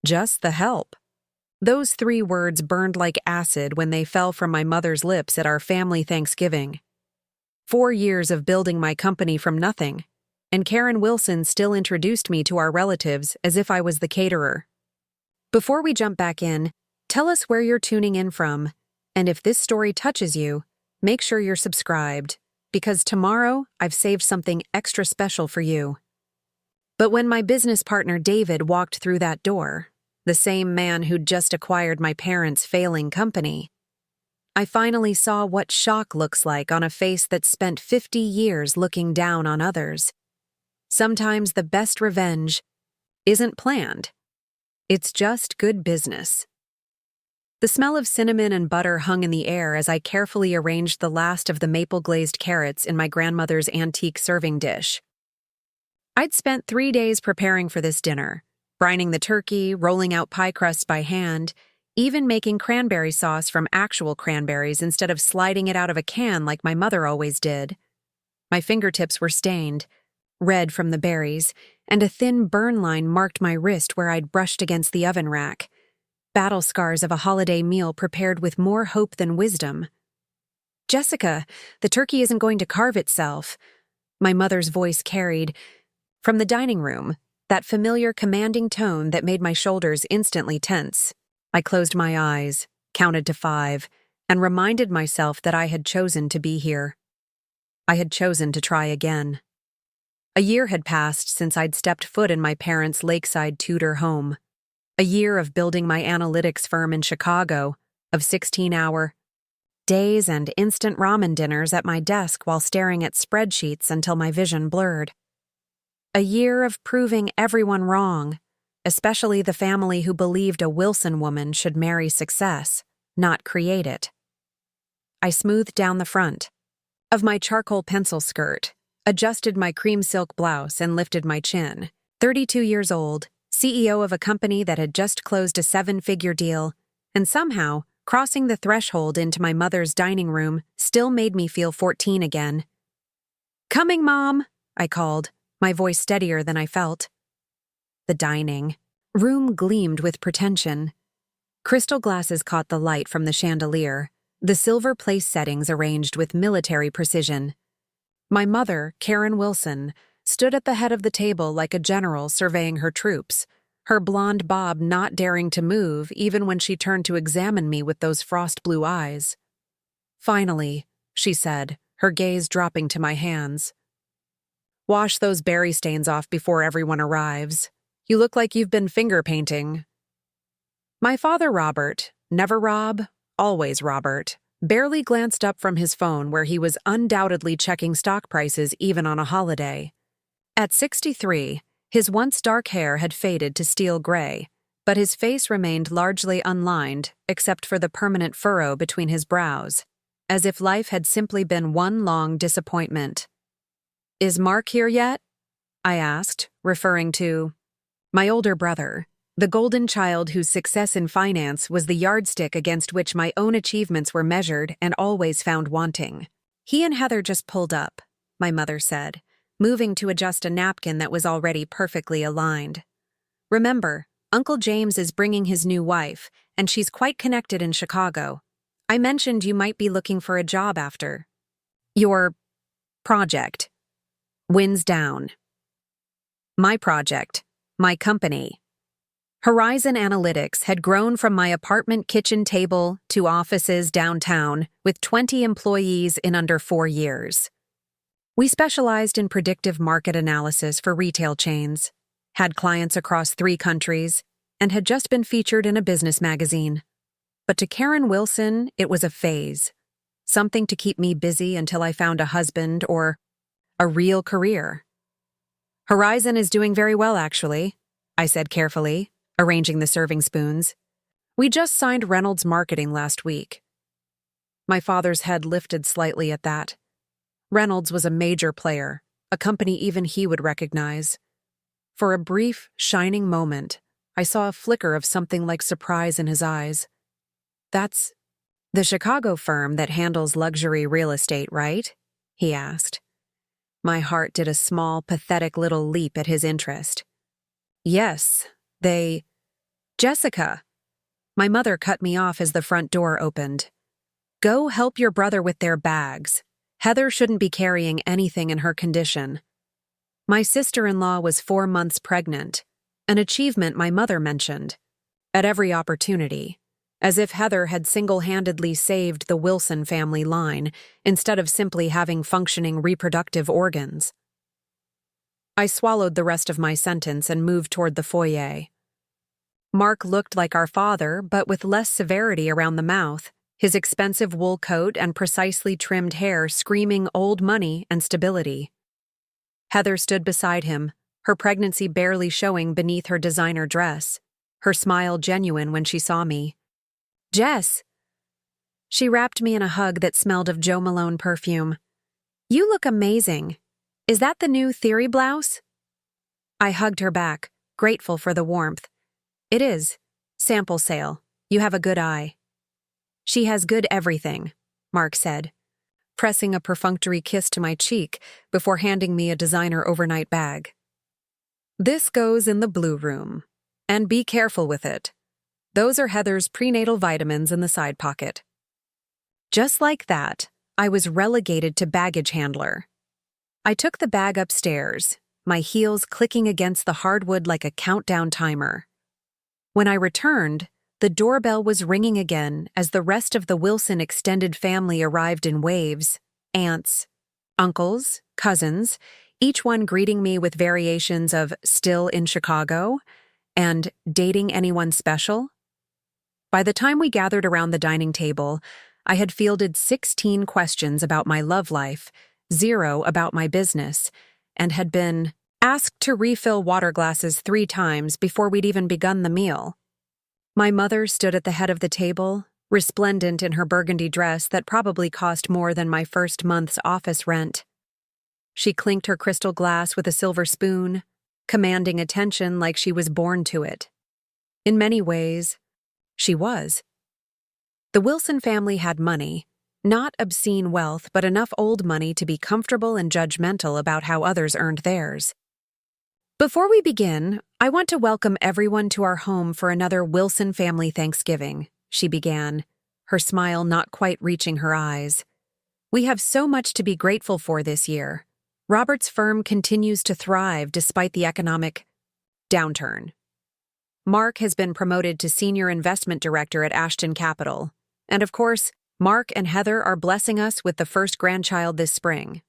Just the help. Those 3 words burned like acid when they fell from my mother's lips at our family Thanksgiving. 4 years of building my company from nothing, and Karen Wilson still introduced me to our relatives as if I was the caterer. Before we jump back in, tell us where you're tuning in from, and if this story touches you, make sure you're subscribed, because tomorrow I've saved something extra special for you. But when my business partner David walked through that door, the same man who'd just acquired my parents' failing company, I finally saw what shock looks like on a face that spent 50 years looking down on others. Sometimes the best revenge isn't planned. It's just good business. The smell of cinnamon and butter hung in the air as I carefully arranged the last of the maple-glazed carrots in my grandmother's antique serving dish. I'd spent 3 days preparing for this dinner, brining the turkey, rolling out pie crusts by hand, even making cranberry sauce from actual cranberries instead of sliding it out of a can like my mother always did. My fingertips were stained, red from the berries, and a thin burn line marked my wrist where I'd brushed against the oven rack. Battle scars of a holiday meal prepared with more hope than wisdom. "Jessica, the turkey isn't going to carve itself," my mother's voice carried from the dining room, that familiar commanding tone that made my shoulders instantly tense. I closed my eyes, counted to 5, and reminded myself that I had chosen to be here. I had chosen to try again. A year had passed since I'd stepped foot in my parents' lakeside Tudor home. A year of building my analytics firm in Chicago, of 16-hour days and instant ramen dinners at my desk while staring at spreadsheets until my vision blurred. A year of proving everyone wrong, especially the family who believed a Wilson woman should marry success, not create it. I smoothed down the front of my charcoal pencil skirt, adjusted my cream silk blouse, and lifted my chin. 32 years old, CEO of a company that had just closed a 7-figure deal, and somehow, crossing the threshold into my mother's dining room still made me feel 14 again. "Coming, Mom," I called, my voice steadier than I felt. The dining room gleamed with pretension. Crystal glasses caught the light from the chandelier, the silver place settings arranged with military precision. My mother, Karen Wilson, stood at the head of the table like a general surveying her troops, her blonde bob not daring to move even when she turned to examine me with those frost-blue eyes. "Finally," she said, her gaze dropping to my hands. "Wash those berry stains off before everyone arrives. You look like you've been finger painting." My father Robert, never Rob, always Robert, barely glanced up from his phone where he was undoubtedly checking stock prices even on a holiday. At 63, his once dark hair had faded to steel gray, but his face remained largely unlined except for the permanent furrow between his brows, as if life had simply been one long disappointment. "Is Mark here yet?" I asked, referring to my older brother, the golden child whose success in finance was the yardstick against which my own achievements were measured and always found wanting. "He and Heather just pulled up," my mother said, moving to adjust a napkin that was already perfectly aligned. "Remember, Uncle James is bringing his new wife, and she's quite connected in Chicago. I mentioned you might be looking for a job after your project winds down." My project, my company. Horizon Analytics had grown from my apartment kitchen table to offices downtown with 20 employees in under 4 years. We specialized in predictive market analysis for retail chains, had clients across 3 countries, and had just been featured in a business magazine. But to Karen Wilson, it was a phase, something to keep me busy until I found a husband or a real career. "Horizon is doing very well, actually," I said carefully, arranging the serving spoons. "We just signed Reynolds Marketing last week." My father's head lifted slightly at that. Reynolds was a major player, a company even he would recognize. For a brief, shining moment, I saw a flicker of something like surprise in his eyes. "That's the Chicago firm that handles luxury real estate, right?" he asked. My heart did a small, pathetic little leap at his interest. "Yes, they Jessica! My mother cut me off as the front door opened. Go help your brother with their bags. Heather shouldn't be carrying anything in her condition. My sister-in-law was 4 months pregnant, an achievement my mother mentioned, at every opportunity, as if Heather had single-handedly saved the Wilson family line instead of simply having functioning reproductive organs. I swallowed the rest of my sentence and moved toward the foyer. Mark looked like our father, but with less severity around the mouth, his expensive wool coat and precisely trimmed hair screaming old money and stability. Heather stood beside him, her pregnancy barely showing beneath her designer dress, her smile genuine when she saw me. Jess! She wrapped me in a hug that smelled of Jo Malone perfume. You look amazing. Is that the new Theory blouse? I hugged her back, grateful for the warmth. It is. Sample sale. You have a good eye. She has good everything, Mark said, pressing a perfunctory kiss to my cheek before handing me a designer overnight bag. This goes in the blue room. And be careful with it. Those are Heather's prenatal vitamins in the side pocket. Just like that, I was relegated to baggage handler. I took the bag upstairs, my heels clicking against the hardwood like a countdown timer. When I returned, the doorbell was ringing again as the rest of the Wilson extended family arrived in waves, aunts, uncles, cousins, each one greeting me with variations of "still in Chicago" and "dating anyone special?" By the time we gathered around the dining table, I had fielded 16 questions about my love life, 0 about my business, and had been asked to refill water glasses 3 times before we'd even begun the meal. My mother stood at the head of the table, resplendent in her burgundy dress that probably cost more than my first month's office rent. She clinked her crystal glass with a silver spoon, commanding attention like she was born to it. In many ways, she was. The Wilson family had money, not obscene wealth, but enough old money to be comfortable and judgmental about how others earned theirs. Before we begin, I want to welcome everyone to our home for another Wilson family Thanksgiving, she began, her smile not quite reaching her eyes. We have so much to be grateful for this year. Robert's firm continues to thrive despite the economic downturn. Mark has been promoted to Senior Investment Director at Ashton Capital. And of course, Mark and Heather are blessing us with the first grandchild this spring.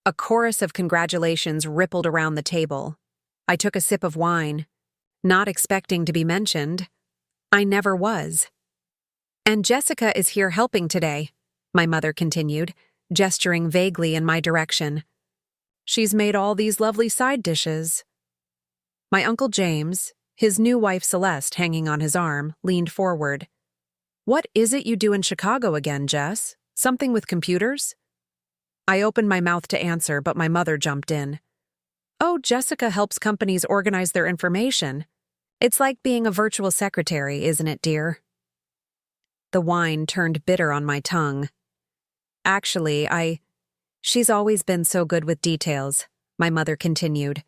A chorus of congratulations rippled around the table. I took a sip of wine, not expecting to be mentioned. I never was. And Jessica is here helping today, my mother continued, gesturing vaguely in my direction. She's made all these lovely side dishes. My Uncle James, his new wife Celeste hanging on his arm, leaned forward. What is it you do in Chicago again, Jess? Something with computers? I opened my mouth to answer, but my mother jumped in. Oh, Jessica helps companies organize their information. It's like being a virtual secretary, isn't it, dear? The wine turned bitter on my tongue. Actually, she's always been so good with details, my mother continued.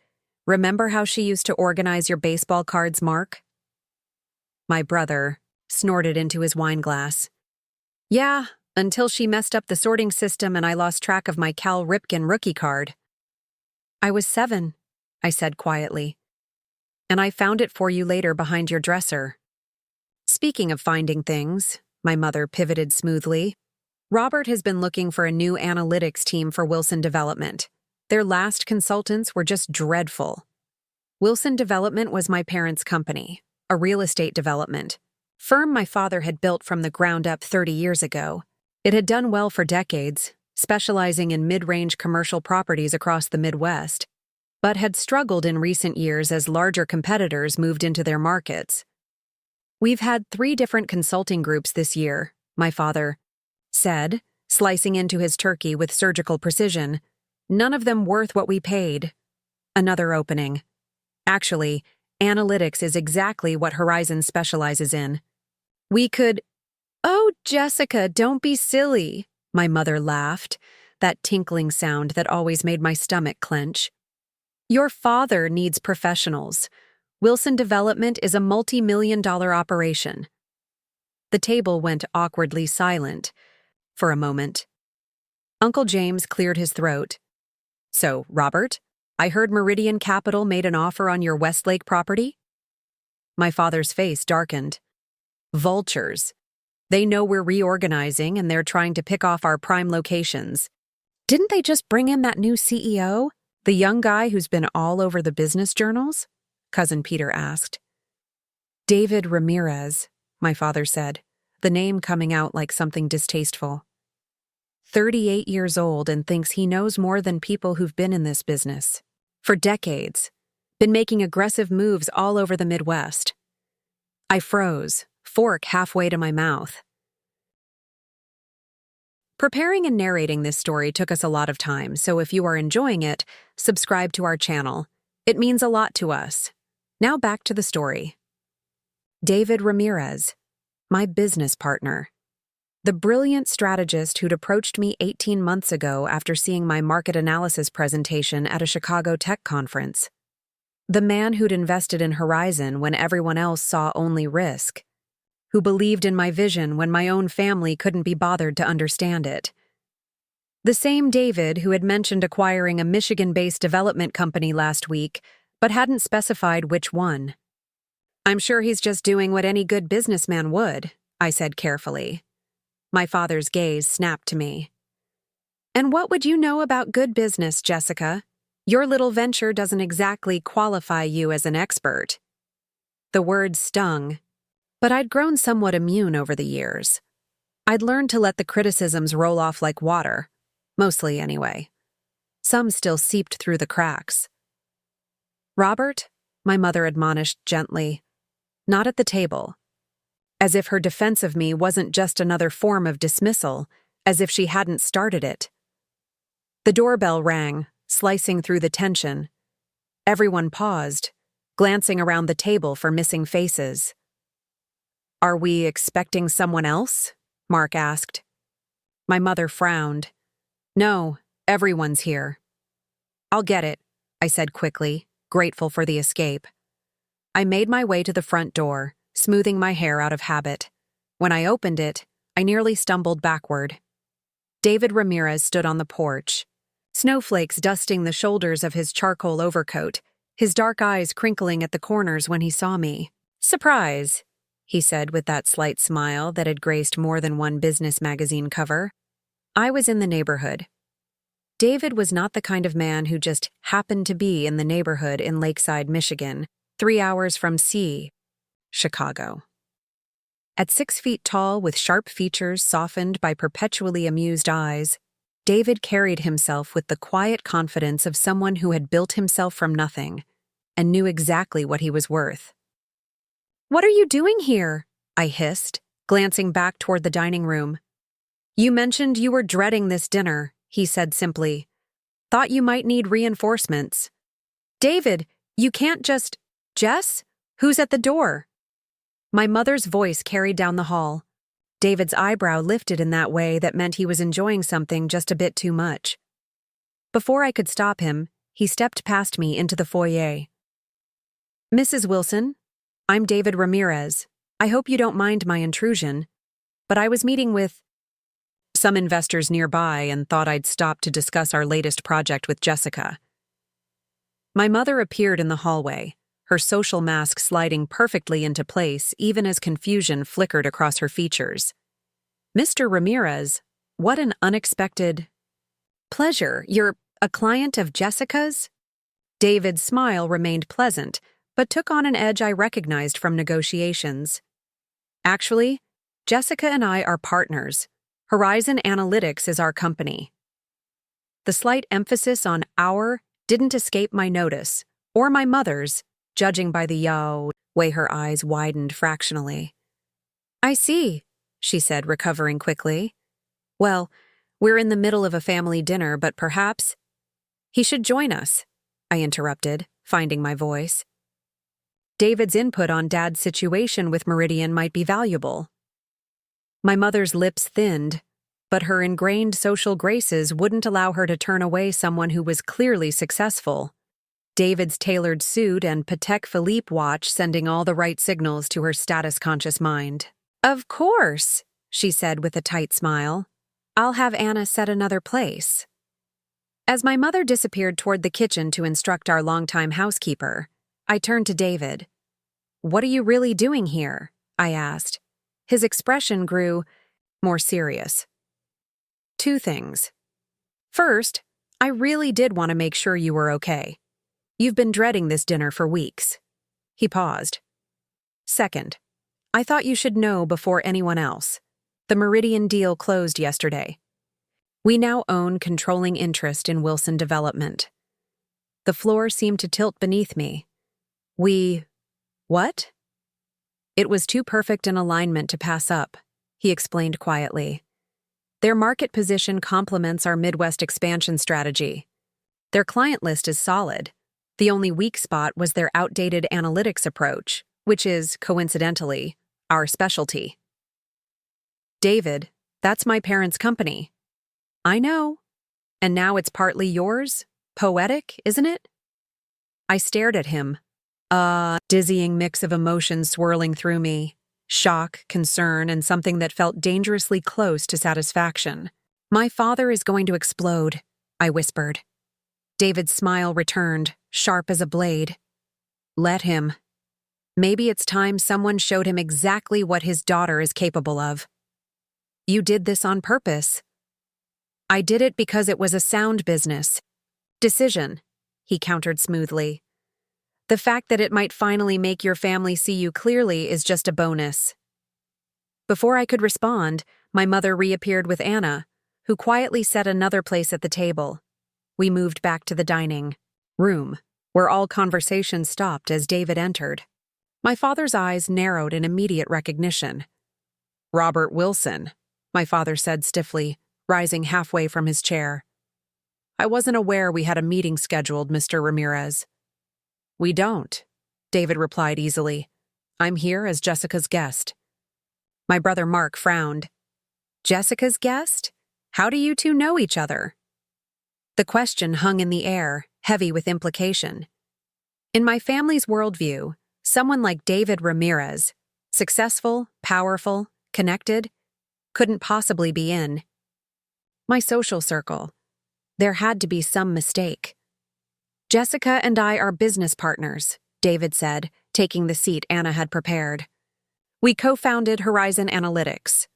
Remember how she used to organize your baseball cards, Mark? My brother snorted into his wine glass. Yeah, until she messed up the sorting system and I lost track of my Cal Ripken rookie card. I was 7, I said quietly. And I found it for you later behind your dresser. Speaking of finding things, my mother pivoted smoothly. Robert has been looking for a new analytics team for Wilson Development. Their last consultants were just dreadful. Wilson Development was my parents' company, a real estate development firm my father had built from the ground up 30 years ago. It had done well for decades, specializing in mid-range commercial properties across the Midwest, but had struggled in recent years as larger competitors moved into their markets. We've had 3 different consulting groups this year, my father said, slicing into his turkey with surgical precision. None of them worth what we paid. Another opening. Actually, analytics is exactly what Horizon specializes in. We could— Oh, Jessica, don't be silly, my mother laughed, that tinkling sound that always made my stomach clench. Your father needs professionals. Wilson Development is a multi-million-dollar operation. The table went awkwardly silent for a moment. Uncle James cleared his throat. So, Robert, I heard Meridian Capital made an offer on your Westlake property? My father's face darkened. Vultures. They know we're reorganizing and they're trying to pick off our prime locations. Didn't they just bring in that new CEO? The young guy who's been all over the business journals? Cousin Peter asked. David Ramirez, my father said, the name coming out like something distasteful. 38 years old and thinks he knows more than people who've been in this business. For decades. Been making aggressive moves all over the Midwest. I froze, fork halfway to my mouth. Preparing and narrating this story took us a lot of time, so if you are enjoying it, subscribe to our channel. It means a lot to us. Now back to the story. David Ramirez, my business partner. The brilliant strategist who'd approached me 18 months ago after seeing my market analysis presentation at a Chicago tech conference. The man who'd invested in Horizon when everyone else saw only risk. Who believed in my vision when my own family couldn't be bothered to understand it. The same David who had mentioned acquiring a Michigan-based development company last week, but hadn't specified which one. I'm sure he's just doing what any good businessman would, I said carefully. My father's gaze snapped to me. And what would you know about good business, Jessica? Your little venture doesn't exactly qualify you as an expert. The words stung, but I'd grown somewhat immune over the years. I'd learned to let the criticisms roll off like water, mostly anyway. Some still seeped through the cracks. Robert, my mother admonished gently, not at the table. As if her defense of me wasn't just another form of dismissal, as if she hadn't started it. The doorbell rang, slicing through the tension. Everyone paused, glancing around the table for missing faces. Are we expecting someone else? Mark asked. My mother frowned. No, everyone's here. I'll get it, I said quickly, grateful for the escape. I made my way to the front door, smoothing my hair out of habit. When I opened it, I nearly stumbled backward. David Ramirez stood on the porch, snowflakes dusting the shoulders of his charcoal overcoat, his dark eyes crinkling at the corners when he saw me. Surprise, he said with that slight smile that had graced more than one business magazine cover. I was in the neighborhood. David was not the kind of man who just happened to be in the neighborhood in Lakeside, Michigan, 3 hours from Chicago. At 6 feet tall with sharp features softened by perpetually amused eyes, David carried himself with the quiet confidence of someone who had built himself from nothing and knew exactly what he was worth. What are you doing here? I hissed, glancing back toward the dining room. You mentioned you were dreading this dinner, he said simply. Thought you might need reinforcements. David, you can't just... Jess? Who's at the door? My mother's voice carried down the hall. David's eyebrow lifted in that way that meant he was enjoying something just a bit too much. Before I could stop him, he stepped past me into the foyer. Mrs. Wilson, I'm David Ramirez. I hope you don't mind my intrusion, but I was meeting with some investors nearby and thought I'd stop to discuss our latest project with Jessica. My mother appeared in the hallway, her social mask sliding perfectly into place even as confusion flickered across her features. Mr. Ramirez, what an unexpected... Pleasure, you're a client of Jessica's? David's smile remained pleasant, but took on an edge I recognized from negotiations. Actually, Jessica and I are partners. Horizon Analytics is our company. The slight emphasis on our didn't escape my notice, or my mother's, judging by the way her eyes widened fractionally. I see, she said, recovering quickly. Well, we're in the middle of a family dinner, but perhaps... He should join us, I interrupted, finding my voice. David's input on Dad's situation with Meridian might be valuable. My mother's lips thinned, but her ingrained social graces wouldn't allow her to turn away someone who was clearly successful. David's tailored suit and Patek Philippe watch sending all the right signals to her status-conscious mind. "Of course," she said with a tight smile. "I'll have Anna set another place." As my mother disappeared toward the kitchen to instruct our longtime housekeeper, I turned to David. "What are you really doing here?" I asked. His expression grew more serious. "Two things. First, I really did want to make sure you were okay. You've been dreading this dinner for weeks." He paused. "Second, I thought you should know before anyone else. The Meridian deal closed yesterday. We now own controlling interest in Wilson Development." The floor seemed to tilt beneath me. What? "It was too perfect an alignment to pass up," he explained quietly. "Their market position complements our Midwest expansion strategy. Their client list is solid. The only weak spot was their outdated analytics approach, which is, coincidentally, our specialty." "David, that's my parents' company." "I know. And now it's partly yours? Poetic, isn't it?" I stared at him, a dizzying mix of emotions swirling through me. Shock, concern, and something that felt dangerously close to satisfaction. "My father is going to explode," I whispered. David's smile returned, sharp as a blade. "Let him. Maybe it's time someone showed him exactly what his daughter is capable of." "You did this on purpose." "I did it because it was a sound business decision," he countered smoothly. "The fact that it might finally make your family see you clearly is just a bonus." Before I could respond, my mother reappeared with Anna, who quietly set another place at the table. We moved back to the dining room, where all conversation stopped as David entered. My father's eyes narrowed in immediate recognition. "Robert Wilson," my father said stiffly, rising halfway from his chair. "I wasn't aware we had a meeting scheduled, Mr. Ramirez." "We don't," David replied easily. "I'm here as Jessica's guest." My brother Mark frowned. "Jessica's guest? How do you two know each other?" The question hung in the air, heavy with implication. In my family's worldview, someone like David Ramirez, successful, powerful, connected, couldn't possibly be in my social circle. There had to be some mistake. "Jessica and I are business partners," David said, taking the seat Anna had prepared. "We co-founded Horizon Analytics."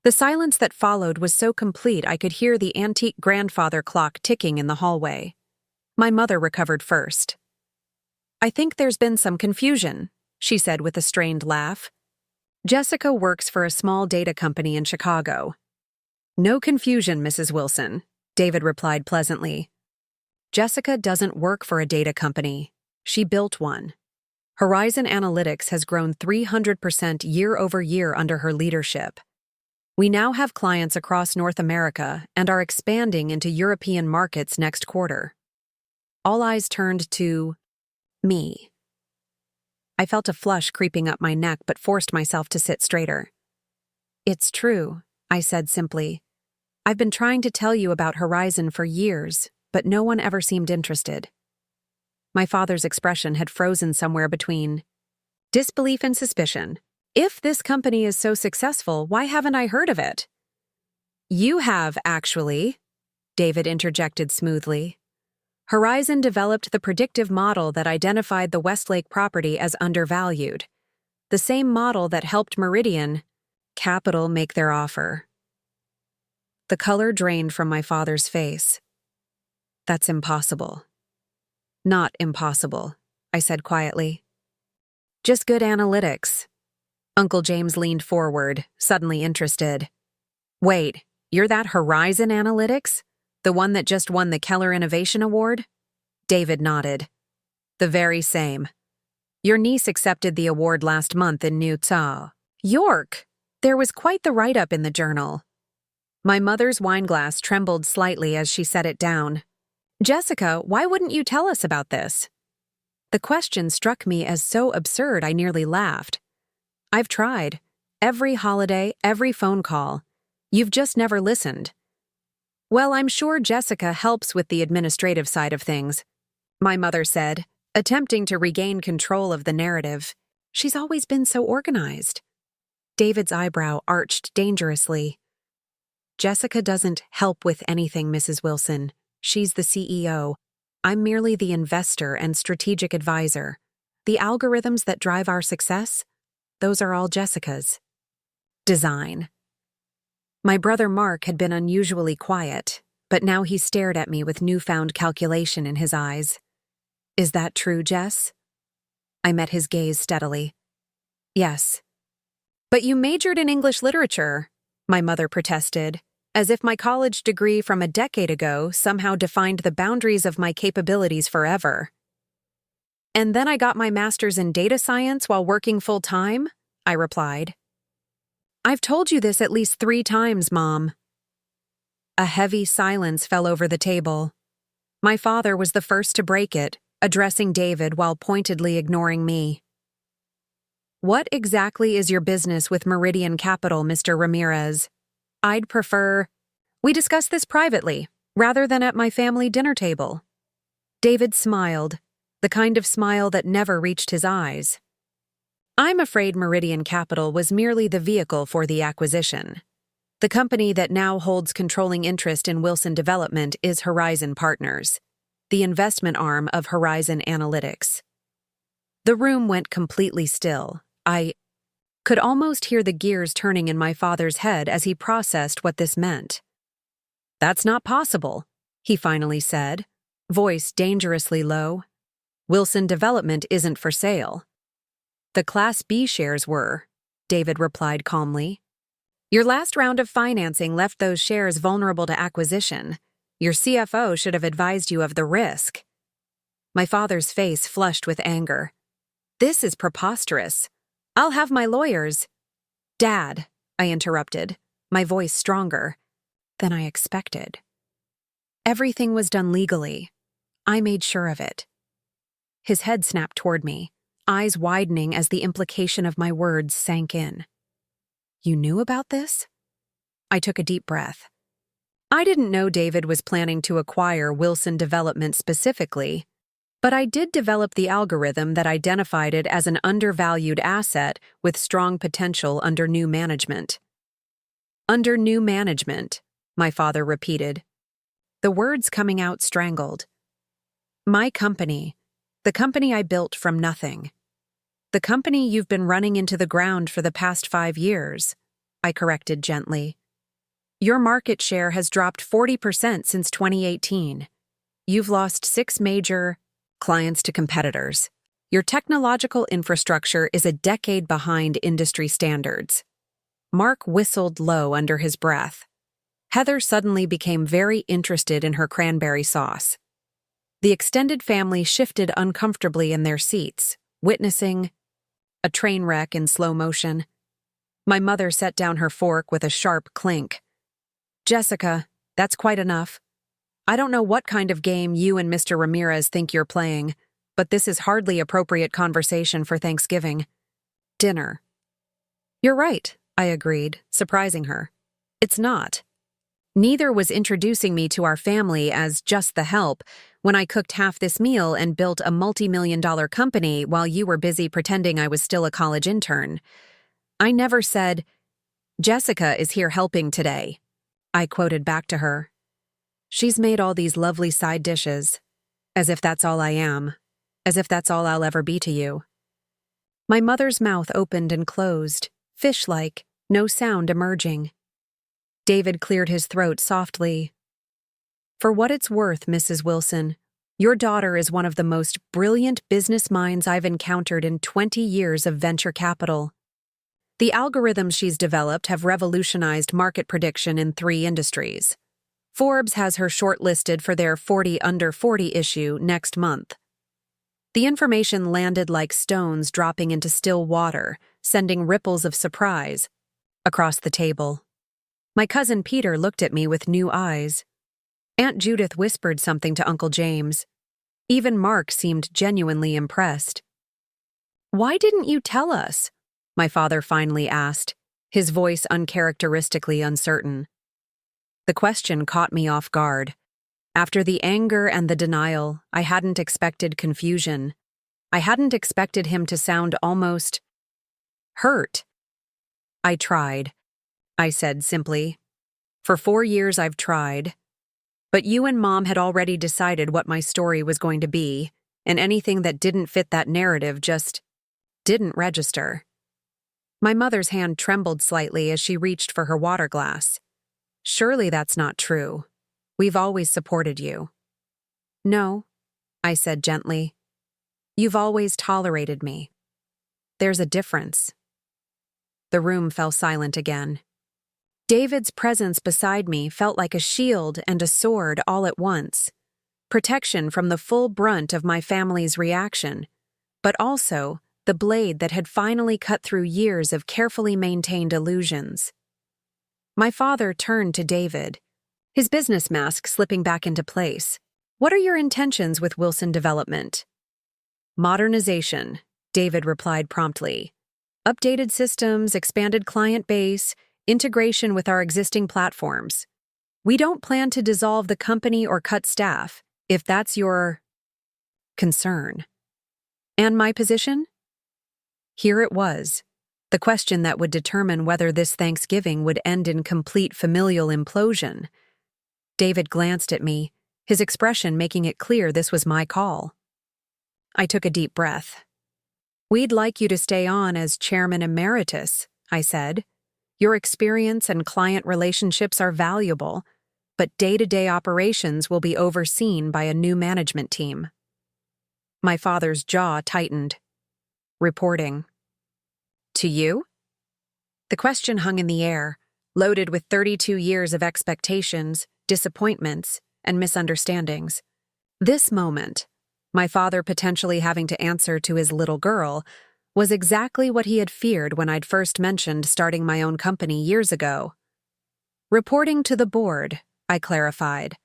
The silence that followed was so complete I could hear the antique grandfather clock ticking in the hallway. My mother recovered first. "I think there's been some confusion," she said with a strained laugh. "Jessica works for a small data company in Chicago." "No confusion, Mrs. Wilson," David replied pleasantly. "Jessica doesn't work for a data company. She built one. Horizon Analytics has grown 300% year over year under her leadership. We now have clients across North America and are expanding into European markets next quarter." All eyes turned to me. I felt a flush creeping up my neck but forced myself to sit straighter. "It's true," I said simply. "I've been trying to tell you about Horizon for years, but no one ever seemed interested." My father's expression had frozen somewhere between disbelief and suspicion. "If this company is so successful, why haven't I heard of it?" "You have, actually," David interjected smoothly. "Horizon developed the predictive model that identified the Westlake property as undervalued. The same model that helped Meridian Capital make their offer." The color drained from my father's face. "That's impossible." "Not impossible," I said quietly. "Just good analytics." Uncle James leaned forward, suddenly interested. "Wait, you're that Horizon Analytics? The one that just won the Keller Innovation Award?" David nodded. "The very same. Your niece accepted the award last month in New York. There was quite the write-up in the journal." My mother's wineglass trembled slightly as she set it down. "Jessica, why wouldn't you tell us about this?" The question struck me as so absurd I nearly laughed. "I've tried. Every holiday, every phone call. You've just never listened." "Well, I'm sure Jessica helps with the administrative side of things." my mother said, attempting to regain control of the narrative. She's always been so organized. David's eyebrow arched dangerously. Jessica doesn't help with anything, Mrs. Wilson. She's the CEO. I'm merely the investor and strategic advisor. The algorithms that drive our success, those are all Jessica's. Design. My brother Mark had been unusually quiet, but now he stared at me with newfound calculation in his eyes. Is that true, Jess? I met his gaze steadily. Yes. But you majored in English literature, my mother protested, as if my college degree from a decade ago somehow defined the boundaries of my capabilities forever. And then I got my master's in data science while working full-time, I replied. I've told you this at least 3 times, Mom. A heavy silence fell over the table. My father was the first to break it, addressing David while pointedly ignoring me. What exactly is your business with Meridian Capital, Mr. Ramirez? I'd prefer we discuss this privately, rather than at my family dinner table. David smiled, the kind of smile that never reached his eyes. I'm afraid Meridian Capital was merely the vehicle for the acquisition. The company that now holds controlling interest in Wilson Development is Horizon Partners, the investment arm of Horizon Analytics. The room went completely still. I could almost hear the gears turning in my father's head as he processed what this meant. That's not possible, he finally said, voice dangerously low. Wilson Development isn't for sale. The Class B shares were, David replied calmly. Your last round of financing left those shares vulnerable to acquisition. Your CFO should have advised you of the risk. My father's face flushed with anger. This is preposterous. I'll have my lawyers. Dad, I interrupted, my voice stronger than I expected. Everything was done legally. I made sure of it. His head snapped toward me, eyes widening as the implication of my words sank in. You knew about this? I took a deep breath. I didn't know David was planning to acquire Wilson Development specifically, but I did develop the algorithm that identified it as an undervalued asset with strong potential under new management. Under new management, my father repeated, the words coming out strangled. My company, the company I built from nothing. The company you've been running into the ground for the past 5 years, I corrected gently. Your market share has dropped 40% since 2018. You've lost 6 major clients to competitors. Your technological infrastructure is a decade behind industry standards. Mark whistled low under his breath. Heather suddenly became very interested in her cranberry sauce. The extended family shifted uncomfortably in their seats, witnessing a train wreck in slow motion. My mother set down her fork with a sharp clink. Jessica, that's quite enough. I don't know what kind of game you and Mr. Ramirez think you're playing, but this is hardly appropriate conversation for Thanksgiving. Dinner. You're right, I agreed, surprising her. It's not. Neither was introducing me to our family as just the help when I cooked half this meal and built a multi-million-dollar company while you were busy pretending I was still a college intern. I never said, Jessica is here helping today. I quoted back to her. She's made all these lovely side dishes, as if that's all I am, as if that's all I'll ever be to you. My mother's mouth opened and closed, fish-like, no sound emerging. David cleared his throat softly. For what it's worth, Mrs. Wilson, your daughter is one of the most brilliant business minds I've encountered in 20 years of venture capital. The algorithms she's developed have revolutionized market prediction in 3 industries. Forbes has her shortlisted for their 40 Under 40 issue next month. The information landed like stones dropping into still water, sending ripples of surprise across the table. My cousin Peter looked at me with new eyes. Aunt Judith whispered something to Uncle James. Even Mark seemed genuinely impressed. Why didn't you tell us? My father finally asked, his voice uncharacteristically uncertain. The question caught me off guard. After the anger and the denial, I hadn't expected confusion. I hadn't expected him to sound almost hurt. I tried, I said simply. For 4 years I've tried. But you and Mom had already decided what my story was going to be, and anything that didn't fit that narrative just didn't register. My mother's hand trembled slightly as she reached for her water glass. Surely that's not true. We've always supported you. No, I said gently. You've always tolerated me. There's a difference. The room fell silent again. David's presence beside me felt like a shield and a sword all at once. Protection from the full brunt of my family's reaction, but also the blade that had finally cut through years of carefully maintained illusions. My father turned to David, his business mask slipping back into place. What are your intentions with Wilson Development? Modernization, David replied promptly. Updated systems, expanded client base, integration with our existing platforms. We don't plan to dissolve the company or cut staff, if that's your concern. And my position? Here it was, the question that would determine whether this Thanksgiving would end in complete familial implosion. David glanced at me, his expression making it clear this was my call. I took a deep breath. We'd like you to stay on as Chairman Emeritus, I said. Your experience and client relationships are valuable, but day-to-day operations will be overseen by a new management team. My father's jaw tightened. Reporting. To you? The question hung in the air, loaded with 32 years of expectations, disappointments, and misunderstandings. This moment, my father potentially having to answer to his little girl, was exactly what he had feared when I'd first mentioned starting my own company years ago. Reporting to the board, I clarified,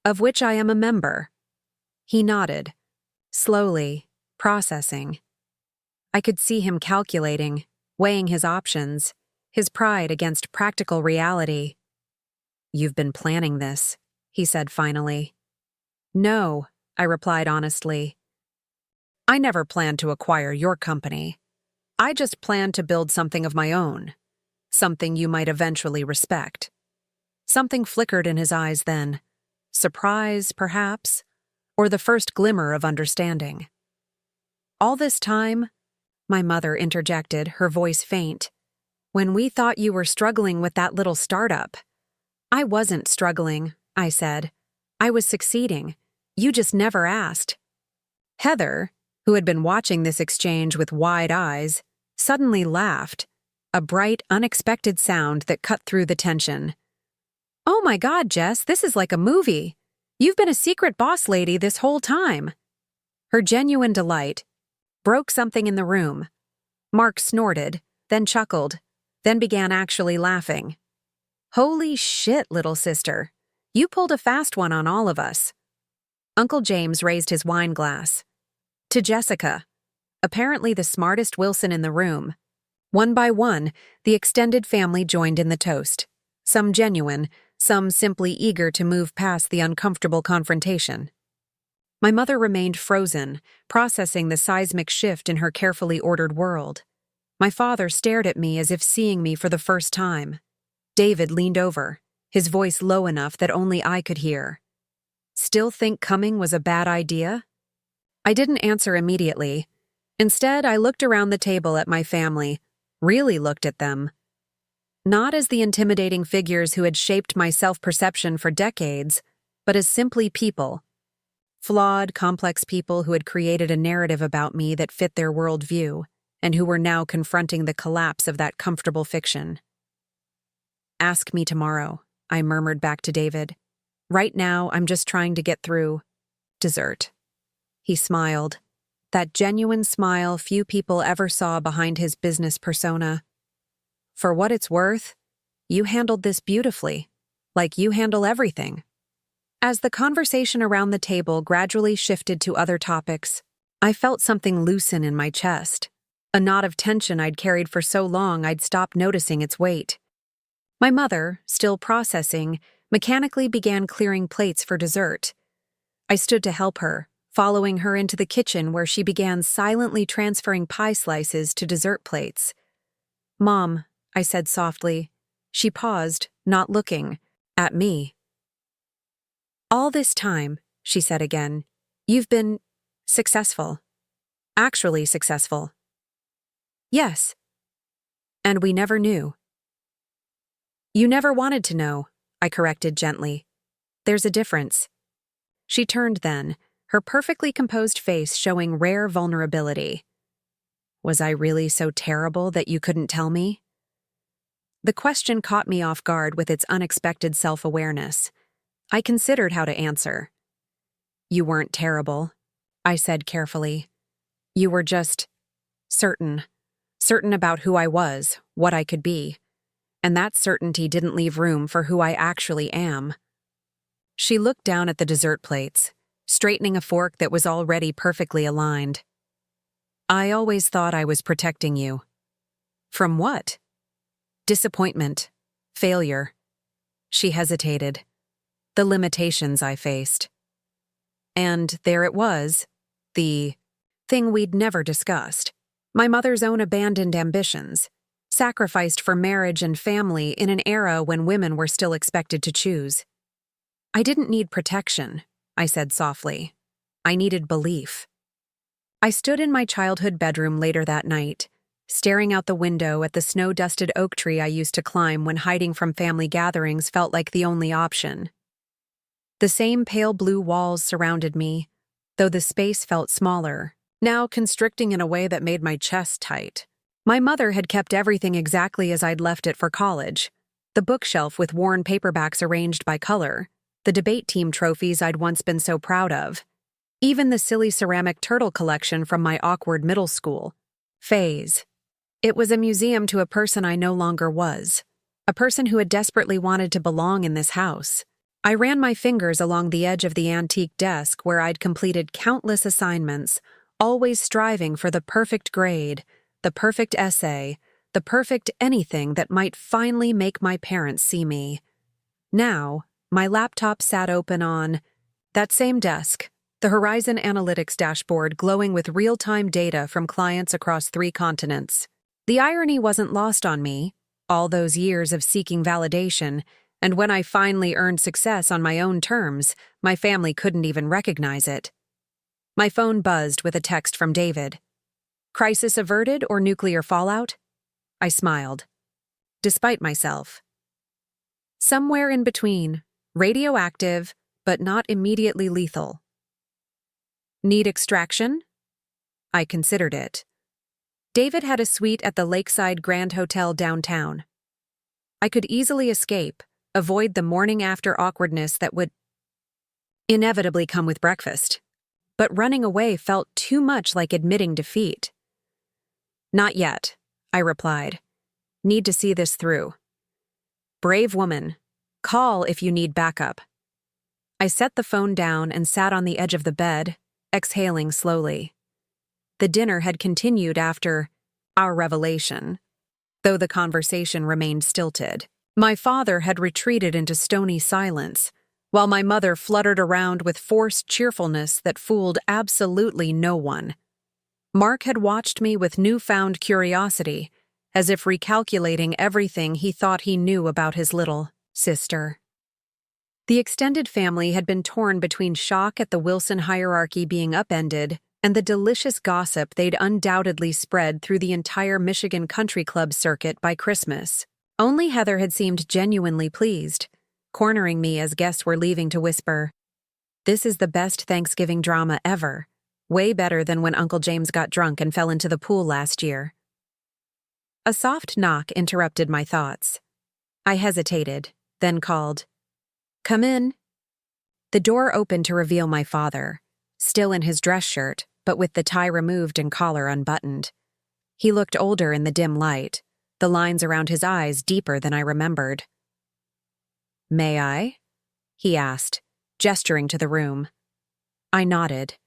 of which I am a member. He nodded, slowly, processing. I could see him calculating, weighing his options, his pride against practical reality. You've been planning this, he said finally. No, I replied honestly. I never planned to acquire your company. I just planned to build something of my own, something you might eventually respect. Something flickered in his eyes then. Surprise, perhaps, or the first glimmer of understanding. All this time, my mother interjected, her voice faint, when we thought you were struggling with that little startup. I wasn't struggling, I said. I was succeeding. You just never asked. Heather, who had been watching this exchange with wide eyes, suddenly laughed, a bright, unexpected sound that cut through the tension. Oh my God, Jess, this is like a movie. You've been a secret boss lady this whole time. Her genuine delight broke something in the room. Mark snorted, then chuckled, then began actually laughing. Holy shit, little sister. You pulled a fast one on all of us. Uncle James raised his wine glass. To Jessica, apparently the smartest Wilson in the room. One by one, the extended family joined in the toast. Some genuine, some simply eager to move past the uncomfortable confrontation. My mother remained frozen, processing the seismic shift in her carefully ordered world. My father stared at me as if seeing me for the first time. David leaned over, his voice low enough that only I could hear. Still think coming was a bad idea? I didn't answer immediately. Instead, I looked around the table at my family, really looked at them. Not as the intimidating figures who had shaped my self-perception for decades, but as simply people. Flawed, complex people who had created a narrative about me that fit their worldview, and who were now confronting the collapse of that comfortable fiction. Ask me tomorrow, I murmured back to David. Right now, I'm just trying to get through dessert. He smiled, that genuine smile few people ever saw behind his business persona. For what it's worth, you handled this beautifully, like you handle everything. As the conversation around the table gradually shifted to other topics, I felt something loosen in my chest, a knot of tension I'd carried for so long I'd stopped noticing its weight. My mother, still processing, mechanically began clearing plates for dessert. I stood to help her, following her into the kitchen where she began silently transferring pie slices to dessert plates. "Mom," I said softly. She paused, not looking at me. "All this time," she said again, "you've been successful. Actually successful." "Yes. And we never knew." "You never wanted to know," I corrected gently. "There's a difference." She turned then, her perfectly composed face showing rare vulnerability. "Was I really so terrible that you couldn't tell me?" The question caught me off guard with its unexpected self-awareness. I considered how to answer. "You weren't terrible," I said carefully. "You were just certain. Certain about who I was, what I could be. And that certainty didn't leave room for who I actually am." She looked down at the dessert plates, straightening a fork that was already perfectly aligned. "I always thought I was protecting you." "From what?" "Disappointment. Failure." She hesitated. "The limitations I faced." And there it was, the thing we'd never discussed. My mother's own abandoned ambitions, sacrificed for marriage and family in an era when women were still expected to choose. "I didn't need protection," I said softly. "I needed belief." I stood in my childhood bedroom later that night, staring out the window at the snow-dusted oak tree I used to climb when hiding from family gatherings felt like the only option. The same pale blue walls surrounded me, though the space felt smaller, now constricting in a way that made my chest tight. My mother had kept everything exactly as I'd left it for college. The bookshelf with worn paperbacks arranged by color, the debate team trophies I'd once been so proud of, even the silly ceramic turtle collection from my awkward middle school phase. It was a museum to a person I no longer was, a person who had desperately wanted to belong in this house. I ran my fingers along the edge of the antique desk where I'd completed countless assignments, always striving for the perfect grade, the perfect essay, the perfect anything that might finally make my parents see me. Now, my laptop sat open on that same desk, the Horizon Analytics dashboard glowing with real-time data from clients across 3 continents. The irony wasn't lost on me, all those years of seeking validation, and when I finally earned success on my own terms, my family couldn't even recognize it. My phone buzzed with a text from David. "Crisis averted or nuclear fallout?" I smiled, despite myself. "Somewhere in between, radioactive, but not immediately lethal." "Need extraction?" I considered it. David had a suite at the Lakeside Grand Hotel downtown. I could easily escape, avoid the morning after awkwardness that would inevitably come with breakfast. But running away felt too much like admitting defeat. "Not yet," I replied. "Need to see this through." "Brave woman. Call if you need backup." I set the phone down and sat on the edge of the bed, exhaling slowly. The dinner had continued after our revelation, though the conversation remained stilted. My father had retreated into stony silence, while my mother fluttered around with forced cheerfulness that fooled absolutely no one. Mark had watched me with newfound curiosity, as if recalculating everything he thought he knew about his little sister. The extended family had been torn between shock at the Wilson hierarchy being upended and the delicious gossip they'd undoubtedly spread through the entire Michigan Country Club circuit by Christmas. Only Heather had seemed genuinely pleased, cornering me as guests were leaving to whisper, "This is the best Thanksgiving drama ever. Way better than when Uncle James got drunk and fell into the pool last year." A soft knock interrupted my thoughts. I hesitated, then called, "Come in." The door opened to reveal my father, still in his dress shirt, but with the tie removed and collar unbuttoned. He looked older in the dim light, the lines around his eyes deeper than I remembered. "May I?" he asked, gesturing to the room. I nodded,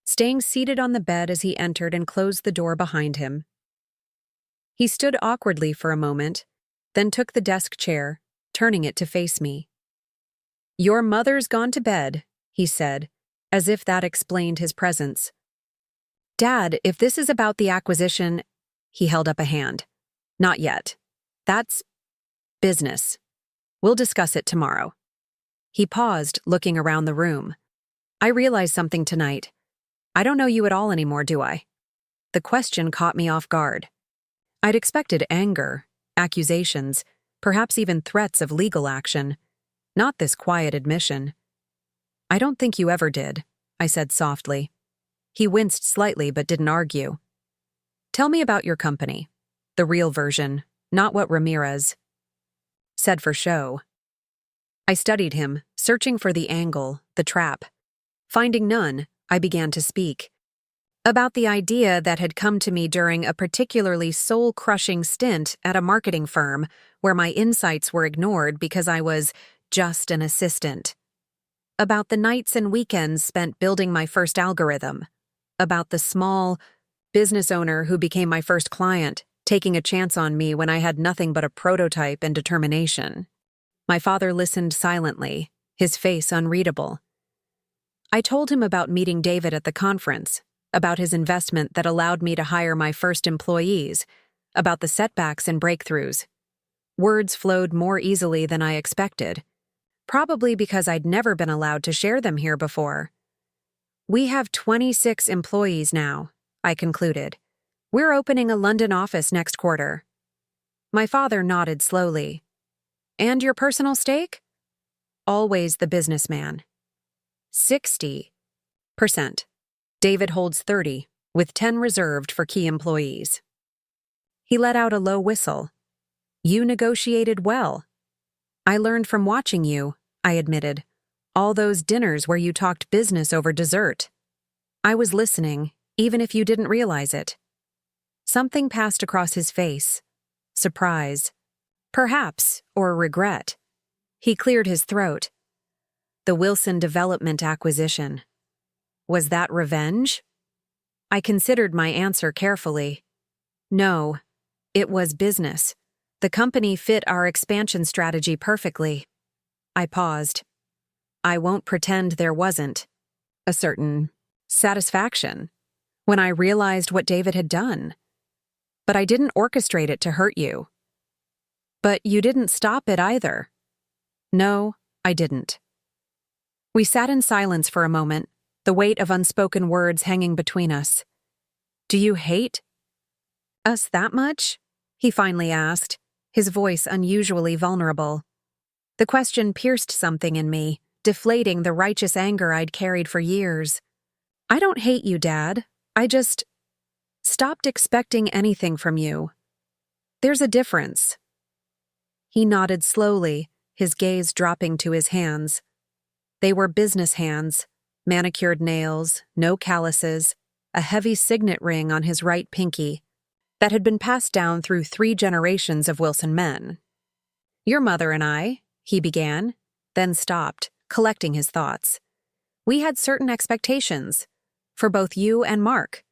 staying seated on the bed as he entered and closed the door behind him. He stood awkwardly for a moment, then took the desk chair, turning it to face me. Your mother's gone to bed, he said, as if that explained his presence. Dad, if this is about the acquisition, he held up a hand. Not yet. That's business. We'll discuss it tomorrow. He paused, looking around the room. I realized something tonight. I don't know you at all anymore, do I? The question caught me off guard. I'd expected anger, accusations, perhaps even threats of legal action, not this quiet admission. I don't think you ever did, I said softly. He winced slightly but didn't argue. Tell me about your company. The real version, not what Ramirez said for show. I studied him, searching for the angle, the trap. Finding none, I began to speak. About the idea that had come to me during a particularly soul-crushing stint at a marketing firm where my insights were ignored because I was just an assistant. About the nights and weekends spent building my first algorithm. About the small business owner who became my first client, taking a chance on me when I had nothing but a prototype and determination. My father listened silently, his face unreadable. I told him about meeting David at the conference, about his investment that allowed me to hire my first employees, about the setbacks and breakthroughs. Words flowed more easily than I expected, probably because I'd never been allowed to share them here before. We have 26 employees now, I concluded. We're opening a London office next quarter. My father nodded slowly. And your personal stake? Always the businessman. 60%. David holds 30, with 10 reserved for key employees. He let out a low whistle. You negotiated well. I learned from watching you, I admitted. All those dinners where you talked business over dessert. I was listening, even if you didn't realize it. Something passed across his face. Surprise. Perhaps, or regret. He cleared his throat. The Wilson Development acquisition. Was that revenge? I considered my answer carefully. No, it was business. The company fit our expansion strategy perfectly. I paused. I won't pretend there wasn't a certain satisfaction when I realized what David had done. But I didn't orchestrate it to hurt you. But you didn't stop it either. No, I didn't. We sat in silence for a moment, the weight of unspoken words hanging between us. Do you hate us that much? He finally asked, his voice unusually vulnerable. The question pierced something in me, deflating the righteous anger I'd carried for years. I don't hate you, Dad. I just stopped expecting anything from you. There's a difference. He nodded slowly, his gaze dropping to his hands. They were business hands, manicured nails, no calluses, a heavy signet ring on his right pinky that had been passed down through 3 generations of Wilson men. Your mother and I, he began, then stopped, collecting his thoughts. We had certain expectations, for both you and Mark.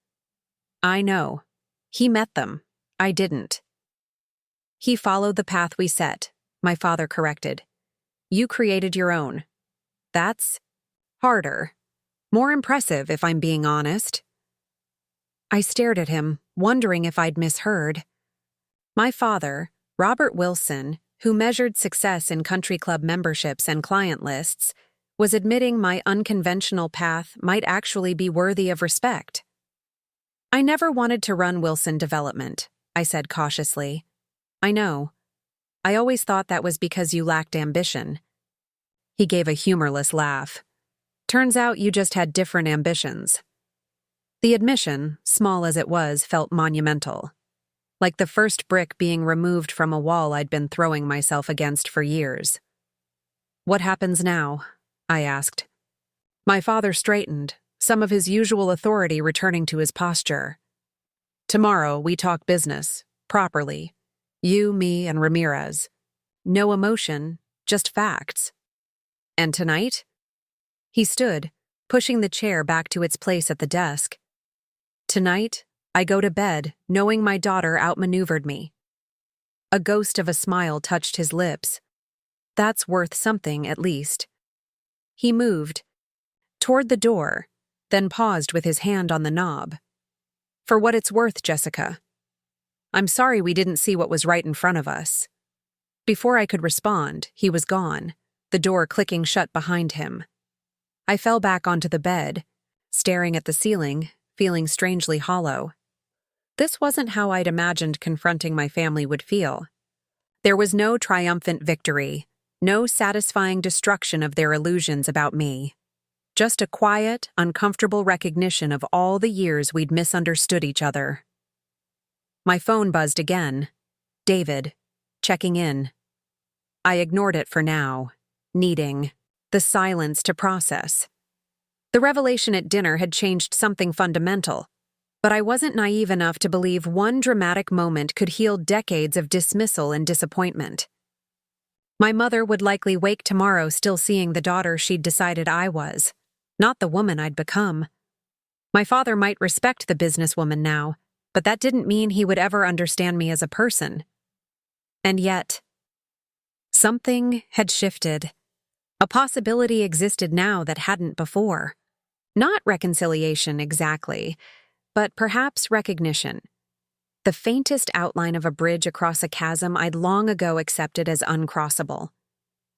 I know. He met them. I didn't. He followed the path we set, my father corrected. You created your own. That's harder. More impressive, if I'm being honest. I stared at him, wondering if I'd misheard. My father, Robert Wilson, who measured success in country club memberships and client lists, was admitting my unconventional path might actually be worthy of respect. I never wanted to run Wilson Development, I said cautiously. I know. I always thought that was because you lacked ambition. He gave a humorless laugh. Turns out you just had different ambitions. The admission, small as it was, felt monumental. Like the first brick being removed from a wall I'd been throwing myself against for years. What happens now? I asked. My father straightened, some of his usual authority returning to his posture. Tomorrow we talk business, properly. You, me, and Ramirez. No emotion, just facts. And tonight? He stood, pushing the chair back to its place at the desk. Tonight, I go to bed, knowing my daughter outmaneuvered me. A ghost of a smile touched his lips. That's worth something, at least. He moved toward the door, then paused with his hand on the knob. "For what it's worth, Jessica. I'm sorry we didn't see what was right in front of us." Before I could respond, he was gone, the door clicking shut behind him. I fell back onto the bed, staring at the ceiling, feeling strangely hollow. This wasn't how I'd imagined confronting my family would feel. There was no triumphant victory, no satisfying destruction of their illusions about me. Just a quiet, uncomfortable recognition of all the years we'd misunderstood each other. My phone buzzed again. David, checking in. I ignored it for now, needing the silence to process. The revelation at dinner had changed something fundamental, but I wasn't naive enough to believe one dramatic moment could heal decades of dismissal and disappointment. My mother would likely wake tomorrow still seeing the daughter she'd decided I was, not the woman I'd become. My father might respect the businesswoman now, but that didn't mean he would ever understand me as a person. And yet, something had shifted. A possibility existed now that hadn't before. Not reconciliation exactly, but perhaps recognition. The faintest outline of a bridge across a chasm I'd long ago accepted as uncrossable.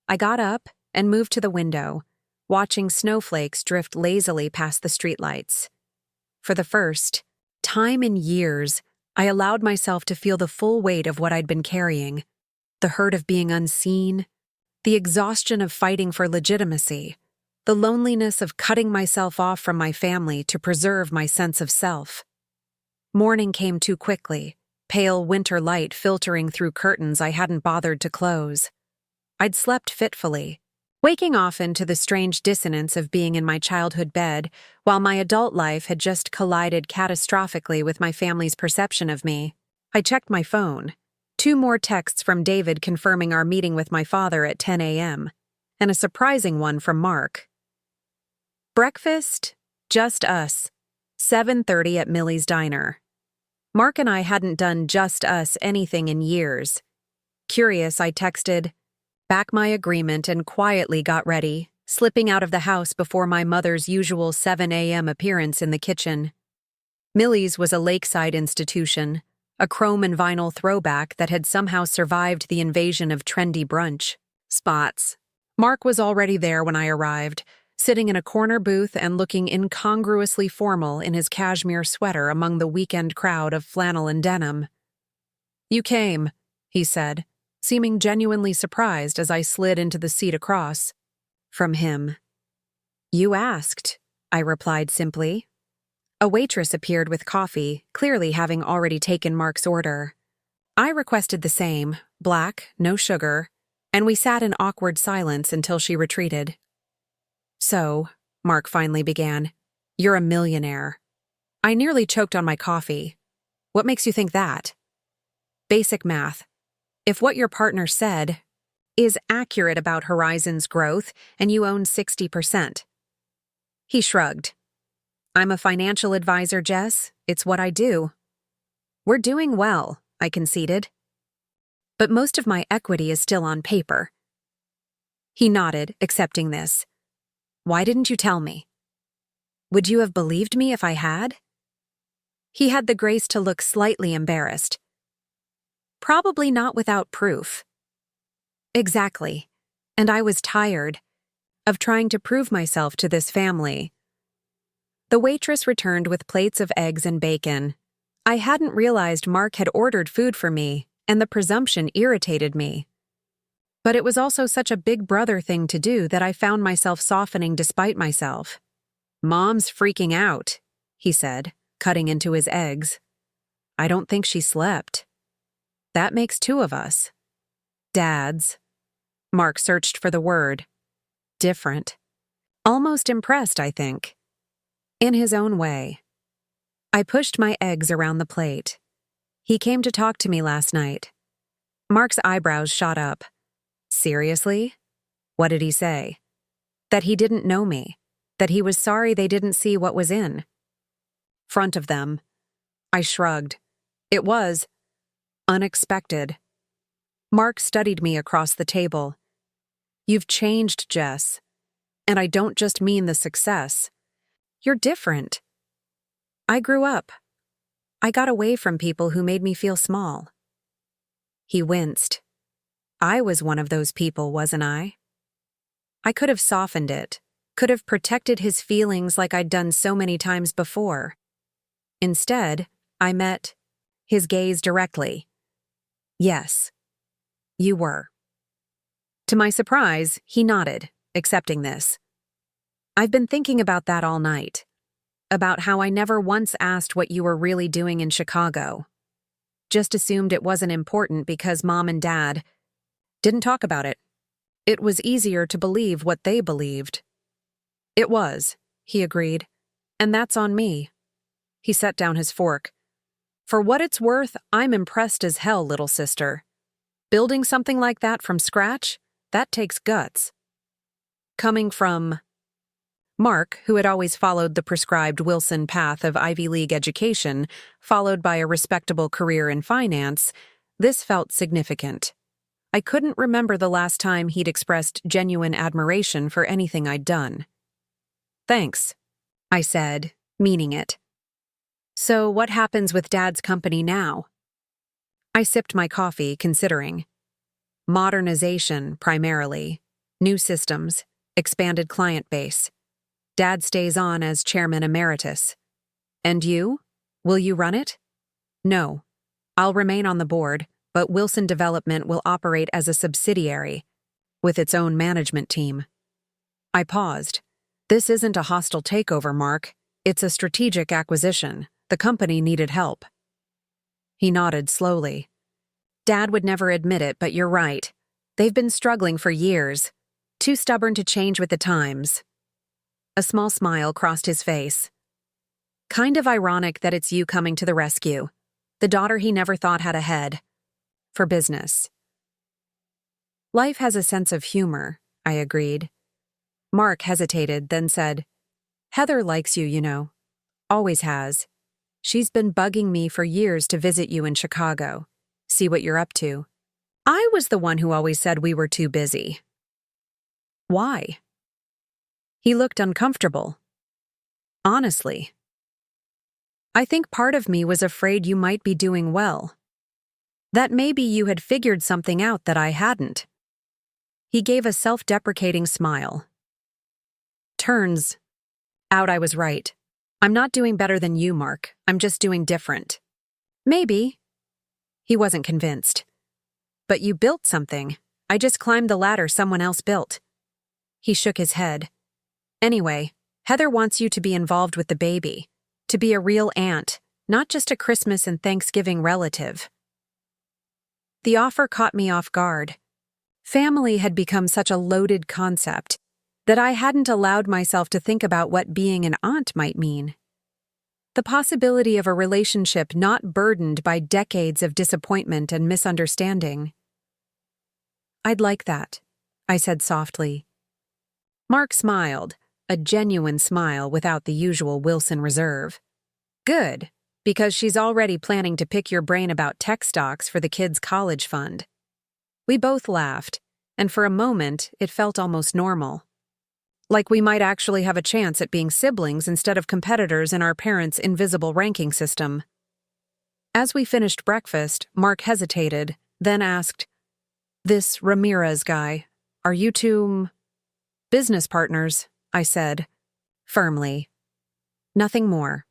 I got up and moved to the window, watching snowflakes drift lazily past the streetlights. For the first time in years, I allowed myself to feel the full weight of what I'd been carrying, the hurt of being unseen, the exhaustion of fighting for legitimacy, the loneliness of cutting myself off from my family to preserve my sense of self. Morning came too quickly, pale winter light filtering through curtains I hadn't bothered to close. I'd slept fitfully, waking often to the strange dissonance of being in my childhood bed, while my adult life had just collided catastrophically with my family's perception of me. I checked my phone. 2 more texts from David confirming our meeting with my father at 10 a.m., and a surprising one from Mark. Breakfast? Just us. 7:30 at Millie's Diner. Mark and I hadn't done just us anything in years. Curious, I texted back my agreement and quietly got ready, slipping out of the house before my mother's usual 7 a.m. appearance in the kitchen. Millie's was a lakeside institution, a chrome and vinyl throwback that had somehow survived the invasion of trendy brunch spots. Mark was already there when I arrived, sitting in a corner booth and looking incongruously formal in his cashmere sweater among the weekend crowd of flannel and denim. "You came," he said, seeming genuinely surprised as I slid into the seat across from him. "You asked," I replied simply. A waitress appeared with coffee, clearly having already taken Mark's order. I requested the same, black, no sugar, and we sat in awkward silence until she retreated. "So," Mark finally began, "you're a millionaire." I nearly choked on my coffee. "What makes you think that?" "Basic math. If what your partner said is accurate about Horizon's growth and you own 60%. He shrugged. "I'm a financial advisor, Jess. It's what I do." "We're doing well," I conceded. "But most of my equity is still on paper." He nodded, accepting this. "Why didn't you tell me?" "Would you have believed me if I had?" He had the grace to look slightly embarrassed. "Probably not without proof." Exactly. And I was tired of trying to prove myself to this family. The waitress returned with plates of eggs and bacon. I hadn't realized Mark had ordered food for me, and the presumption irritated me. But it was also such a big brother thing to do that I found myself softening despite myself. "Mom's freaking out," he said, cutting into his eggs. "I don't think she slept." "That makes 2 of us." "Dads." Mark searched for the word. "Different." Almost impressed, I think. In his own way. I pushed my eggs around the plate. "He came to talk to me last night." Mark's eyebrows shot up. "Seriously? What did he say?" "That he didn't know me. That he was sorry they didn't see what was in front of them." I shrugged. It was unexpected. Mark studied me across the table. "You've changed, Jess. And I don't just mean the success. You're different. I grew up. I got away from people who made me feel small. He winced. I was one of those people, wasn't I? I could have softened it, could have protected his feelings like I'd done so many times before. Instead, I met his gaze directly. Yes, you were. To my surprise, he nodded, accepting this. I've been thinking about that all night. About how I never once asked what you were really doing in Chicago. Just assumed it wasn't important because Mom and Dad didn't talk about it. It was easier to believe what they believed. It was, he agreed, and that's on me. He set down his fork. For what it's worth, I'm impressed as hell, little sister. Building something like that from scratch, that takes guts. Coming from Mark, who had always followed the prescribed Wilson path of Ivy League education, followed by a respectable career in finance, this felt significant. I couldn't remember the last time he'd expressed genuine admiration for anything I'd done. Thanks, I said, meaning it. So what happens with Dad's company now? I sipped my coffee, considering. Modernization, primarily. New systems. Expanded client base. Dad stays on as chairman emeritus. And you? Will you run it? No. I'll remain on the board, but Wilson Development will operate as a subsidiary, with its own management team. I paused. This isn't a hostile takeover, Mark. It's a strategic acquisition. The company needed help. He nodded slowly. Dad would never admit it, but you're right. They've been struggling for years. Too stubborn to change with the times. A small smile crossed his face. Kind of ironic that it's you coming to the rescue. The daughter he never thought had a head. For business. Life has a sense of humor, I agreed. Mark hesitated, then said, Heather likes you, you know. Always has. She's been bugging me for years to visit you in Chicago. See what you're up to. I was the one who always said we were too busy. Why? He looked uncomfortable. Honestly. I think part of me was afraid you might be doing well. That maybe you had figured something out that I hadn't. He gave a self-deprecating smile. Turns out I was right. I'm not doing better than you, Mark. I'm just doing different. Maybe. He wasn't convinced. But you built something. I just climbed the ladder someone else built. He shook his head. Anyway, Heather wants you to be involved with the baby. To be a real aunt, not just a Christmas and Thanksgiving relative. The offer caught me off guard. Family had become such a loaded concept that I hadn't allowed myself to think about what being an aunt might mean. The possibility of a relationship not burdened by decades of disappointment and misunderstanding. I'd like that, I said softly. Mark smiled, a genuine smile without the usual Wilson reserve. Good, because she's already planning to pick your brain about tech stocks for the kids' college fund. We both laughed, and for a moment it felt almost normal. Like we might actually have a chance at being siblings instead of competitors in our parents' invisible ranking system. As we finished breakfast, Mark hesitated, then asked, This Ramirez guy, are you two business partners? I said, firmly. Nothing more.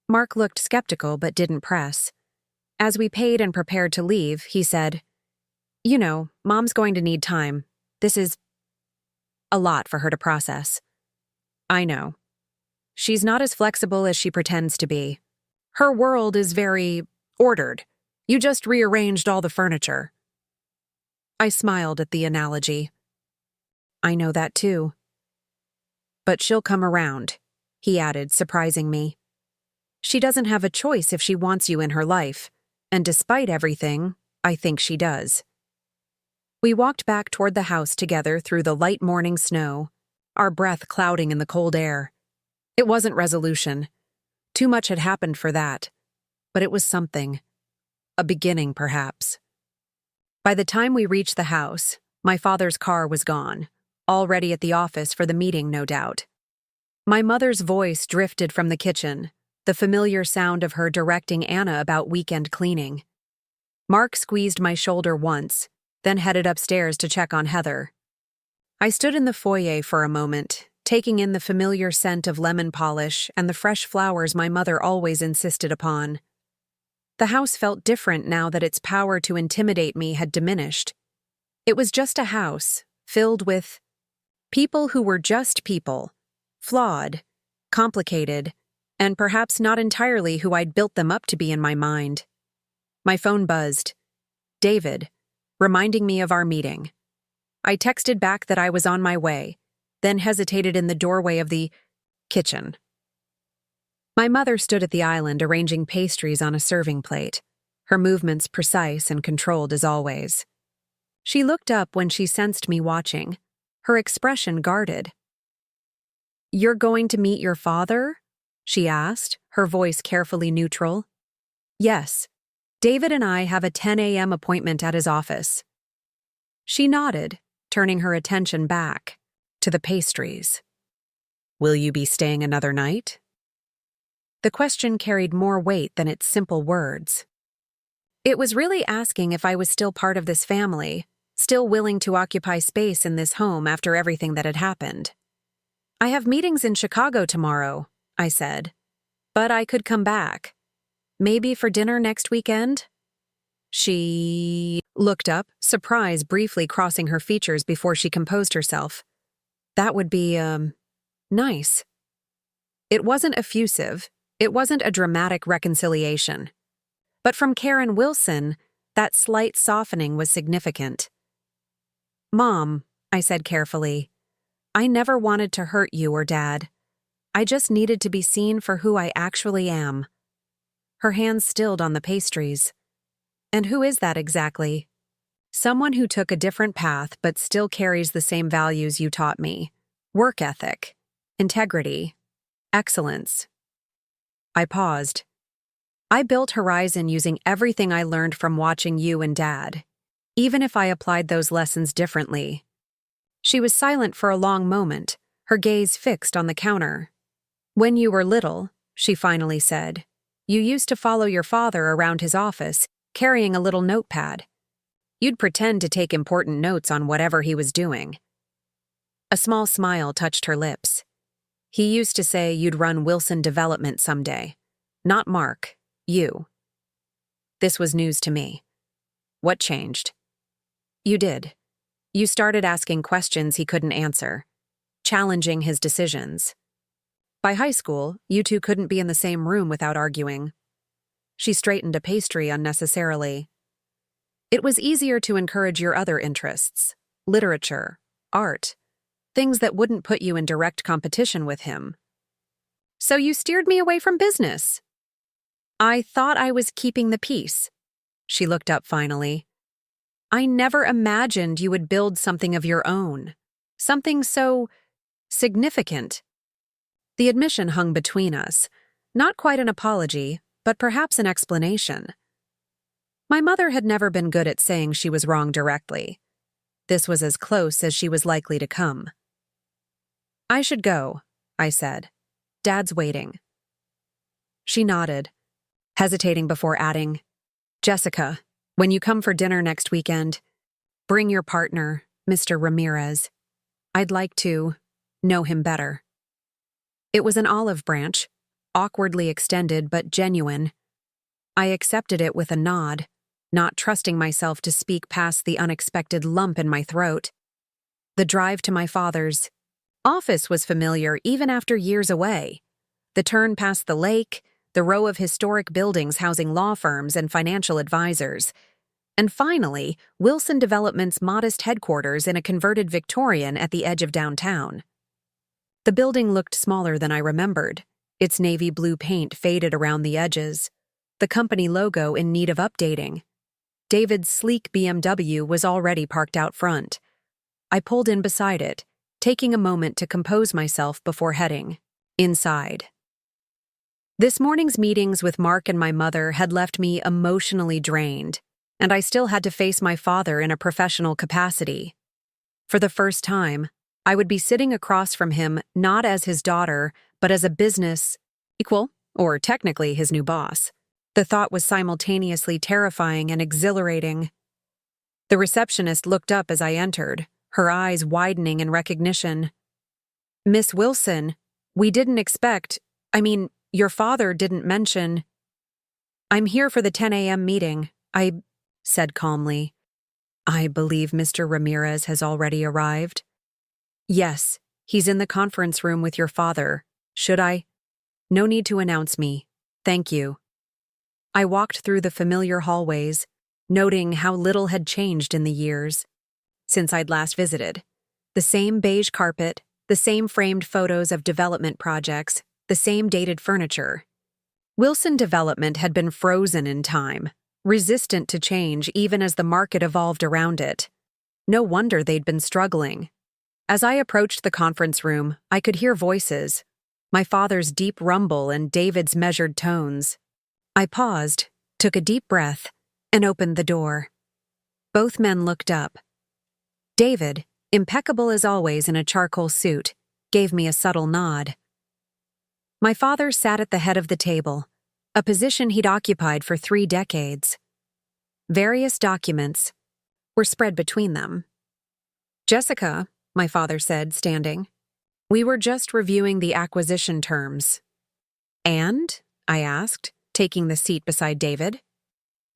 Mark looked skeptical but didn't press. As we paid and prepared to leave, he said, You know, Mom's going to need time. This is a lot for her to process. I know. She's not as flexible as she pretends to be. Her world is very ordered. You just rearranged all the furniture. I smiled at the analogy. I know that too. But she'll come around, he added, surprising me. She doesn't have a choice if she wants you in her life, and despite everything, I think she does. We walked back toward the house together through the light morning snow, our breath clouding in the cold air. It wasn't resolution. Too much had happened for that. But it was something. A beginning, perhaps. By the time we reached the house, my father's car was gone, already at the office for the meeting, no doubt. My mother's voice drifted from the kitchen, the familiar sound of her directing Anna about weekend cleaning. Mark squeezed my shoulder once, then headed upstairs to check on Heather. I stood in the foyer for a moment, taking in the familiar scent of lemon polish and the fresh flowers my mother always insisted upon. The house felt different now that its power to intimidate me had diminished. It was just a house, filled with people who were just people, flawed, complicated, and perhaps not entirely who I'd built them up to be in my mind. My phone buzzed. David, reminding me of our meeting. I texted back that I was on my way, then hesitated in the doorway of the kitchen. My mother stood at the island arranging pastries on a serving plate, her movements precise and controlled as always. She looked up when she sensed me watching, her expression guarded. "You're going to meet your father?" she asked, her voice carefully neutral. "Yes. David and I have a 10 a.m. appointment at his office." She nodded, turning her attention back to the pastries. "Will you be staying another night?" The question carried more weight than its simple words. It was really asking if I was still part of this family, still willing to occupy space in this home after everything that had happened. "I have meetings in Chicago tomorrow," I said, "but I could come back. Maybe for dinner next weekend?" She looked up, surprise briefly crossing her features before she composed herself. "That would be, nice." It wasn't effusive. It wasn't a dramatic reconciliation. But from Karen Wilson, that slight softening was significant. "Mom," I said carefully, "I never wanted to hurt you or Dad. I just needed to be seen for who I actually am." Her hands stilled on the pastries. "And who is that exactly?" "Someone who took a different path but still carries the same values you taught me. Work ethic, integrity, excellence." I paused. "I built Horizon using everything I learned from watching you and Dad, even if I applied those lessons differently." She was silent for a long moment, her gaze fixed on the counter. "When you were little," she finally said, "you used to follow your father around his office, carrying a little notepad. You'd pretend to take important notes on whatever he was doing." A small smile touched her lips. "He used to say you'd run Wilson Development someday. Not Mark, you." This was news to me. "What changed?" "You did. You started asking questions he couldn't answer, challenging his decisions. By high school, you two couldn't be in the same room without arguing." She straightened a pastry unnecessarily. "It was easier to encourage your other interests, literature, art, things that wouldn't put you in direct competition with him." "So you steered me away from business." "I thought I was keeping the peace." She looked up finally. "I never imagined you would build something of your own. Something so significant." The admission hung between us, not quite an apology, but perhaps an explanation. My mother had never been good at saying she was wrong directly. This was as close as she was likely to come. "I should go," I said. "Dad's waiting." She nodded, hesitating before adding, "Jessica, when you come for dinner next weekend, bring your partner, Mr. Ramirez. I'd like to know him better." It was an olive branch, awkwardly extended but genuine. I accepted it with a nod, not trusting myself to speak past the unexpected lump in my throat. The drive to my father's office was familiar even after years away. The turn past the lake, the row of historic buildings housing law firms and financial advisors, and finally, Wilson Development's modest headquarters in a converted Victorian at the edge of downtown. The building looked smaller than I remembered, its navy blue paint faded around the edges, the company logo in need of updating. David's sleek BMW was already parked out front. I pulled in beside it, taking a moment to compose myself before heading inside. This morning's meetings with Mark and my mother had left me emotionally drained, and I still had to face my father in a professional capacity. For the first time, I would be sitting across from him not as his daughter, but as a business equal, or technically his new boss. The thought was simultaneously terrifying and exhilarating. The receptionist looked up as I entered, her eyes widening in recognition. "Miss Wilson, we didn't expect, your father didn't mention—" "I'm here for the 10 a.m. meeting," I said calmly. "I believe Mr. Ramirez has already arrived." "Yes, he's in the conference room with your father. Should I—" "No need to announce me. Thank you." I walked through the familiar hallways, noting how little had changed in the years since I'd last visited. The same beige carpet, the same framed photos of development projects, the same dated furniture. Wilson Development had been frozen in time, resistant to change even as the market evolved around it. No wonder they'd been struggling. As I approached the conference room, I could hear voices, my father's deep rumble and David's measured tones. I paused, took a deep breath, and opened the door. Both men looked up. David, impeccable as always in a charcoal suit, gave me a subtle nod. My father sat at the head of the table, a position he'd occupied for 3 decades. Various documents were spread between them. "Jessica," my father said, standing, "we were just reviewing the acquisition terms." "And?" I asked, taking the seat beside David.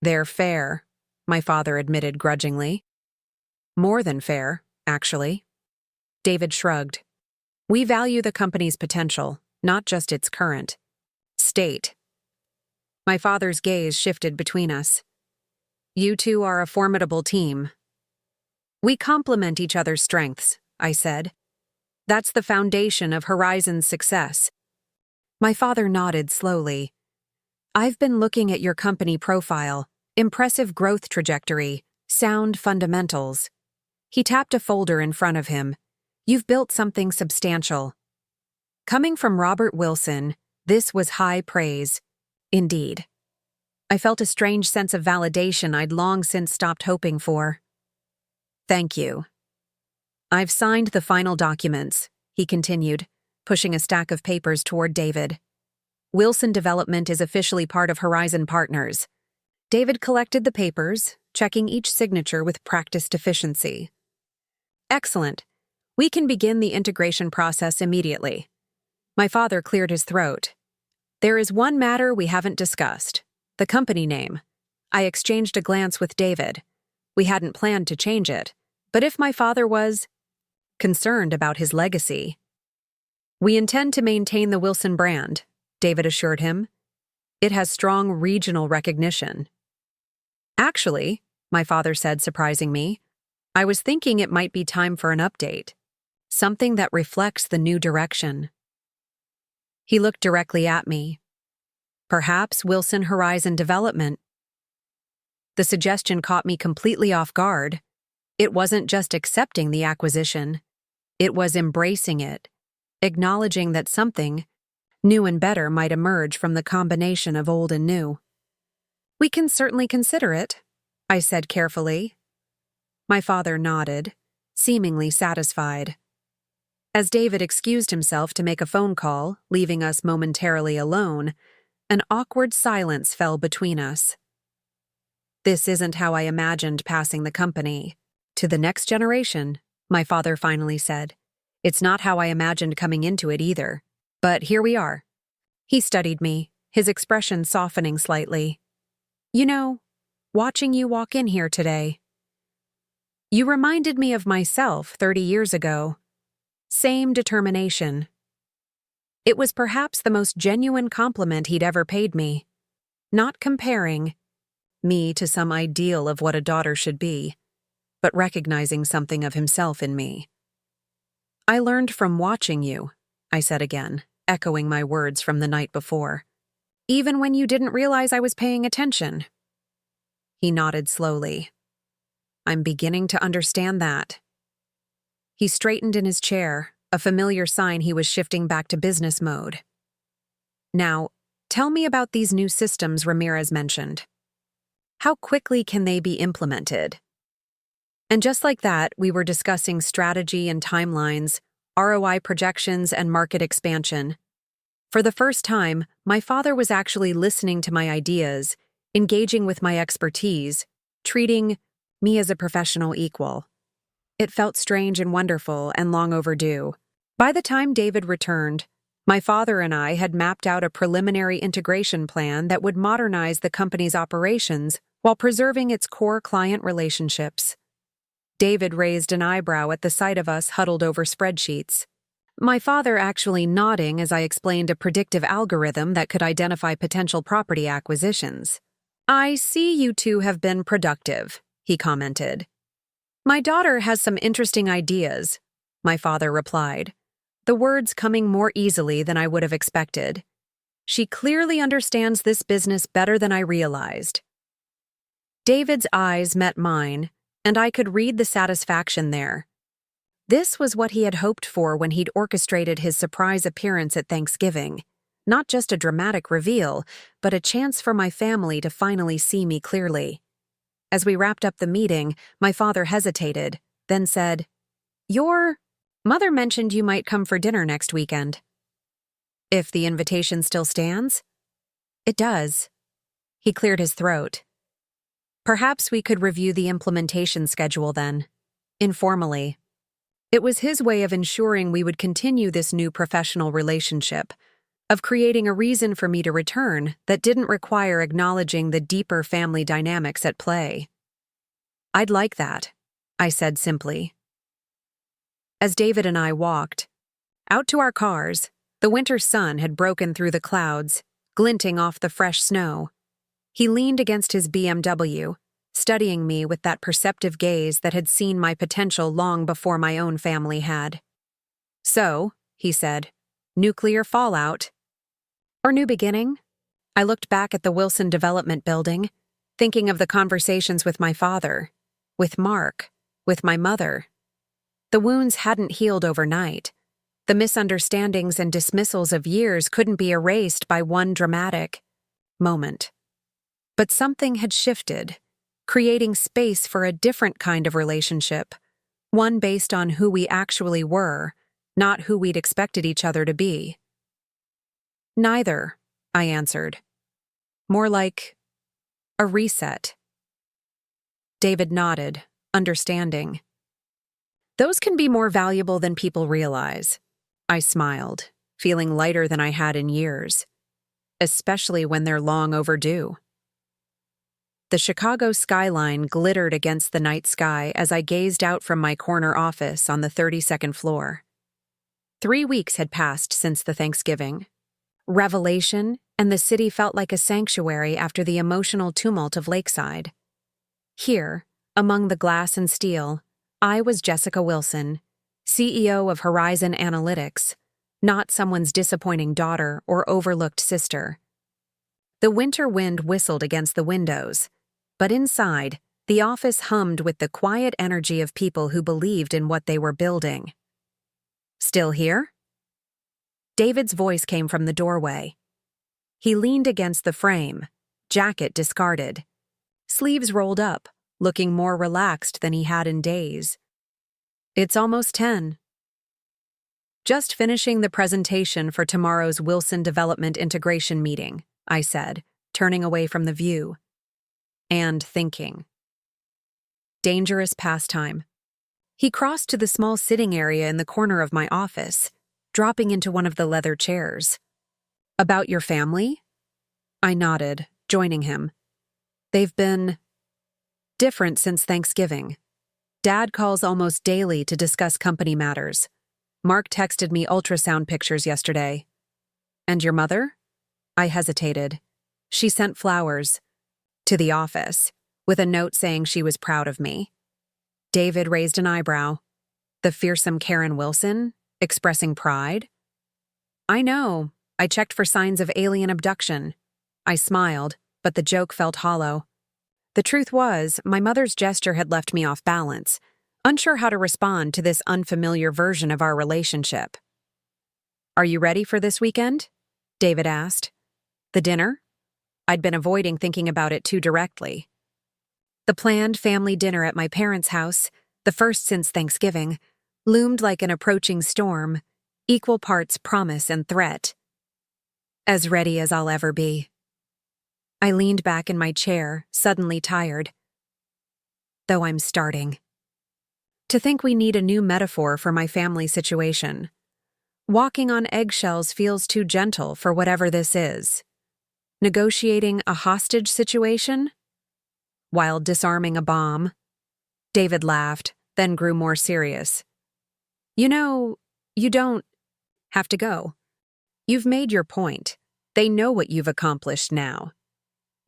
"They're fair," my father admitted grudgingly. "More than fair, actually." David shrugged. "We value the company's potential, not just its current state." My father's gaze shifted between us. "You two are a formidable team." "We complement each other's strengths," I said. "That's the foundation of Horizon's success." My father nodded slowly. "I've been looking at your company profile, impressive growth trajectory, sound fundamentals." He tapped a folder in front of him. "You've built something substantial." Coming from Robert Wilson, this was high praise. Indeed. I felt a strange sense of validation I'd long since stopped hoping for. "Thank you." "I've signed the final documents," he continued, pushing a stack of papers toward David. "Wilson Development is officially part of Horizon Partners." David collected the papers, checking each signature with practiced efficiency. "Excellent. We can begin the integration process immediately." My father cleared his throat. "There is one matter we haven't discussed. The company name." I exchanged a glance with David. We hadn't planned to change it, but if my father was concerned about his legacy. "We intend to maintain the Wilson brand," David assured him. "It has strong regional recognition." "Actually," my father said, surprising me, "I was thinking it might be time for an update. Something that reflects the new direction." He looked directly at me. "Perhaps Wilson Horizon Development." The suggestion caught me completely off guard. It wasn't just accepting the acquisition. It was embracing it, acknowledging that something new and better might emerge from the combination of old and new. "We can certainly consider it," I said carefully. My father nodded, seemingly satisfied. As David excused himself to make a phone call, leaving us momentarily alone, an awkward silence fell between us. "This isn't how I imagined passing the company to the next generation," my father finally said. "It's not how I imagined coming into it either. But here we are." He studied me, his expression softening slightly. "You know, watching you walk in here today, you reminded me of myself 30 years ago. Same determination." It was perhaps the most genuine compliment he'd ever paid me. Not comparing me to some ideal of what a daughter should be, but recognizing something of himself in me. "I learned from watching you," I said again, echoing my words from the night before. "Even when you didn't realize I was paying attention." He nodded slowly. "I'm beginning to understand that." He straightened in his chair, a familiar sign he was shifting back to business mode. "Now, tell me about these new systems Ramirez mentioned. How quickly can they be implemented?" And just like that, we were discussing strategy and timelines, ROI projections, and market expansion. For the first time, my father was actually listening to my ideas, engaging with my expertise, treating me as a professional equal. It felt strange and wonderful and long overdue. By the time David returned, my father and I had mapped out a preliminary integration plan that would modernize the company's operations while preserving its core client relationships. David raised an eyebrow at the sight of us huddled over spreadsheets. My father actually nodding as I explained a predictive algorithm that could identify potential property acquisitions. "I see you two have been productive," he commented. "My daughter has some interesting ideas," my father replied, the words coming more easily than I would have expected. "She clearly understands this business better than I realized." David's eyes met mine, and I could read the satisfaction there. This was what he had hoped for when he'd orchestrated his surprise appearance at Thanksgiving. Not just a dramatic reveal, but a chance for my family to finally see me clearly. As we wrapped up the meeting, my father hesitated, then said, "Your mother mentioned you might come for dinner next weekend." "If the invitation still stands?" "It does." He cleared his throat. "Perhaps we could review the implementation schedule then, informally." It was his way of ensuring we would continue this new professional relationship, of creating a reason for me to return that didn't require acknowledging the deeper family dynamics at play. "I'd like that," I said simply. As David and I walked out to our cars, the winter sun had broken through the clouds, glinting off the fresh snow. He leaned against his BMW, studying me with that perceptive gaze that had seen my potential long before my own family had. "So," he said, "nuclear fallout? Or new beginning?" I looked back at the Wilson Development Building, thinking of the conversations with my father, with Mark, with my mother. The wounds hadn't healed overnight. The misunderstandings and dismissals of years couldn't be erased by one dramatic moment. But something had shifted, creating space for a different kind of relationship, one based on who we actually were, not who we'd expected each other to be. "Neither," I answered. "More like a reset." David nodded, understanding. "Those can be more valuable than people realize." I smiled, feeling lighter than I had in years, especially when they're long overdue. The Chicago skyline glittered against the night sky as I gazed out from my corner office on the 32nd floor. 3 weeks had passed since the Thanksgiving. Revelation, and the city felt like a sanctuary after the emotional tumult of Lakeside. Here, among the glass and steel, I was Jessica Wilson, CEO of Horizon Analytics, not someone's disappointing daughter or overlooked sister. The winter wind whistled against the windows, but inside, the office hummed with the quiet energy of people who believed in what they were building. "Still here?" David's voice came from the doorway. He leaned against the frame, jacket discarded, sleeves rolled up, looking more relaxed than he had in days. "It's almost 10. Just finishing the presentation for tomorrow's Wilson Development Integration meeting," I said, turning away from the view. And thinking. Dangerous pastime. He crossed to the small sitting area in the corner of my office, dropping into one of the leather chairs. "About your family?" I nodded, joining him. "They've been different since Thanksgiving. Dad calls almost daily to discuss company matters. Mark texted me ultrasound pictures yesterday." "And your mother?" I hesitated. "She sent flowers to the office, with a note saying she was proud of me." David raised an eyebrow. "The fearsome Karen Wilson, expressing pride?" "I know. I checked for signs of alien abduction." I smiled, but the joke felt hollow. The truth was, my mother's gesture had left me off balance, unsure how to respond to this unfamiliar version of our relationship. "Are you ready for this weekend?" David asked. "The dinner?" I'd been avoiding thinking about it too directly. The planned family dinner at my parents' house, the first since Thanksgiving, loomed like an approaching storm, equal parts promise and threat. As ready as I'll ever be. I leaned back in my chair, suddenly tired. Though I'm starting. To think we need a new metaphor for my family situation. Walking on eggshells feels too gentle for whatever this is. Negotiating a hostage situation? While disarming a bomb? David laughed, then grew more serious. You know, you don't have to go. You've made your point. They know what you've accomplished now.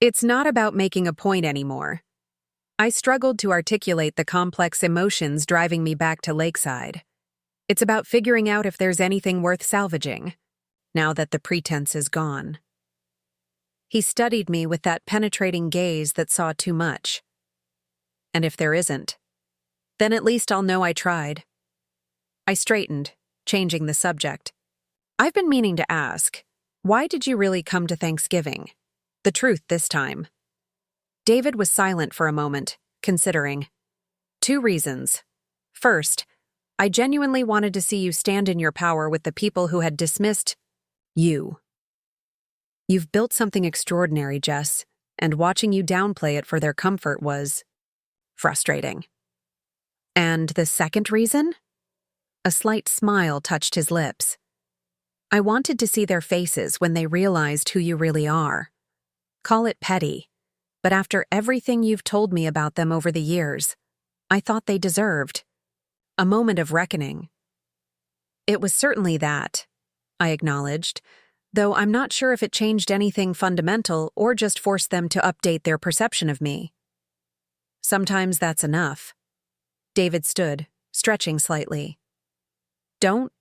It's not about making a point anymore. I struggled to articulate the complex emotions driving me back to Lakeside. It's about figuring out if there's anything worth salvaging, now that the pretense is gone. He studied me with that penetrating gaze that saw too much. And if there isn't, then at least I'll know I tried. I straightened, changing the subject. I've been meaning to ask, why did you really come to Thanksgiving? The truth this time. David was silent for a moment, considering. 2 reasons. First, I genuinely wanted to see you stand in your power with the people who had dismissed you. You've built something extraordinary, Jess, and watching you downplay it for their comfort was frustrating. And the second reason? A slight smile touched his lips. I wanted to see their faces when they realized who you really are. Call it petty, but after everything you've told me about them over the years, I thought they deserved a moment of reckoning. It was certainly that, I acknowledged, though I'm not sure if it changed anything fundamental or just forced them to update their perception of me. Sometimes that's enough. David stood, stretching slightly. Don't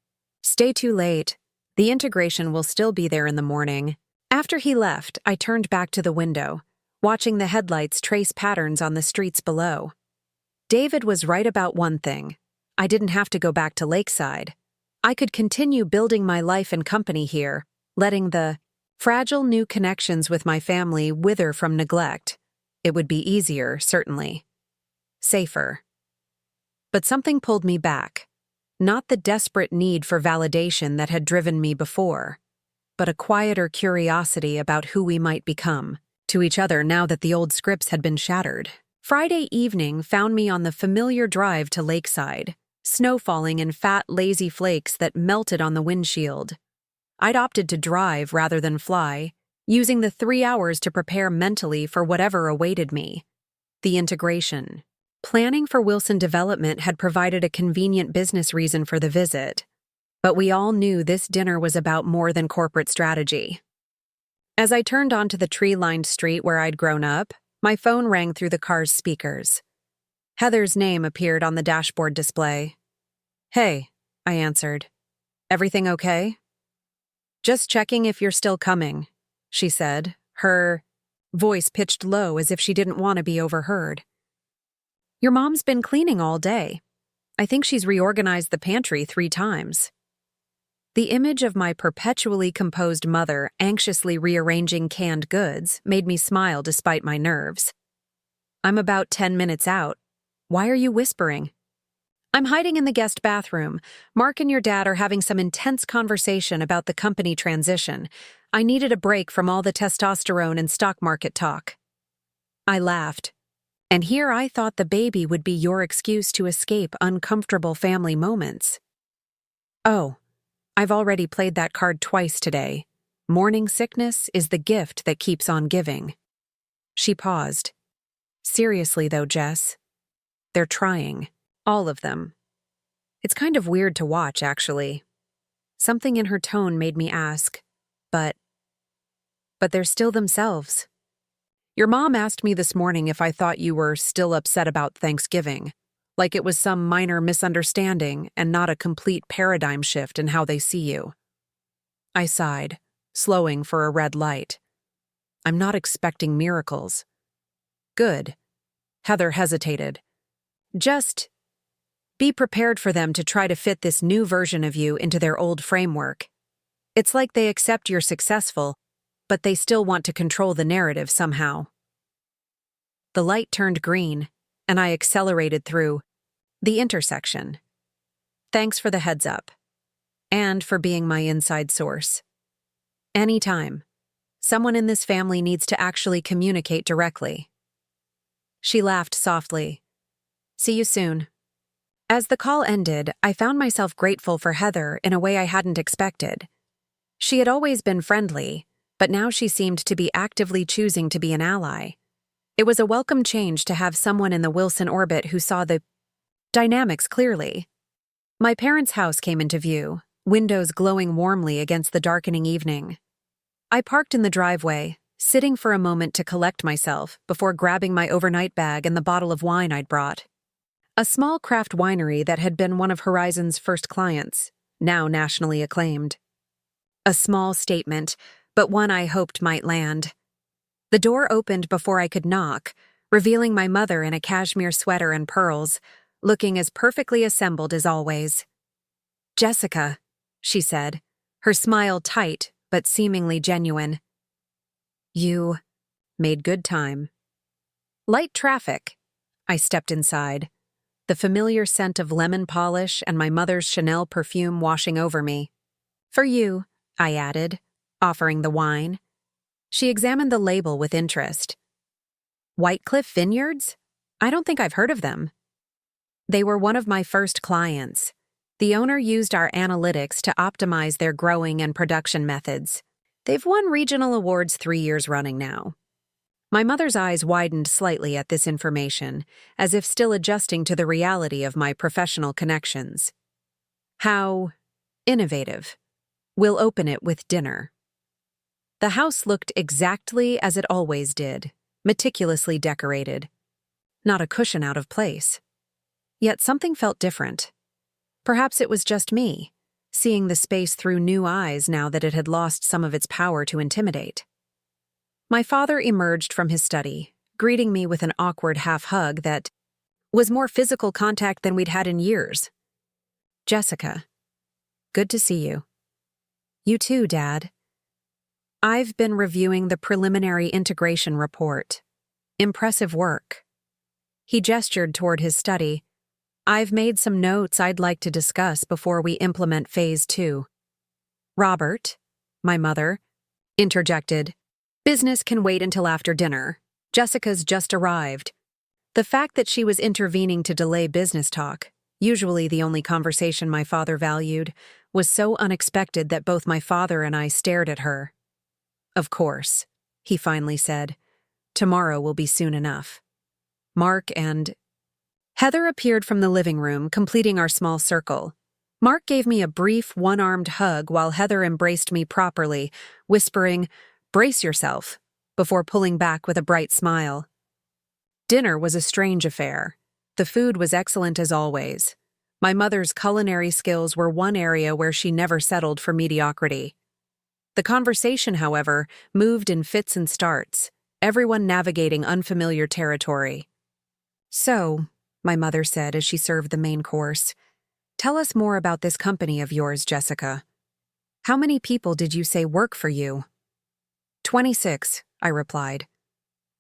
stay too late. The integration will still be there in the morning. After he left, I turned back to the window, watching the headlights trace patterns on the streets below. David was right about one thing. I didn't have to go back to Lakeside. I could continue building my life and company here, letting the fragile new connections with my family wither from neglect. It would be easier, certainly. Safer. But something pulled me back. Not the desperate need for validation that had driven me before, but a quieter curiosity about who we might become to each other now that the old scripts had been shattered. Friday evening found me on the familiar drive to Lakeside, snow falling in fat, lazy flakes that melted on the windshield. I'd opted to drive rather than fly, using the 3 hours to prepare mentally for whatever awaited me. The integration. Planning for Wilson Development had provided a convenient business reason for the visit, but we all knew this dinner was about more than corporate strategy. As I turned onto the tree-lined street where I'd grown up, my phone rang through the car's speakers. Heather's name appeared on the dashboard display. Hey, I answered. Everything okay? Just checking if you're still coming, she said, her voice pitched low as if she didn't want to be overheard. Your mom's been cleaning all day. I think she's reorganized the pantry 3 times. The image of my perpetually composed mother anxiously rearranging canned goods made me smile despite my nerves. I'm about 10 minutes out. Why are you whispering? I'm hiding in the guest bathroom. Mark and your dad are having some intense conversation about the company transition. I needed a break from all the testosterone and stock market talk. I laughed. And here I thought the baby would be your excuse to escape uncomfortable family moments. Oh, I've already played that card twice today. Morning sickness is the gift that keeps on giving. She paused. Seriously though, Jess. They're trying. All of them. It's kind of weird to watch, actually. Something in her tone made me ask, but they're still themselves. Your mom asked me this morning if I thought you were still upset about Thanksgiving, like it was some minor misunderstanding and not a complete paradigm shift in how they see you. I sighed, slowing for a red light. I'm not expecting miracles. Good. Heather hesitated. Just be prepared for them to try to fit this new version of you into their old framework. It's like they accept you're successful, but they still want to control the narrative somehow. The light turned green, and I accelerated through the intersection. Thanks for the heads up. And for being my inside source. Anytime. Someone in this family needs to actually communicate directly. She laughed softly. See you soon. As the call ended, I found myself grateful for Heather in a way I hadn't expected. She had always been friendly, but now she seemed to be actively choosing to be an ally. It was a welcome change to have someone in the Wilson orbit who saw the dynamics clearly. My parents' house came into view, windows glowing warmly against the darkening evening. I parked in the driveway, sitting for a moment to collect myself before grabbing my overnight bag and the bottle of wine I'd brought. A small craft winery that had been one of Horizon's first clients, now nationally acclaimed. A small statement, but one I hoped might land. The door opened before I could knock, revealing my mother in a cashmere sweater and pearls, looking as perfectly assembled as always. Jessica, she said, her smile tight but seemingly genuine. You made good time. Light traffic. I stepped inside, the familiar scent of lemon polish and my mother's Chanel perfume washing over me. For you, I added, offering the wine. She examined the label with interest. Whitecliff Vineyards? I don't think I've heard of them. They were one of my first clients. The owner used our analytics to optimize their growing and production methods. They've won regional awards 3 years running now. My mother's eyes widened slightly at this information, as if still adjusting to the reality of my professional connections. How innovative. We'll open it with dinner. The house looked exactly as it always did, meticulously decorated. Not a cushion out of place. Yet something felt different. Perhaps it was just me, seeing the space through new eyes now that it had lost some of its power to intimidate. My father emerged from his study, greeting me with an awkward half-hug that was more physical contact than we'd had in years. Jessica, good to see you. You too, Dad. I've been reviewing the preliminary integration report. Impressive work. He gestured toward his study. I've made some notes I'd like to discuss before we implement Phase 2. Robert, my mother, interjected. Business can wait until after dinner. Jessica's just arrived. The fact that she was intervening to delay business talk, usually the only conversation my father valued, was so unexpected that both my father and I stared at her. Of course, he finally said. Tomorrow will be soon enough. Mark and Heather appeared from the living room, completing our small circle. Mark gave me a brief, one-armed hug while Heather embraced me properly, whispering, "Brace yourself," before pulling back with a bright smile. Dinner was a strange affair. The food was excellent as always. My mother's culinary skills were one area where she never settled for mediocrity. The conversation, however, moved in fits and starts, everyone navigating unfamiliar territory. So, my mother said as she served the main course, tell us more about this company of yours, Jessica. How many people did you say work for you? 26, I replied.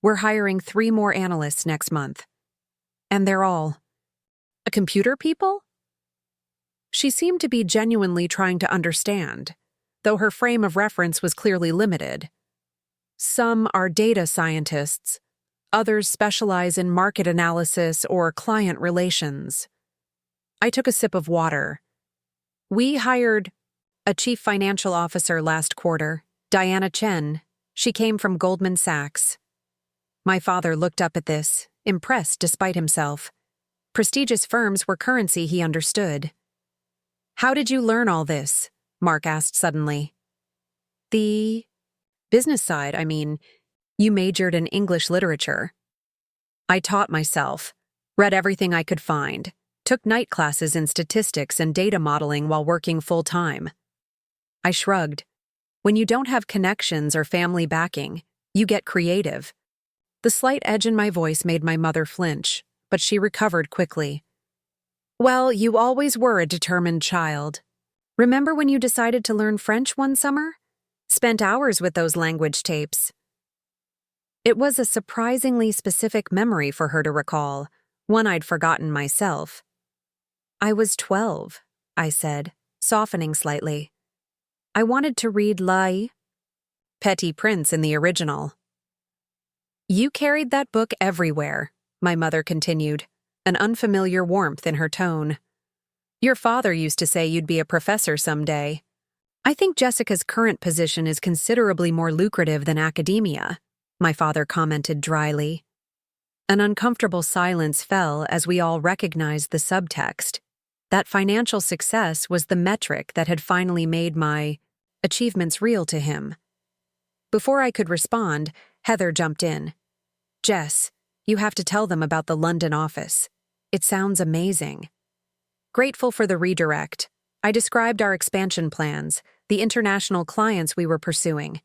We're hiring 3 more analysts next month. And they're all computer people? She seemed to be genuinely trying to understand, though her frame of reference was clearly limited. Some are data scientists. Others specialize in market analysis or client relations. I took a sip of water. We hired a chief financial officer last quarter, Diana Chen. She came from Goldman Sachs. My father looked up at this, impressed despite himself. Prestigious firms were currency he understood. How did you learn all this? Mark asked suddenly. The business side, I mean. You majored in English literature. I taught myself, read everything I could find, took night classes in statistics and data modeling while working full-time. I shrugged. When you don't have connections or family backing, you get creative. The slight edge in my voice made my mother flinch, but she recovered quickly. Well, you always were a determined child. Remember when you decided to learn French one summer? Spent hours with those language tapes. It was a surprisingly specific memory for her to recall, one I'd forgotten myself. I was 12, I said, softening slightly. I wanted to read Lai, Petit Prince in the original. You carried that book everywhere, my mother continued, an unfamiliar warmth in her tone. Your father used to say you'd be a professor someday. I think Jessica's current position is considerably more lucrative than academia, my father commented dryly. An uncomfortable silence fell as we all recognized the subtext. That financial success was the metric that had finally made my achievements real to him. Before I could respond, Heather jumped in. Jess, you have to tell them about the London office. It sounds amazing. Grateful for the redirect, I described our expansion plans, the international clients we were pursuing,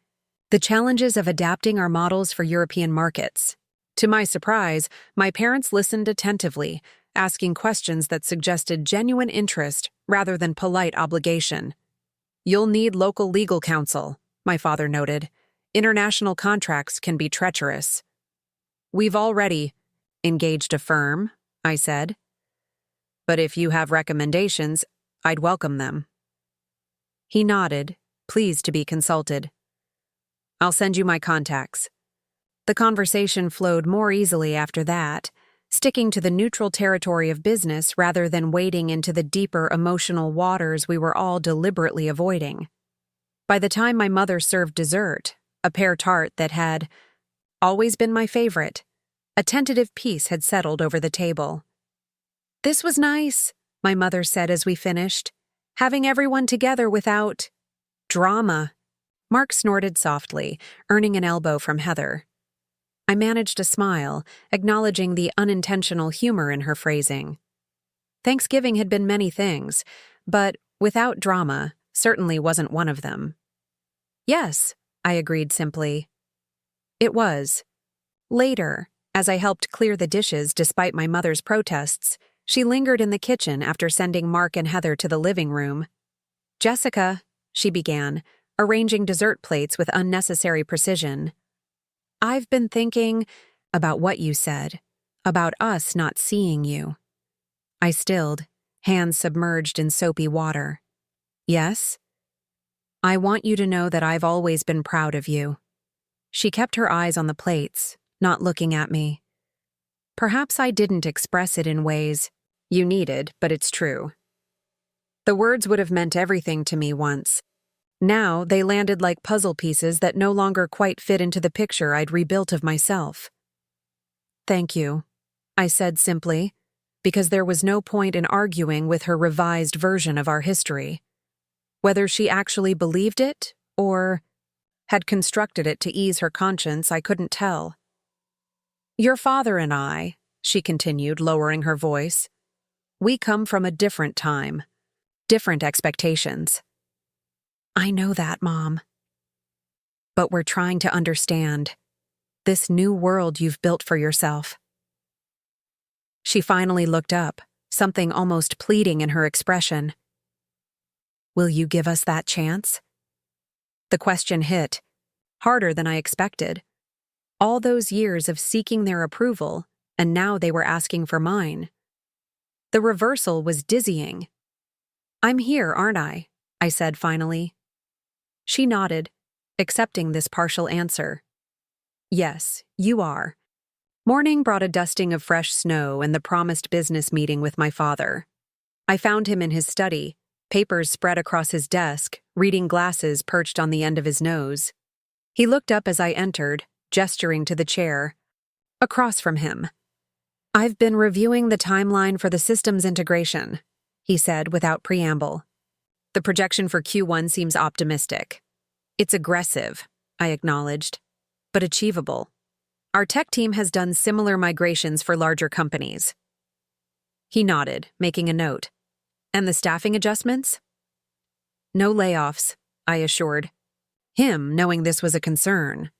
the challenges of adapting our models for European markets. To my surprise, my parents listened attentively, asking questions that suggested genuine interest rather than polite obligation. You'll need local legal counsel, my father noted. International contracts can be treacherous. We've already engaged a firm, I said. But if you have recommendations, I'd welcome them. He nodded, pleased to be consulted. I'll send you my contacts. The conversation flowed more easily after that, sticking to the neutral territory of business rather than wading into the deeper emotional waters we were all deliberately avoiding. By the time my mother served dessert, a pear tart that had always been my favorite, a tentative peace had settled over the table. This was nice, my mother said as we finished, having everyone together without drama. Mark snorted softly, earning an elbow from Heather. I managed a smile, acknowledging the unintentional humor in her phrasing. Thanksgiving had been many things, but without drama certainly wasn't one of them. Yes, I agreed simply. It was. Later, as I helped clear the dishes despite my mother's protests, she lingered in the kitchen after sending Mark and Heather to the living room. Jessica, she began, arranging dessert plates with unnecessary precision. I've been thinking about what you said, about us not seeing you. I stilled, hands submerged in soapy water. Yes? I want you to know that I've always been proud of you. She kept her eyes on the plates, not looking at me. Perhaps I didn't express it in ways you needed, but it's true. The words would have meant everything to me once. Now they landed like puzzle pieces that no longer quite fit into the picture I'd rebuilt of myself. Thank you, I said simply, because there was no point in arguing with her revised version of our history. Whether she actually believed it or had constructed it to ease her conscience, I couldn't tell. Your father and I, she continued, lowering her voice, we come from a different time, different expectations. I know that, Mom. But we're trying to understand this new world you've built for yourself. She finally looked up, something almost pleading in her expression. Will you give us that chance? The question hit, harder than I expected. All those years of seeking their approval, and now they were asking for mine. The reversal was dizzying. I'm here, aren't I? I said finally. She nodded, accepting this partial answer. Yes, you are. Morning brought a dusting of fresh snow and the promised business meeting with my father. I found him in his study, papers spread across his desk, reading glasses perched on the end of his nose. He looked up as I entered, gesturing to the chair across from him. I've been reviewing the timeline for the systems integration, he said without preamble. The projection for Q1 seems optimistic. It's aggressive, I acknowledged, but achievable. Our tech team has done similar migrations for larger companies. He nodded, making a note. And the staffing adjustments? No layoffs, I assured. Him knowing this was a concern.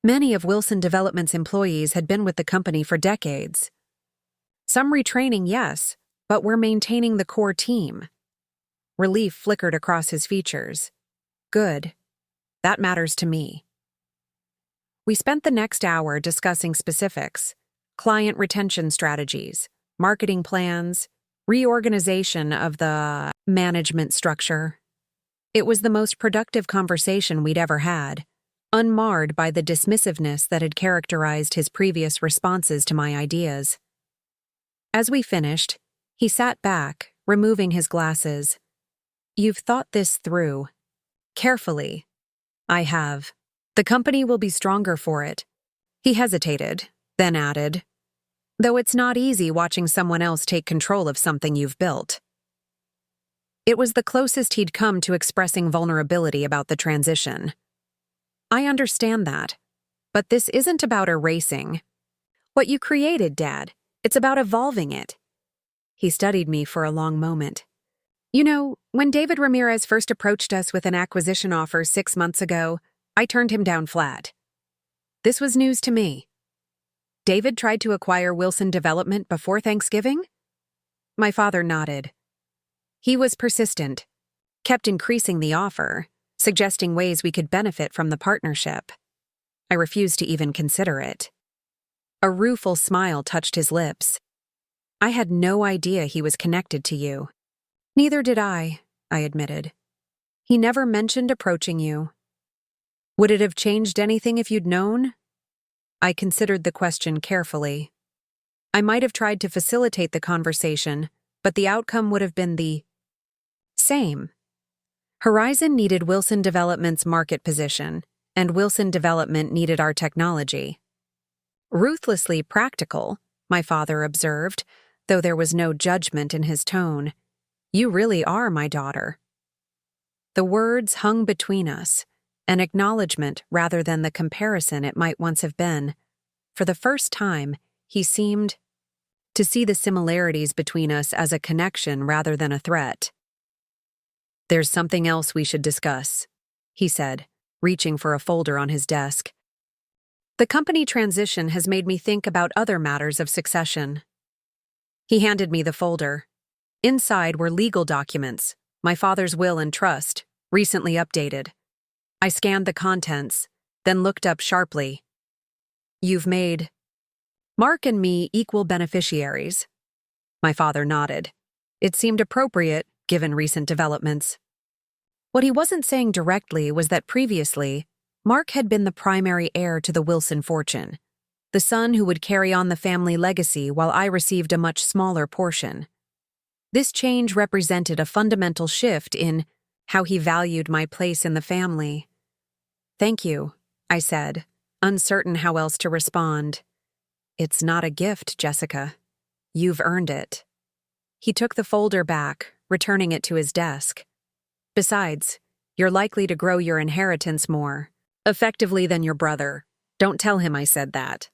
Many of Wilson Development's employees had been with the company for decades. Some retraining, yes, but we're maintaining the core team. Relief flickered across his features. Good. That matters to me. We spent the next hour discussing specifics, client retention strategies, marketing plans, reorganization of the management structure. It was the most productive conversation we'd ever had, unmarred by the dismissiveness that had characterized his previous responses to my ideas. As we finished, he sat back, removing his glasses. "You've thought this through. Carefully." "I have. The company will be stronger for it." He hesitated, then added, "Though it's not easy watching someone else take control of something you've built." It was the closest he'd come to expressing vulnerability about the transition. "I understand that, but this isn't about erasing what you created, Dad. It's about evolving it." He studied me for a long moment. "You know, when David Ramirez first approached us with an acquisition offer 6 months ago, I turned him down flat. This was news to me. David tried to acquire Wilson Development before Thanksgiving?" My father nodded. "He was persistent, kept increasing the offer, suggesting ways we could benefit from the partnership. I refused to even consider it." A rueful smile touched his lips. "I had no idea he was connected to you." "Neither did I admitted. "He never mentioned approaching you." "Would it have changed anything if you'd known?" I considered the question carefully. I might have tried to facilitate the conversation, but the outcome would have been the same. Horizon needed Wilson Development's market position, and Wilson Development needed our technology. "Ruthlessly practical," my father observed, though there was no judgment in his tone. "You really are my daughter." The words hung between us, an acknowledgement rather than the comparison it might once have been. For the first time, he seemed to see the similarities between us as a connection rather than a threat. "There's something else we should discuss," he said, reaching for a folder on his desk. "The company transition has made me think about other matters of succession." He handed me the folder. Inside were legal documents, my father's will and trust, recently updated. I scanned the contents, then looked up sharply. "You've made Mark and me equal beneficiaries." My father nodded. It seemed appropriate, given recent developments. What he wasn't saying directly was that previously, Mark had been the primary heir to the Wilson fortune, the son who would carry on the family legacy while I received a much smaller portion. This change represented a fundamental shift in how he valued my place in the family. "Thank you," I said, uncertain how else to respond. "It's not a gift, Jessica. You've earned it." He took the folder back, returning it to his desk. "Besides, you're likely to grow your inheritance more effectively than your brother. Don't tell him I said that."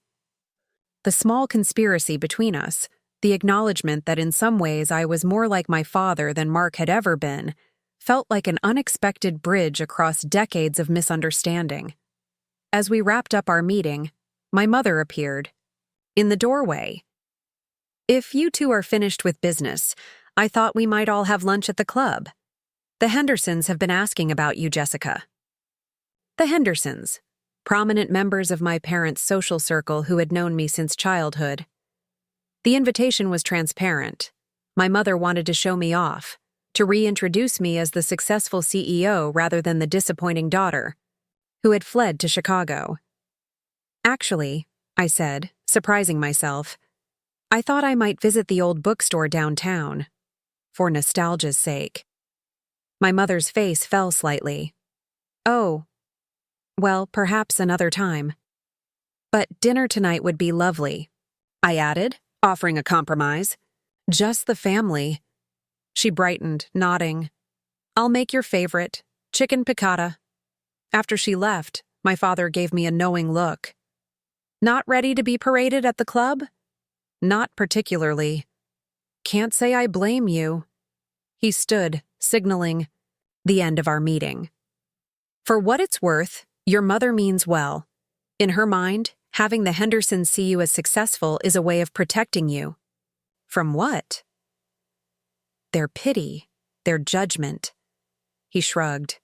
The small conspiracy between us, the acknowledgement that in some ways I was more like my father than Mark had ever been, felt like an unexpected bridge across decades of misunderstanding. As we wrapped up our meeting, my mother appeared. In the doorway. "If you two are finished with business, I thought we might all have lunch at the club. The Hendersons have been asking about you, Jessica." The Hendersons, prominent members of my parents' social circle who had known me since childhood. The invitation was transparent. My mother wanted to show me off, to reintroduce me as the successful CEO rather than the disappointing daughter, who had fled to Chicago. "Actually," I said, surprising myself, "I thought I might visit the old bookstore downtown, for nostalgia's sake." My mother's face fell slightly. "Oh, well, perhaps another time. But dinner tonight would be lovely," I added, offering a compromise. "Just the family." She brightened, nodding. "I'll make your favorite, chicken piccata." After she left, my father gave me a knowing look. "Not ready to be paraded at the club?" "Not particularly." "Can't say I blame you." He stood, signaling the end of our meeting. "For what it's worth, your mother means well. In her mind, having the Hendersons see you as successful is a way of protecting you." "From what?" "Their pity, their judgment." He shrugged.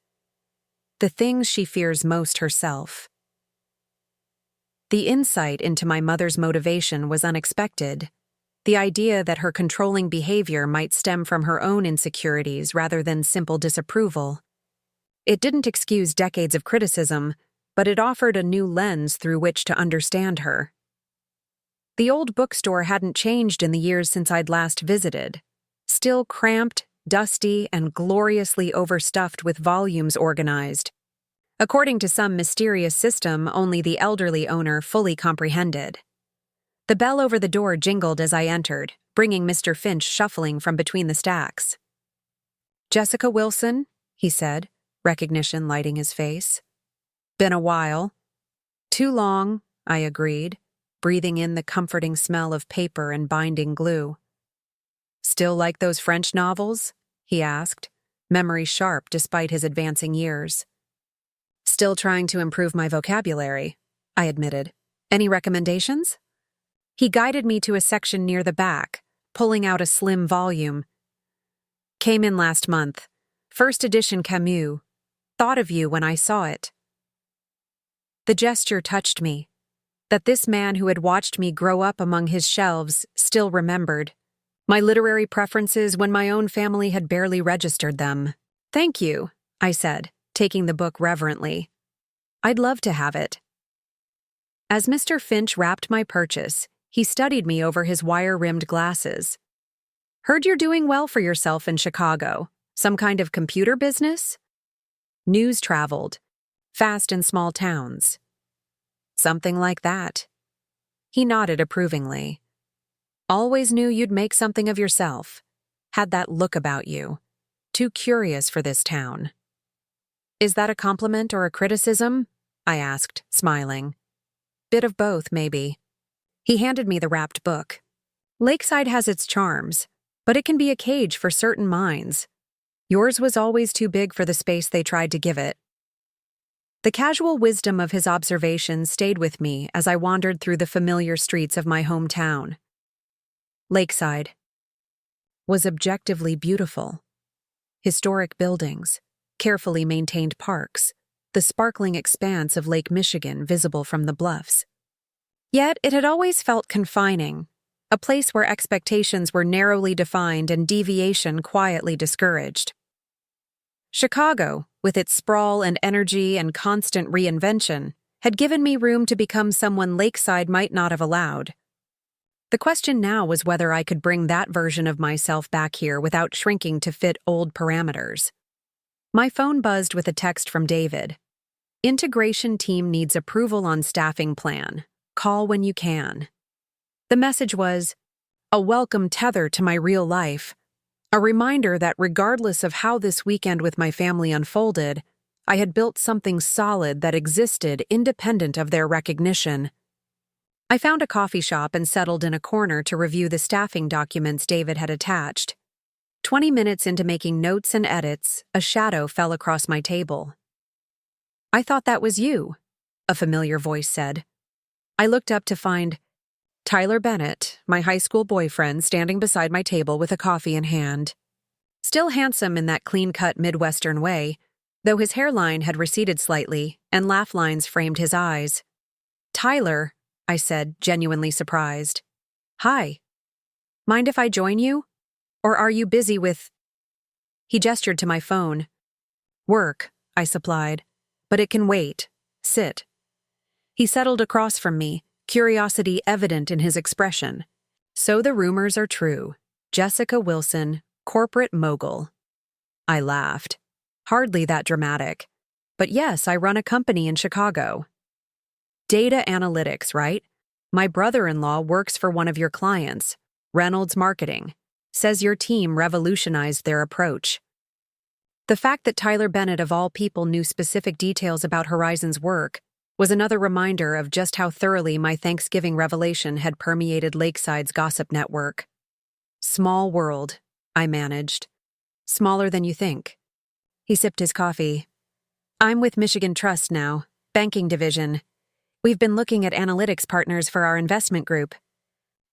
"The things she fears most herself." The insight into my mother's motivation was unexpected. The idea that her controlling behavior might stem from her own insecurities rather than simple disapproval. It didn't excuse decades of criticism, but it offered a new lens through which to understand her. The old bookstore hadn't changed in the years since I'd last visited. Still cramped, dusty, and gloriously overstuffed with volumes organized. According to some mysterious system only the elderly owner fully comprehended. The bell over the door jingled as I entered, bringing Mr. Finch shuffling from between the stacks. "Jessica Wilson," he said, recognition lighting his face. "Been a while." "Too long," I agreed, breathing in the comforting smell of paper and binding glue. "Still like those French novels?" he asked, memory sharp despite his advancing years. "Still trying to improve my vocabulary," I admitted. "Any recommendations?" He guided me to a section near the back, pulling out a slim volume. "Came in last month. First edition Camus. Thought of you when I saw it." The gesture touched me. That this man who had watched me grow up among his shelves still remembered my literary preferences when my own family had barely registered them. "Thank you," I said, taking the book reverently. "I'd love to have it." As Mr. Finch wrapped my purchase, he studied me over his wire-rimmed glasses. "Heard you're doing well for yourself in Chicago. Some kind of computer business?" "News traveled. Fast in small towns." "Something like that." He nodded approvingly. "Always knew you'd make something of yourself. Had that look about you. Too curious for this town." "Is that a compliment or a criticism?" I asked, smiling. "Bit of both, maybe." He handed me the wrapped book. "Lakeside has its charms, but it can be a cage for certain minds. Yours was always too big for the space they tried to give it." The casual wisdom of his observations stayed with me as I wandered through the familiar streets of my hometown. Lakeside was objectively beautiful. Historic buildings, carefully maintained parks, the sparkling expanse of Lake Michigan visible from the bluffs. Yet it had always felt confining, a place where expectations were narrowly defined and deviation quietly discouraged. Chicago, with its sprawl and energy and constant reinvention, had given me room to become someone Lakeside might not have allowed. The question now was whether I could bring that version of myself back here without shrinking to fit old parameters. My phone buzzed with a text from David. "Integration team needs approval on staffing plan. Call when you can." The message was a welcome tether to my real life, a reminder that regardless of how this weekend with my family unfolded, I had built something solid that existed independent of their recognition. I found a coffee shop and settled in a corner to review the staffing documents David had attached. 20 minutes into making notes and edits, a shadow fell across my table. "I thought that was you," a familiar voice said. I looked up to find Tyler Bennett, my high school boyfriend, standing beside my table with a coffee in hand. Still handsome in that clean-cut Midwestern way, though his hairline had receded slightly and laugh lines framed his eyes. "Tyler," I said, genuinely surprised. "Hi. Mind if I join you? Or are you busy with—" He gestured to my phone. "Work," I supplied. "But it can wait. Sit." He settled across from me, curiosity evident in his expression. "So the rumors are true. Jessica Wilson, corporate mogul." I laughed. Hardly that dramatic. But yes, I run a company in Chicago. "Data analytics, right? My brother-in-law works for one of your clients, Reynolds Marketing. Says your team revolutionized their approach." The fact that Tyler Bennett of all people knew specific details about Horizon's work was another reminder of just how thoroughly my Thanksgiving revelation had permeated Lakeside's gossip network. "Small world," I managed. "Smaller than you think." He sipped his coffee. "I'm with Michigan Trust now, banking division. We've been looking at analytics partners for our investment group."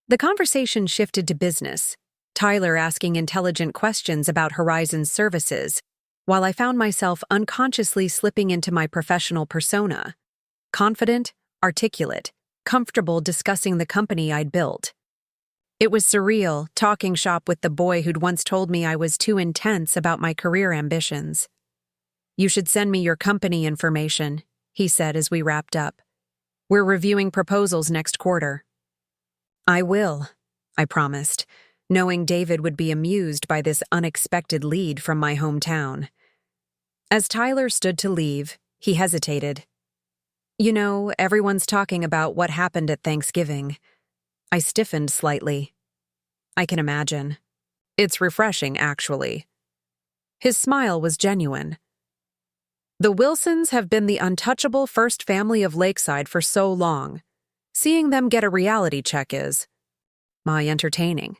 The conversation shifted to business, Tyler asking intelligent questions about Horizon's services, while I found myself unconsciously slipping into my professional persona. Confident, articulate, comfortable discussing the company I'd built. It was surreal, talking shop with the boy who'd once told me I was too intense about my career ambitions. "You should send me your company information," he said as we wrapped up. "We're reviewing proposals next quarter." "I will," I promised, knowing David would be amused by this unexpected lead from my hometown. As Tyler stood to leave, he hesitated. "You know, everyone's talking about what happened at Thanksgiving." I stiffened slightly. "I can imagine. It's refreshing, actually." His smile was genuine. "The Wilsons have been the untouchable first family of Lakeside for so long. Seeing them get a reality check is my entertaining."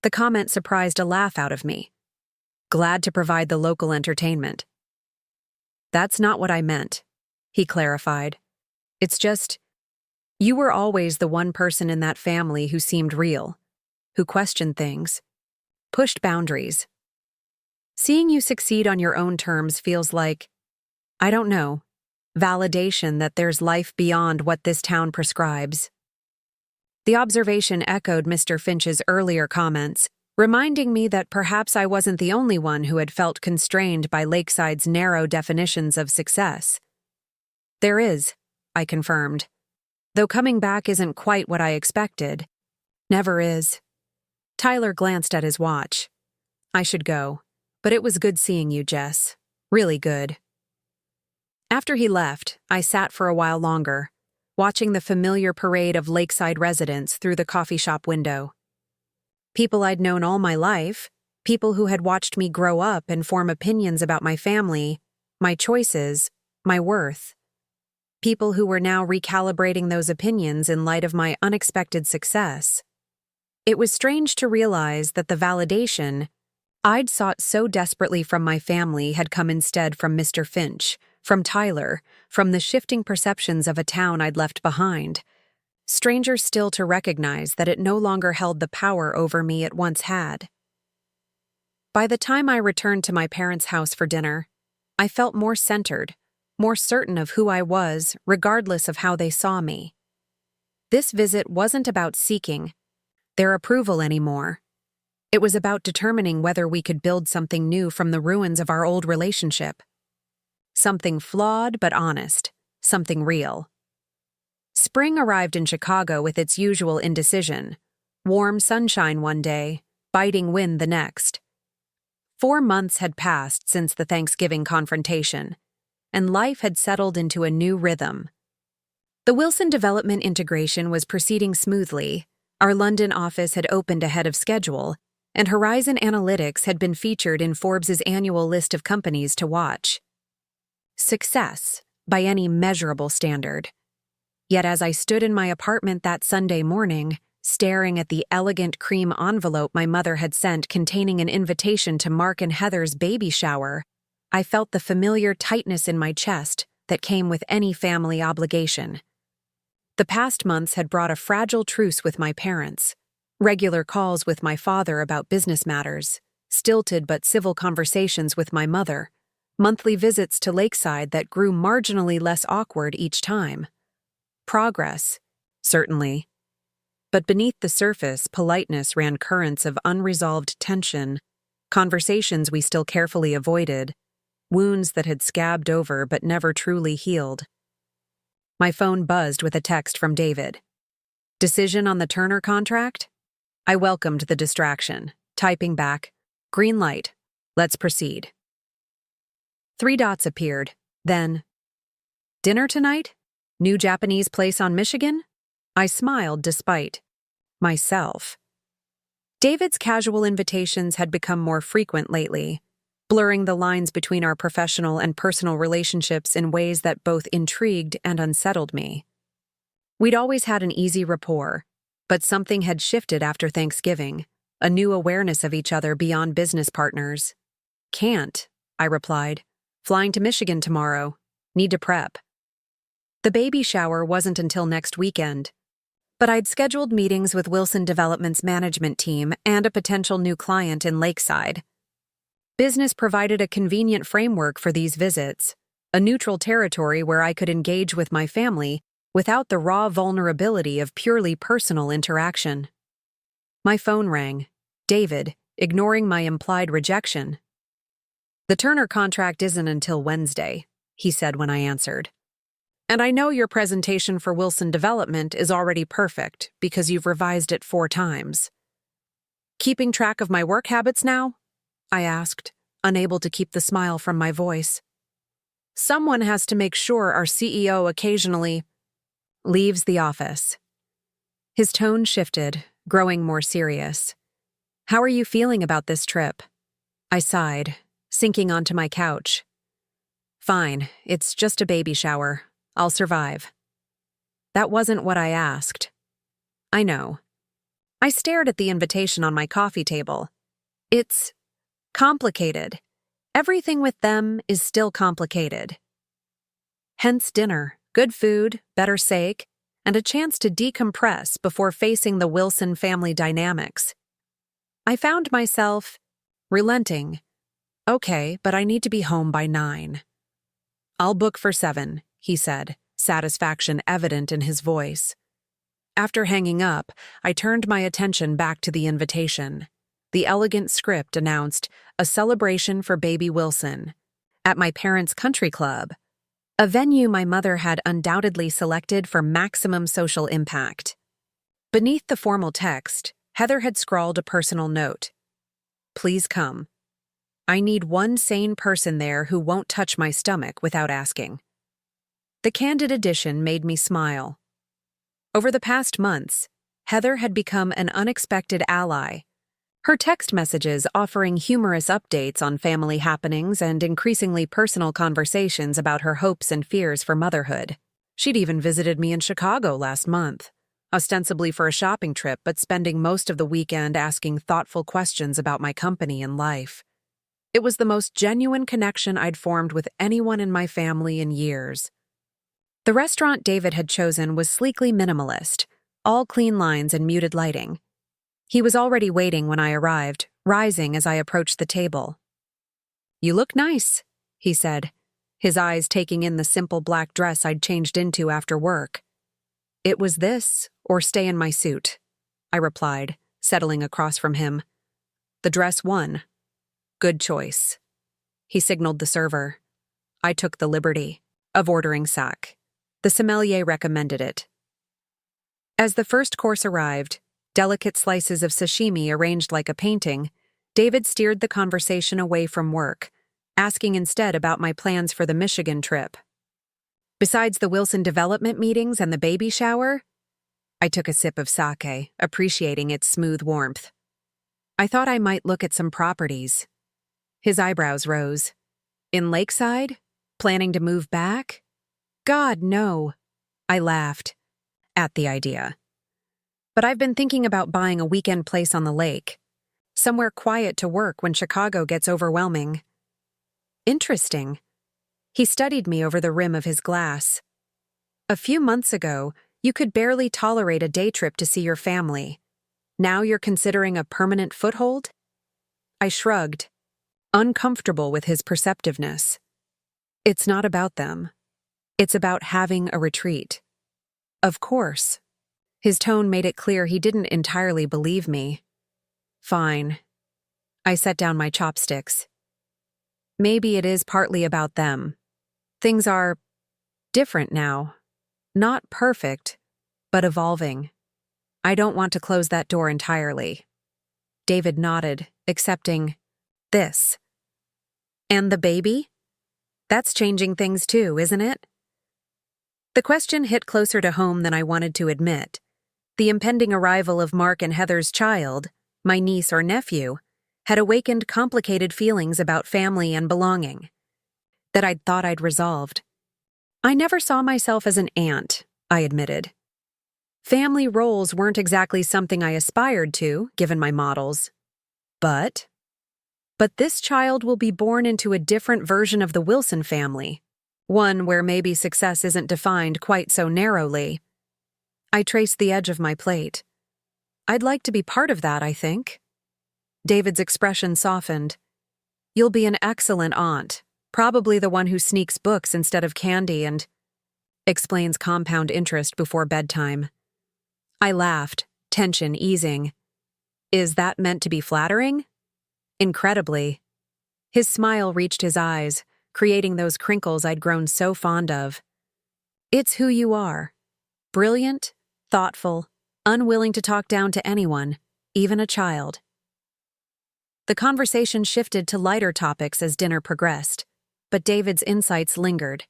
The comment surprised a laugh out of me. "Glad to provide the local entertainment." "That's not what I meant," he clarified. "It's just, you were always the one person in that family who seemed real, who questioned things, pushed boundaries. Seeing you succeed on your own terms feels like, I don't know, validation that there's life beyond what this town prescribes." The observation echoed Mr. Finch's earlier comments, reminding me that perhaps I wasn't the only one who had felt constrained by Lakeside's narrow definitions of success. "There is," I confirmed. "Though coming back isn't quite what I expected." "Never is." Tyler glanced at his watch. "I should go. But it was good seeing you, Jess. Really good." After he left, I sat for a while longer, watching the familiar parade of Lakeside residents through the coffee shop window. People I'd known all my life, people who had watched me grow up and form opinions about my family, my choices, my worth. People who were now recalibrating those opinions in light of my unexpected success. It was strange to realize that the validation I'd sought so desperately from my family had come instead from Mr. Finch, from Tyler, from the shifting perceptions of a town I'd left behind. Stranger still to recognize that it no longer held the power over me it once had. By the time I returned to my parents' house for dinner, I felt more centered, more certain of who I was, regardless of how they saw me. This visit wasn't about seeking their approval anymore. It was about determining whether we could build something new from the ruins of our old relationship. Something flawed but honest, something real. Spring arrived in Chicago with its usual indecision. Warm sunshine one day, biting wind the next. 4 months had passed since the Thanksgiving confrontation, and life had settled into a new rhythm. The Wilson development integration was proceeding smoothly. Our London office had opened ahead of schedule, and Horizon Analytics had been featured in Forbes's annual list of companies to watch. Success, by any measurable standard. Yet as I stood in my apartment that Sunday morning, staring at the elegant cream envelope my mother had sent containing an invitation to Mark and Heather's baby shower, I felt the familiar tightness in my chest that came with any family obligation. The past months had brought a fragile truce with my parents. Regular calls with my father about business matters, stilted but civil conversations with my mother, monthly visits to Lakeside that grew marginally less awkward each time. Progress, certainly. But beneath the surface, politeness ran currents of unresolved tension, conversations we still carefully avoided, wounds that had scabbed over but never truly healed. My phone buzzed with a text from David. "Decision on the Turner contract?" I welcomed the distraction, typing back, "Green light. Let's proceed." 3 dots appeared, then, "Dinner tonight? New Japanese place on Michigan?" I smiled despite myself. David's casual invitations had become more frequent lately, blurring the lines between our professional and personal relationships in ways that both intrigued and unsettled me. We'd always had an easy rapport, but something had shifted after Thanksgiving, a new awareness of each other beyond business partners. "Can't," I replied. "Flying to Michigan tomorrow. Need to prep." The baby shower wasn't until next weekend, but I'd scheduled meetings with Wilson Development's management team and a potential new client in Lakeside. Business provided a convenient framework for these visits, a neutral territory where I could engage with my family without the raw vulnerability of purely personal interaction. My phone rang. David, ignoring my implied rejection. "The Turner contract isn't until Wednesday," he said when I answered. "And I know your presentation for Wilson Development is already perfect because you've revised it 4 times. Keeping track of my work habits now?" I asked, unable to keep the smile from my voice. "Someone has to make sure our CEO occasionally leaves the office." His tone shifted, growing more serious. "How are you feeling about this trip?" I sighed, sinking onto my couch. "Fine, it's just a baby shower. I'll survive." That wasn't what I asked. I know. I stared at the invitation on my coffee table. It's complicated. Everything with them is still complicated. Hence dinner, good food, better sake, and a chance to decompress before facing the Wilson family dynamics. I found myself relenting. "Okay, but I need to be home by 9. "I'll book for 7, he said, satisfaction evident in his voice. After hanging up, I turned my attention back to the invitation. The elegant script announced a celebration for baby Wilson at my parents' country club, a venue my mother had undoubtedly selected for maximum social impact. Beneath the formal text, Heather had scrawled a personal note. "Please come. I need one sane person there who won't touch my stomach without asking." The candid addition made me smile. Over the past months, Heather had become an unexpected ally. Her text messages offering humorous updates on family happenings and increasingly personal conversations about her hopes and fears for motherhood. She'd even visited me in Chicago last month, ostensibly for a shopping trip, but spending most of the weekend asking thoughtful questions about my company and life. It was the most genuine connection I'd formed with anyone in my family in years. The restaurant David had chosen was sleekly minimalist, all clean lines and muted lighting. He was already waiting when I arrived, rising as I approached the table. "You look nice," he said, his eyes taking in the simple black dress I'd changed into after work. "It was this, or stay in my suit," I replied, settling across from him. The dress won. "Good choice." He signaled the server. I took the liberty of ordering sack. The sommelier recommended it. As the first course arrived, delicate slices of sashimi arranged like a painting, David steered the conversation away from work, asking instead about my plans for the Michigan trip. Besides the Wilson Development meetings and the baby shower, I took a sip of sake, appreciating its smooth warmth. "I thought I might look at some properties." His eyebrows rose. "In Lakeside? Planning to move back?" "God, no." I laughed at the idea. "But I've been thinking about buying a weekend place on the lake. Somewhere quiet to work when Chicago gets overwhelming." "Interesting." He studied me over the rim of his glass. "A few months ago, you could barely tolerate a day trip to see your family. Now you're considering a permanent foothold?" I shrugged, uncomfortable with his perceptiveness. "It's not about them. It's about having a retreat." "Of course." His tone made it clear he didn't entirely believe me. "Fine." I set down my chopsticks. "Maybe it is partly about them. Things are different now. Not perfect, but evolving. I don't want to close that door entirely." David nodded, accepting this. "And the baby? That's changing things too, isn't it?" The question hit closer to home than I wanted to admit. The impending arrival of Mark and Heather's child, my niece or nephew, had awakened complicated feelings about family and belonging that I'd thought I'd resolved. I never saw myself as an aunt, I admitted. Family roles weren't exactly something I aspired to, given my models. But this child will be born into a different version of the Wilson family, one where maybe success isn't defined quite so narrowly. I traced the edge of my plate. "I'd like to be part of that, I think." David's expression softened. "You'll be an excellent aunt, probably the one who sneaks books instead of candy and..." explains compound interest before bedtime. I laughed, tension easing. Is that meant to be flattering? Incredibly. His smile reached his eyes, creating those crinkles I'd grown so fond of. It's who you are. Brilliant, thoughtful, unwilling to talk down to anyone, even a child. The conversation shifted to lighter topics as dinner progressed, but David's insights lingered.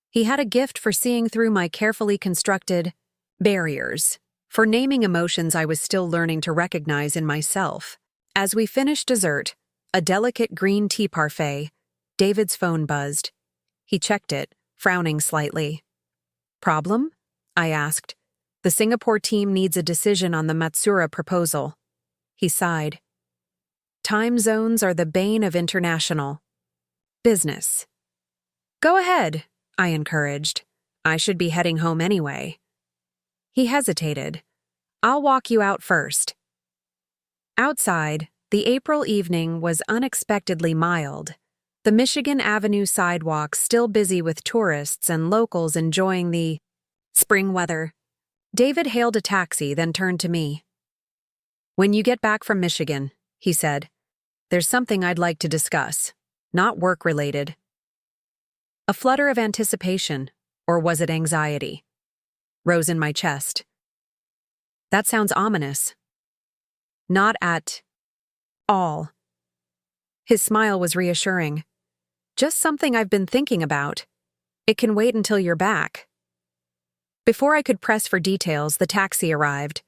He had a gift for seeing through my carefully constructed barriers, for naming emotions I was still learning to recognize in myself. As we finished dessert, a delicate green tea parfait, David's phone buzzed. He checked it, frowning slightly. Problem? I asked. The Singapore team needs a decision on the Matsura proposal. He sighed. Time zones are the bane of international business. Go ahead, I encouraged. I should be heading home anyway. He hesitated. I'll walk you out first. Outside, the April evening was unexpectedly mild. The Michigan Avenue sidewalks still busy with tourists and locals enjoying the spring weather. David hailed a taxi, then turned to me. When you get back from Michigan, he said, there's something I'd like to discuss, not work-related. A flutter of anticipation, or was it anxiety, rose in my chest. That sounds ominous. Not at all. His smile was reassuring. Just something I've been thinking about. It can wait until you're back. Before I could press for details, the taxi arrived.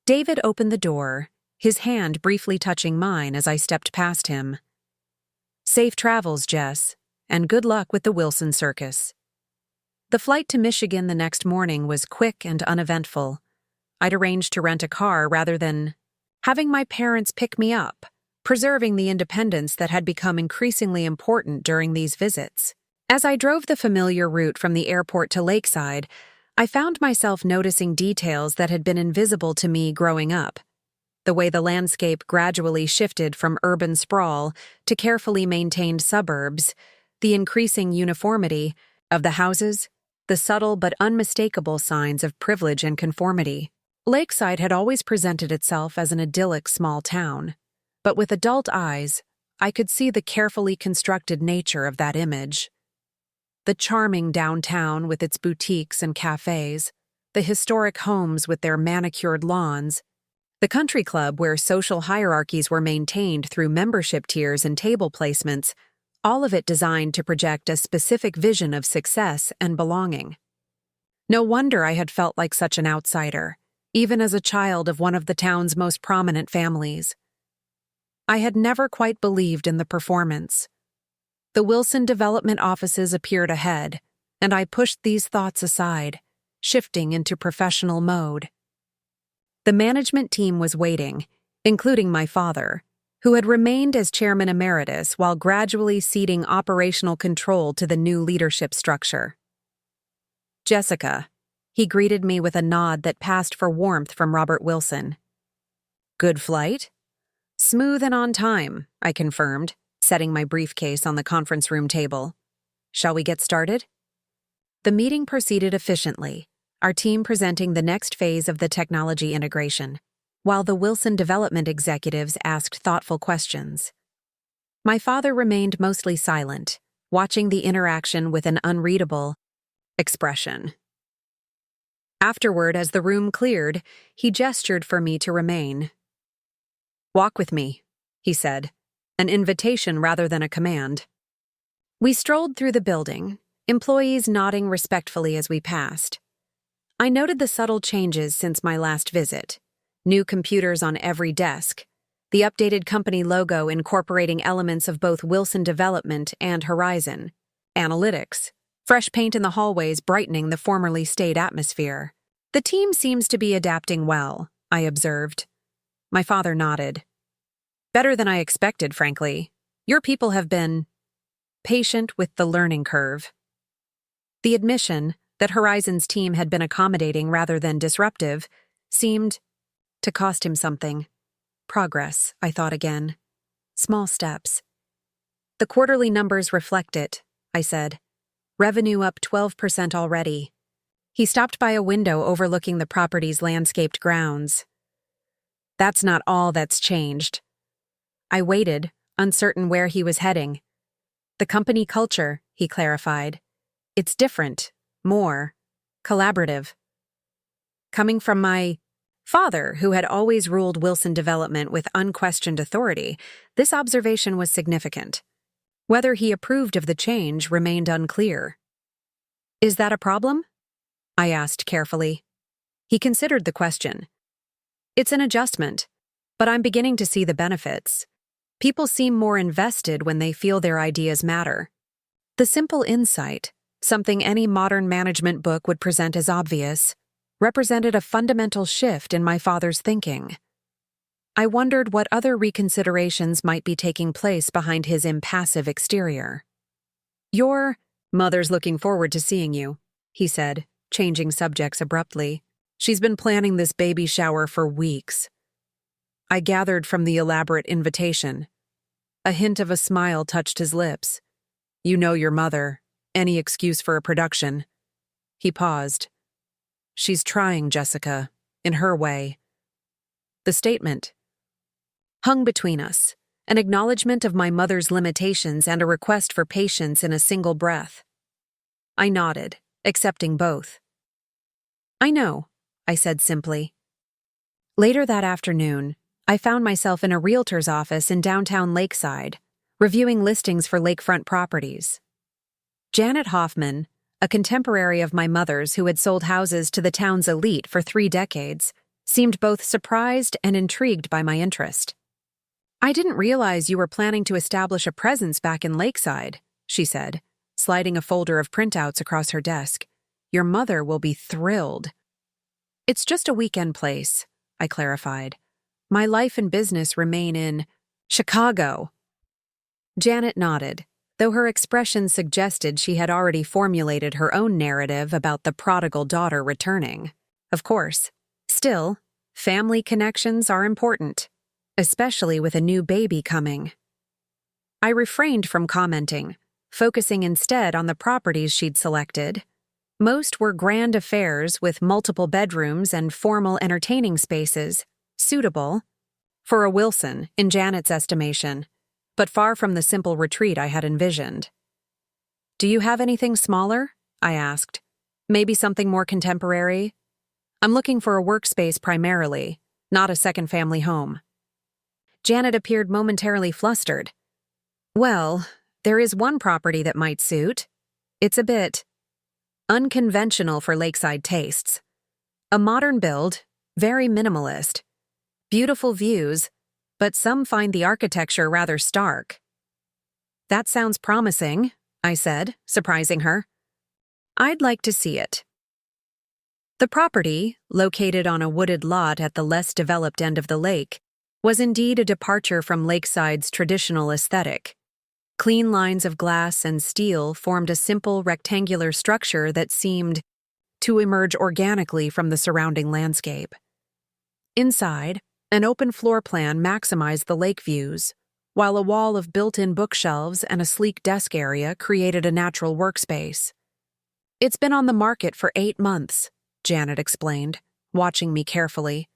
David opened the door, his hand briefly touching mine as I stepped past him. Safe travels, Jess, and good luck with the Wilson Circus. The flight to Michigan the next morning was quick and uneventful. I'd arranged to rent a car rather than having my parents pick me up, preserving the independence that had become increasingly important during these visits. As I drove the familiar route from the airport to Lakeside, I found myself noticing details that had been invisible to me growing up. The way the landscape gradually shifted from urban sprawl to carefully maintained suburbs, the increasing uniformity of the houses, the subtle but unmistakable signs of privilege and conformity. Lakeside had always presented itself as an idyllic small town, but with adult eyes, I could see the carefully constructed nature of that image. The charming downtown with its boutiques and cafes, the historic homes with their manicured lawns, the country club where social hierarchies were maintained through membership tiers and table placements, all of it designed to project a specific vision of success and belonging. No wonder I had felt like such an outsider, even as a child of one of the town's most prominent families. I had never quite believed in the performance. The Wilson development offices appeared ahead, and I pushed these thoughts aside, shifting into professional mode. The management team was waiting, including my father, who had remained as chairman emeritus while gradually ceding operational control to the new leadership structure. Jessica, he greeted me with a nod that passed for warmth from Robert Wilson. Good flight? Smooth and on time, I confirmed, setting my briefcase on the conference room table. Shall we get started? The meeting proceeded efficiently, our team presenting the next phase of the technology integration, while the Wilson development executives asked thoughtful questions. My father remained mostly silent, watching the interaction with an unreadable expression. Afterward, as the room cleared, he gestured for me to remain. Walk with me, he said, an invitation rather than a command. We strolled through the building, employees nodding respectfully as we passed. I noted the subtle changes since my last visit. New computers on every desk, the updated company logo incorporating elements of both Wilson Development and Horizon, analytics, fresh paint in the hallways brightening the formerly staid atmosphere. The team seems to be adapting well, I observed. My father nodded. Better than I expected, frankly. Your people have been patient with the learning curve. The admission that Horizon's team had been accommodating rather than disruptive seemed to cost him something. Progress, I thought again. Small steps. The quarterly numbers reflect it, I said. Revenue up 12% already. He stopped by a window overlooking the property's landscaped grounds. That's not all that's changed. I waited, uncertain where he was heading. The company culture, he clarified. It's different, more collaborative. Coming from my father, who had always ruled Wilson Development with unquestioned authority, this observation was significant. Whether he approved of the change remained unclear. Is that a problem? I asked carefully. He considered the question. It's an adjustment, but I'm beginning to see the benefits. People seem more invested when they feel their ideas matter. The simple insight, something any modern management book would present as obvious, represented a fundamental shift in my father's thinking. I wondered what other reconsiderations might be taking place behind his impassive exterior. Your mother's looking forward to seeing you, he said, changing subjects abruptly. She's been planning this baby shower for weeks. I gathered from the elaborate invitation. A hint of a smile touched his lips. You know your mother. Any excuse for a production. He paused. She's trying, Jessica, in her way. The statement hung between us, an acknowledgement of my mother's limitations and a request for patience in a single breath. I nodded, accepting both. I know, I said simply. Later that afternoon, I found myself in a realtor's office in downtown Lakeside, reviewing listings for lakefront properties. Janet Hoffman, a contemporary of my mother's who had sold houses to the town's elite for 3 decades, seemed both surprised and intrigued by my interest. I didn't realize you were planning to establish a presence back in Lakeside, she said, sliding a folder of printouts across her desk. Your mother will be thrilled. It's just a weekend place, I clarified. My life and business remain in Chicago. Janet nodded, though her expression suggested she had already formulated her own narrative about the prodigal daughter returning. Of course, still, family connections are important, especially with a new baby coming. I refrained from commenting, focusing instead on the properties she'd selected. Most were grand affairs with multiple bedrooms and formal entertaining spaces, suitable for a Wilson, in Janet's estimation, but far from the simple retreat I had envisioned. Do you have anything smaller? I asked. Maybe something more contemporary? I'm looking for a workspace primarily, not a second family home. Janet appeared momentarily flustered. Well, there is one property that might suit. It's a bit unconventional for lakeside tastes. A modern build, very minimalist. Beautiful views, but some find the architecture rather stark. That sounds promising, I said, surprising her. I'd like to see it. The property, located on a wooded lot at the less developed end of the lake, was indeed a departure from Lakeside's traditional aesthetic. Clean lines of glass and steel formed a simple rectangular structure that seemed to emerge organically from the surrounding landscape. Inside, an open floor plan maximized the lake views, while a wall of built-in bookshelves and a sleek desk area created a natural workspace. It's been on the market for 8 months, Janet explained, watching me carefully.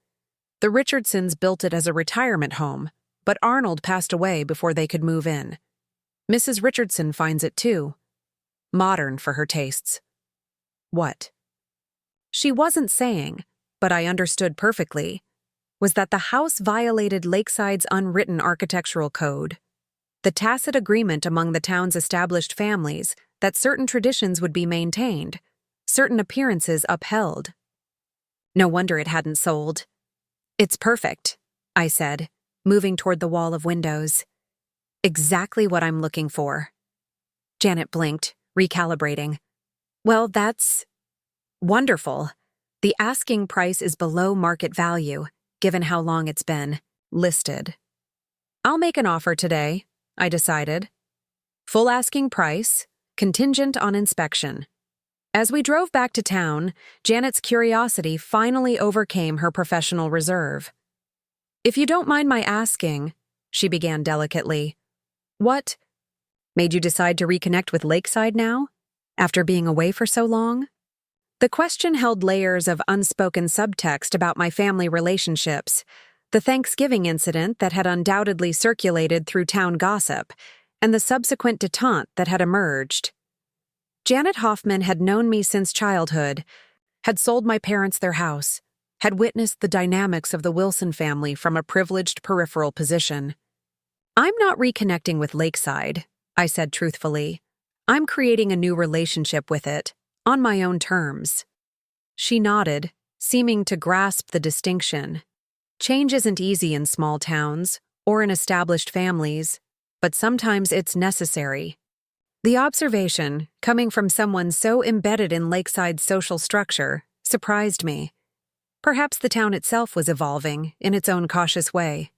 The Richardsons built it as a retirement home, but Arnold passed away before they could move in. Mrs. Richardson finds it too. Modern for her tastes. What? She wasn't saying, but I understood perfectly, was that the house violated Lakeside's unwritten architectural code, the tacit agreement among the town's established families that certain traditions would be maintained, certain appearances upheld. No wonder it hadn't sold. It's perfect, I said, moving toward the wall of windows. Exactly what I'm looking for. Janet blinked, recalibrating. Well, that's wonderful. The asking price is below market value, given how long it's been listed. I'll make an offer today, I decided. Full asking price, contingent on inspection. As we drove back to town, Janet's curiosity finally overcame her professional reserve. If you don't mind my asking, she began delicately, what made you decide to reconnect with Lakeside now, after being away for so long? The question held layers of unspoken subtext about my family relationships, the Thanksgiving incident that had undoubtedly circulated through town gossip, and the subsequent detente that had emerged. Janet Hoffman had known me since childhood, had sold my parents their house, had witnessed the dynamics of the Wilson family from a privileged peripheral position. "I'm not reconnecting with Lakeside," I said truthfully. "I'm creating a new relationship with it, on my own terms." She nodded, seeming to grasp the distinction. Change isn't easy in small towns, or in established families, but sometimes it's necessary. The observation, coming from someone so embedded in Lakeside's social structure, surprised me. Perhaps the town itself was evolving, in its own cautious way.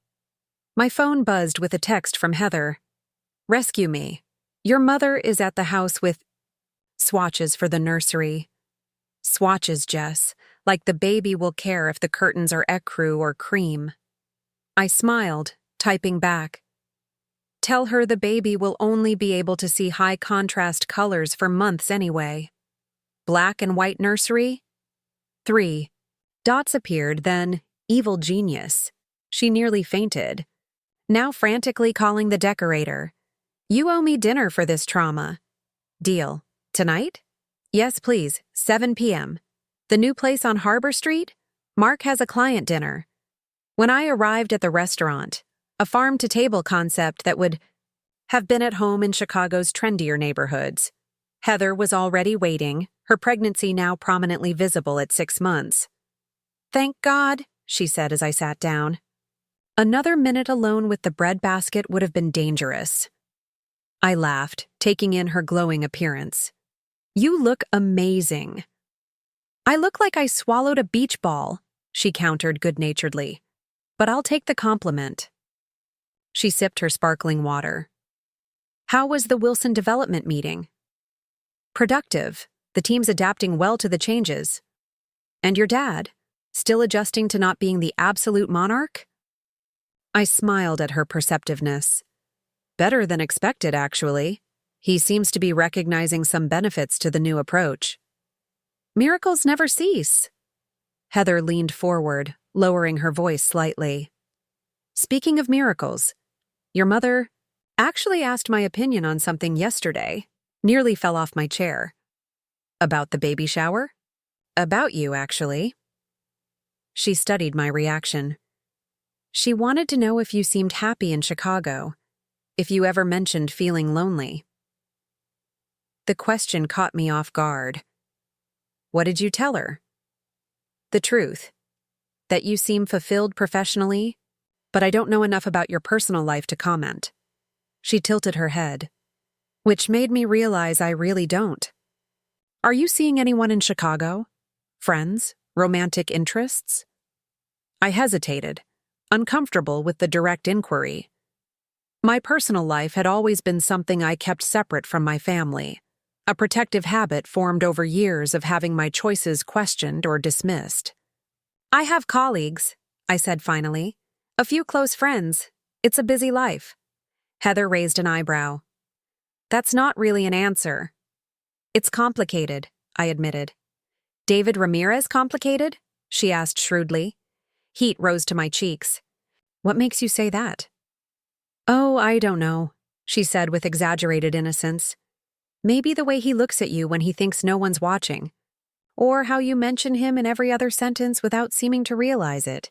My phone buzzed with a text from Heather. "Rescue me. Your mother is at the house with swatches for the nursery." Swatches, Jess, like the baby will care if the curtains are ecru or cream. I smiled, typing back. "Tell her the baby will only be able to see high-contrast colors for months anyway." Black and white nursery? 3. Dots appeared, then, evil genius. She nearly fainted. Now frantically calling the decorator. "You owe me dinner for this trauma." "Deal. Tonight?" "Yes, please, 7 p.m. The new place on Harbor Street? Mark has a client dinner." When I arrived at the restaurant, a farm-to-table concept that would have been at home in Chicago's trendier neighborhoods, Heather was already waiting, her pregnancy now prominently visible at 6 months. "Thank God," she said as I sat down. Another minute alone with the bread basket would have been dangerous. I laughed, taking in her glowing appearance. "You look amazing." "I look like I swallowed a beach ball," she countered good-naturedly. "But I'll take the compliment." She sipped her sparkling water. "How was the Wilson development meeting?" "Productive. The team's adapting well to the changes." "And your dad? Still adjusting to not being the absolute monarch?" I smiled at her perceptiveness. "Better than expected, actually. He seems to be recognizing some benefits to the new approach." "Miracles never cease." Heather leaned forward, lowering her voice slightly. "Speaking of miracles, your mother actually asked my opinion on something yesterday. Nearly fell off my chair." "About the baby shower?" "About you, actually." She studied my reaction. "She wanted to know if you seemed happy in Chicago, if you ever mentioned feeling lonely." The question caught me off guard. "What did you tell her?" "The truth. That you seem fulfilled professionally, but I don't know enough about your personal life to comment." She tilted her head, which made me realize I really don't. "Are you seeing anyone in Chicago? Friends? Romantic interests?" I hesitated, uncomfortable with the direct inquiry. My personal life had always been something I kept separate from my family, a protective habit formed over years of having my choices questioned or dismissed. "I have colleagues," I said finally. "A few close friends. It's a busy life." Heather raised an eyebrow. "That's not really an answer." "It's complicated," I admitted. "David Ramirez complicated?" she asked shrewdly. Heat rose to my cheeks. "What makes you say that?" "Oh, I don't know," she said with exaggerated innocence. "Maybe the way he looks at you when he thinks no one's watching. Or how you mention him in every other sentence without seeming to realize it."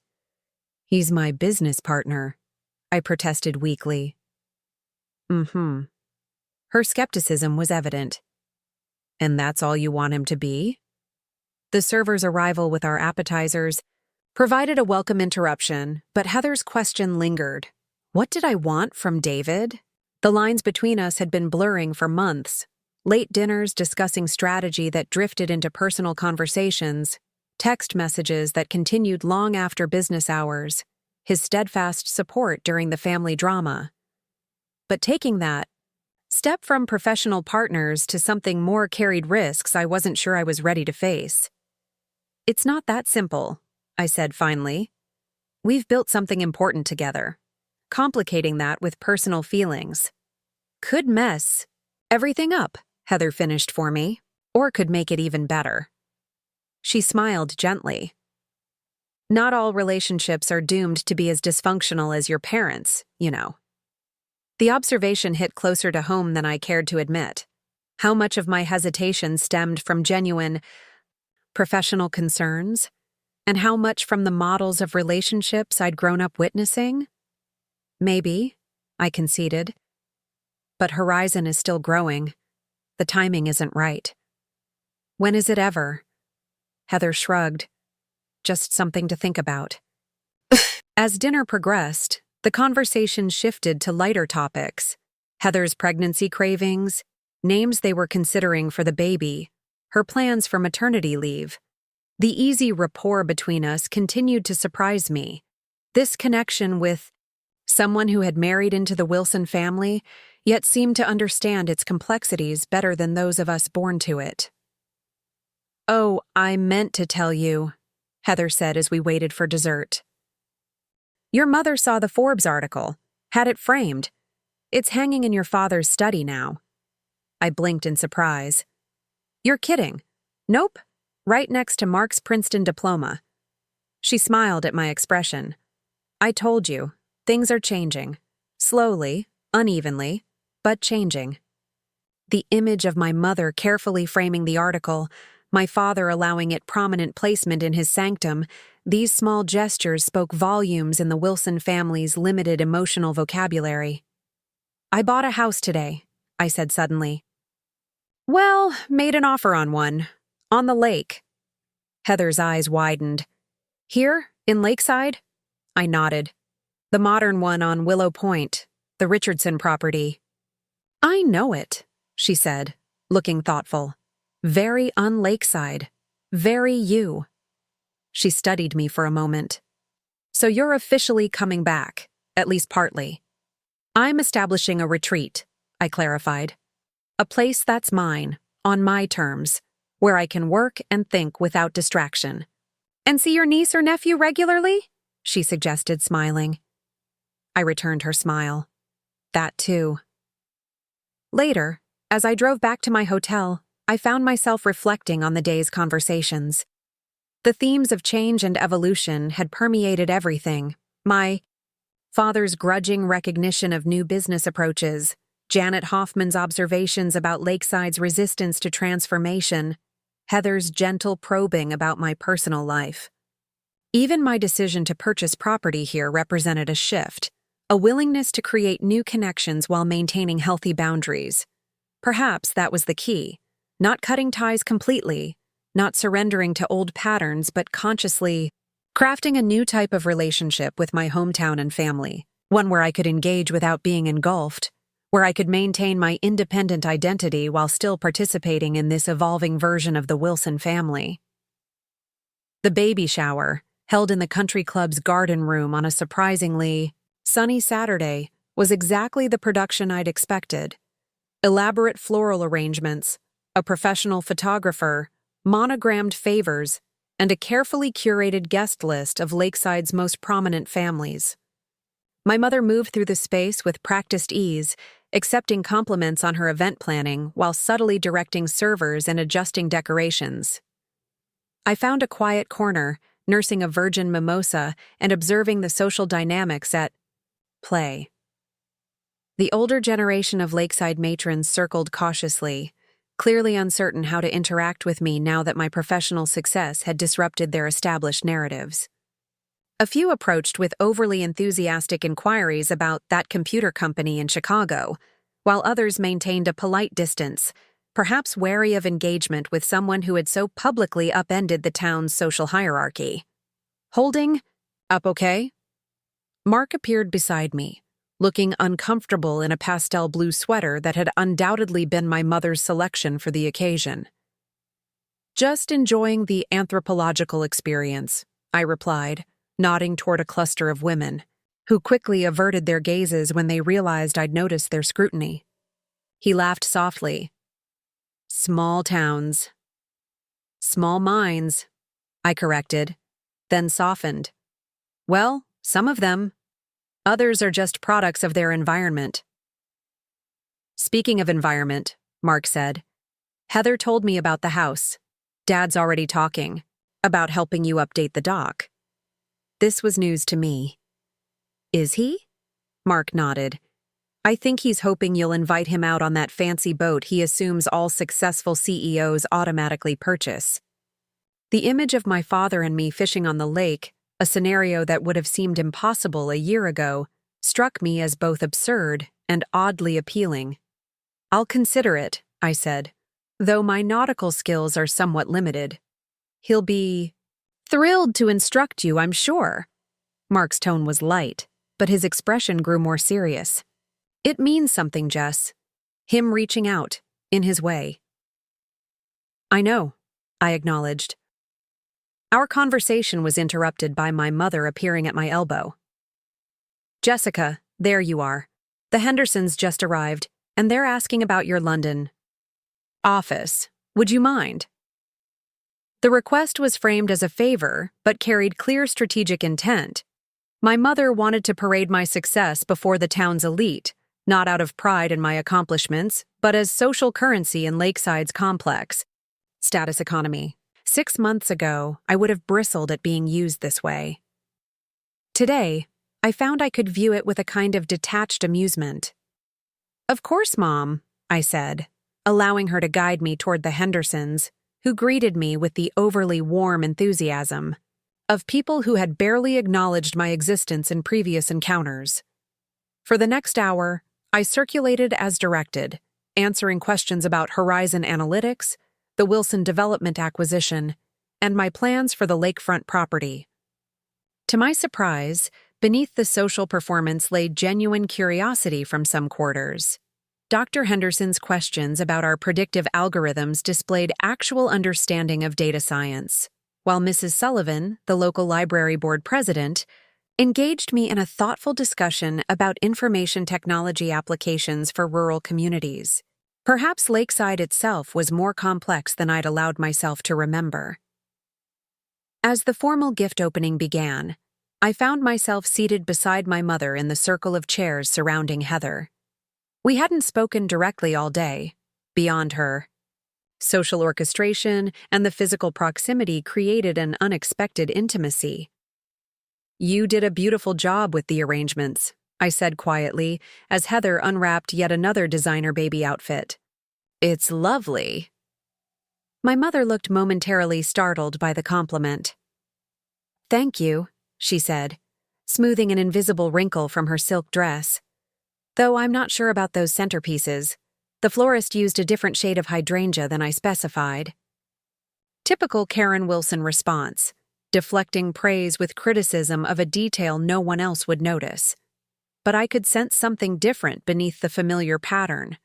"He's my business partner," I protested weakly. Her skepticism was evident. "And that's all you want him to be?" The server's arrival with our appetizers provided a welcome interruption, but Heather's question lingered. What did I want from David? The lines between us had been blurring for months. Late dinners discussing strategy that drifted into personal conversations, text messages that continued long after business hours, his steadfast support during the family drama. But taking that step from professional partners to something more carried risks I wasn't sure I was ready to face. "It's not that simple," I said finally. "We've built something important together. Complicating that with personal feelings could mess everything up," Heather finished for me, "or could make it even better." She smiled gently. Not all relationships are doomed to be as dysfunctional as your parents, you know. The observation hit closer to home than I cared to admit. How much of my hesitation stemmed from genuine professional concerns, and how much from the models of relationships I'd grown up witnessing? Maybe, I conceded. But Horizon is still growing. The timing isn't right. When is it ever? Heather shrugged. Just something to think about. As dinner progressed, the conversation shifted to lighter topics. Heather's pregnancy cravings, names they were considering for the baby, her plans for maternity leave. The easy rapport between us continued to surprise me. This connection with someone who had married into the Wilson family, yet seemed to understand its complexities better than those of us born to it. "Oh, I meant to tell you," Heather said as we waited for dessert. "Your mother saw the Forbes article, had it framed. It's hanging in your father's study now." I blinked in surprise. "You're kidding." "Nope. Right next to Mark's Princeton diploma." She smiled at my expression. "I told you, things are changing. Slowly, unevenly, but changing." The image of my mother carefully framing the article, my father allowing it prominent placement in his sanctum, these small gestures spoke volumes in the Wilson family's limited emotional vocabulary. "I bought a house today," I said suddenly. "Well, made an offer on one. On the lake." Heather's eyes widened. "Here, in Lakeside?" I nodded. "The modern one on Willow Point, the Richardson property." "I know it," she said, looking thoughtful. "Very un-Lakeside. Very you." She studied me for a moment. "So you're officially coming back, at least partly." "I'm establishing a retreat," I clarified. "A place that's mine, on my terms, where I can work and think without distraction." "And see your niece or nephew regularly?" she suggested, smiling. I returned her smile. That too. Later, as I drove back to my hotel, I found myself reflecting on the day's conversations. The themes of change and evolution had permeated everything. My father's grudging recognition of new business approaches, Janet Hoffman's observations about Lakeside's resistance to transformation, Heather's gentle probing about my personal life. Even my decision to purchase property here represented a shift, a willingness to create new connections while maintaining healthy boundaries. Perhaps that was the key, not cutting ties completely, not surrendering to old patterns, but consciously crafting a new type of relationship with my hometown and family, one where I could engage without being engulfed, where I could maintain my independent identity while still participating in this evolving version of the Wilson family. The baby shower, held in the country club's garden room on a surprisingly sunny Saturday, was exactly the production I'd expected. Elaborate floral arrangements, a professional photographer, monogrammed favors, and a carefully curated guest list of Lakeside's most prominent families. My mother moved through the space with practiced ease, accepting compliments on her event planning while subtly directing servers and adjusting decorations. I found a quiet corner, nursing a virgin mimosa and observing the social dynamics at play. The older generation of Lakeside matrons circled cautiously, clearly uncertain how to interact with me now that my professional success had disrupted their established narratives. A few approached with overly enthusiastic inquiries about that computer company in Chicago, while others maintained a polite distance, perhaps wary of engagement with someone who had so publicly upended the town's social hierarchy. "Holding? Up okay?" Mark appeared beside me, looking uncomfortable in a pastel blue sweater that had undoubtedly been my mother's selection for the occasion. "Just enjoying the anthropological experience," I replied, nodding toward a cluster of women, who quickly averted their gazes when they realized I'd noticed their scrutiny. He laughed softly. "Small towns." "Small minds," I corrected, then softened. "Well, some of them. Others are just products of their environment." "Speaking of environment," Mark said, "Heather told me about the house. Dad's already talking. About helping you update the dock. This was news to me. Is he? Mark nodded. I think he's hoping you'll invite him out on that fancy boat he assumes all successful CEOs automatically purchase. The image of my father and me fishing on the lake, a scenario that would have seemed impossible a year ago, struck me as both absurd and oddly appealing. I'll consider it, I said, though my nautical skills are somewhat limited. He'll be thrilled to instruct you, I'm sure. Mark's tone was light, but his expression grew more serious. It means something, Jess. Him reaching out, in his way. I know, I acknowledged. Our conversation was interrupted by my mother appearing at my elbow. Jessica, there you are. The Hendersons just arrived, and they're asking about your London office. Would you mind? The request was framed as a favor, but carried clear strategic intent. My mother wanted to parade my success before the town's elite, not out of pride in my accomplishments, but as social currency in Lakeside's complex status economy. 6 months ago, I would have bristled at being used this way. Today, I found I could view it with a kind of detached amusement. Of course, Mom, I said, allowing her to guide me toward the Hendersons, who greeted me with the overly warm enthusiasm of people who had barely acknowledged my existence in previous encounters. For the next hour, I circulated as directed, answering questions about Horizon Analytics, the Wilson Development acquisition, and my plans for the lakefront property. To my surprise, beneath the social performance lay genuine curiosity from some quarters. Dr. Henderson's questions about our predictive algorithms displayed actual understanding of data science, while Mrs. Sullivan, the local library board president, engaged me in a thoughtful discussion about information technology applications for rural communities. Perhaps Lakeside itself was more complex than I'd allowed myself to remember. As the formal gift opening began, I found myself seated beside my mother in the circle of chairs surrounding Heather. We hadn't spoken directly all day, beyond her. Social orchestration and the physical proximity created an unexpected intimacy. You did a beautiful job with the arrangements, I said quietly, as Heather unwrapped yet another designer baby outfit. It's lovely. My mother looked momentarily startled by the compliment. Thank you, she said, smoothing an invisible wrinkle from her silk dress. Though I'm not sure about those centerpieces. The florist used a different shade of hydrangea than I specified. Typical Karen Wilson response, deflecting praise with criticism of a detail no one else would notice. But I could sense something different beneath the familiar pattern,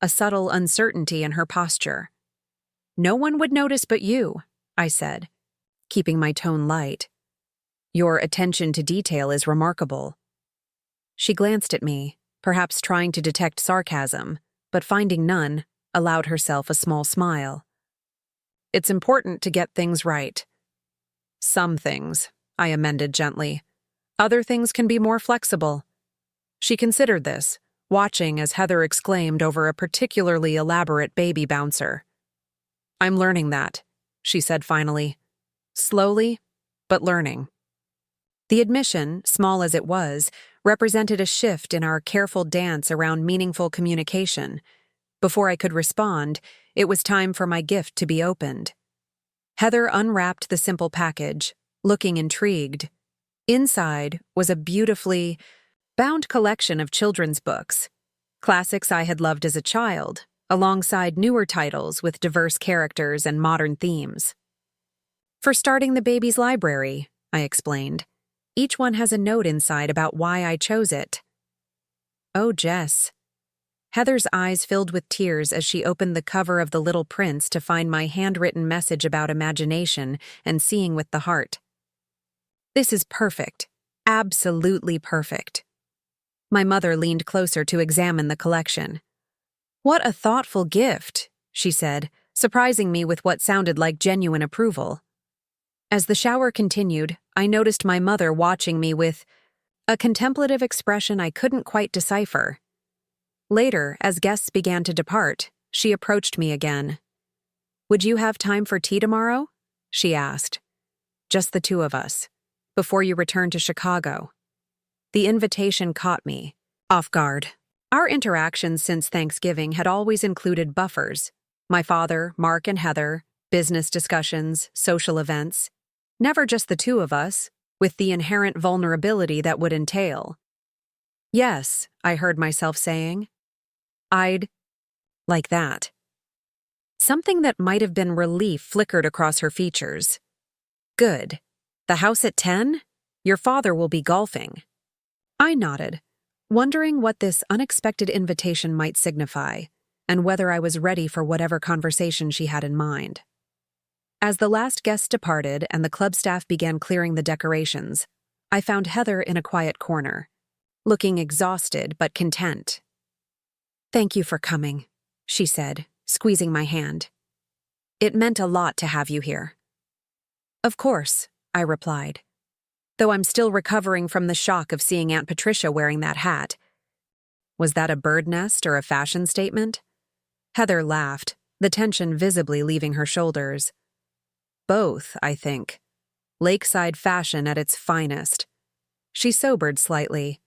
a subtle uncertainty in her posture. No one would notice but you, I said, keeping my tone light. Your attention to detail is remarkable. She glanced at me, perhaps trying to detect sarcasm, but finding none, allowed herself a small smile. It's important to get things right. Some things, I amended gently. Other things can be more flexible. She considered this, watching as Heather exclaimed over a particularly elaborate baby bouncer. I'm learning that, she said finally. Slowly, but learning. The admission, small as it was, represented a shift in our careful dance around meaningful communication. Before I could respond, it was time for my gift to be opened. Heather unwrapped the simple package, looking intrigued. Inside was a beautifully bound collection of children's books, classics I had loved as a child, alongside newer titles with diverse characters and modern themes. For starting the baby's library, I explained. Each one has a note inside about why I chose it. Oh, Jess. Heather's eyes filled with tears as she opened the cover of The Little Prince to find my handwritten message about imagination and seeing with the heart. This is perfect. Absolutely perfect. My mother leaned closer to examine the collection. What a thoughtful gift, she said, surprising me with what sounded like genuine approval. As the shower continued, I noticed my mother watching me with a contemplative expression I couldn't quite decipher. Later, as guests began to depart, she approached me again. Would you have time for tea tomorrow? She asked. just the two of us, before you return to Chicago. The invitation caught me off guard. Our interactions since Thanksgiving had always included buffers: my father, Mark, and Heather, business discussions, social events. Never just the two of us, with the inherent vulnerability that would entail. Yes, I heard myself saying. I'd like that. Something that might have been relief flickered across her features. Good. The house at 10? Your father will be golfing. I nodded, wondering what this unexpected invitation might signify, and whether I was ready for whatever conversation she had in mind. As the last guest departed and the club staff began clearing the decorations, I found Heather in a quiet corner, looking exhausted but content. "Thank you for coming," she said, squeezing my hand. "It meant a lot to have you here." "Of course," I replied, though I'm still recovering from the shock of seeing Aunt Patricia wearing that hat. Was that a bird nest or a fashion statement? Heather laughed, the tension visibly leaving her shoulders. Both, I think. Lakeside fashion at its finest. She sobered slightly.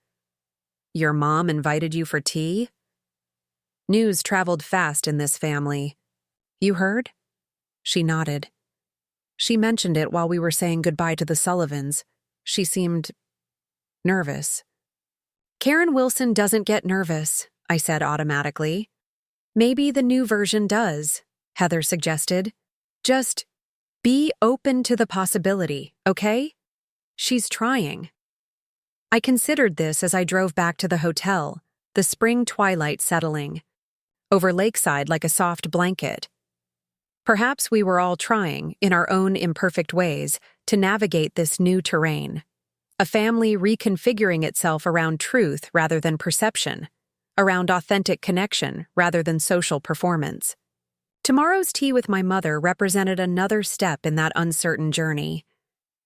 "Your mom invited you for tea?" News traveled fast in this family. "You heard?" She nodded. "She mentioned it while we were saying goodbye to the Sullivans. She seemed nervous." "Karen Wilson doesn't get nervous," I said automatically. "Maybe the new version does," Heather suggested. "Just be open to the possibility, okay? She's trying." I considered this as I drove back to the hotel, the spring twilight settling over Lakeside like a soft blanket. Perhaps we were all trying, in our own imperfect ways, to navigate this new terrain. A family reconfiguring itself around truth rather than perception, around authentic connection rather than social performance. Tomorrow's tea with my mother represented another step in that uncertain journey.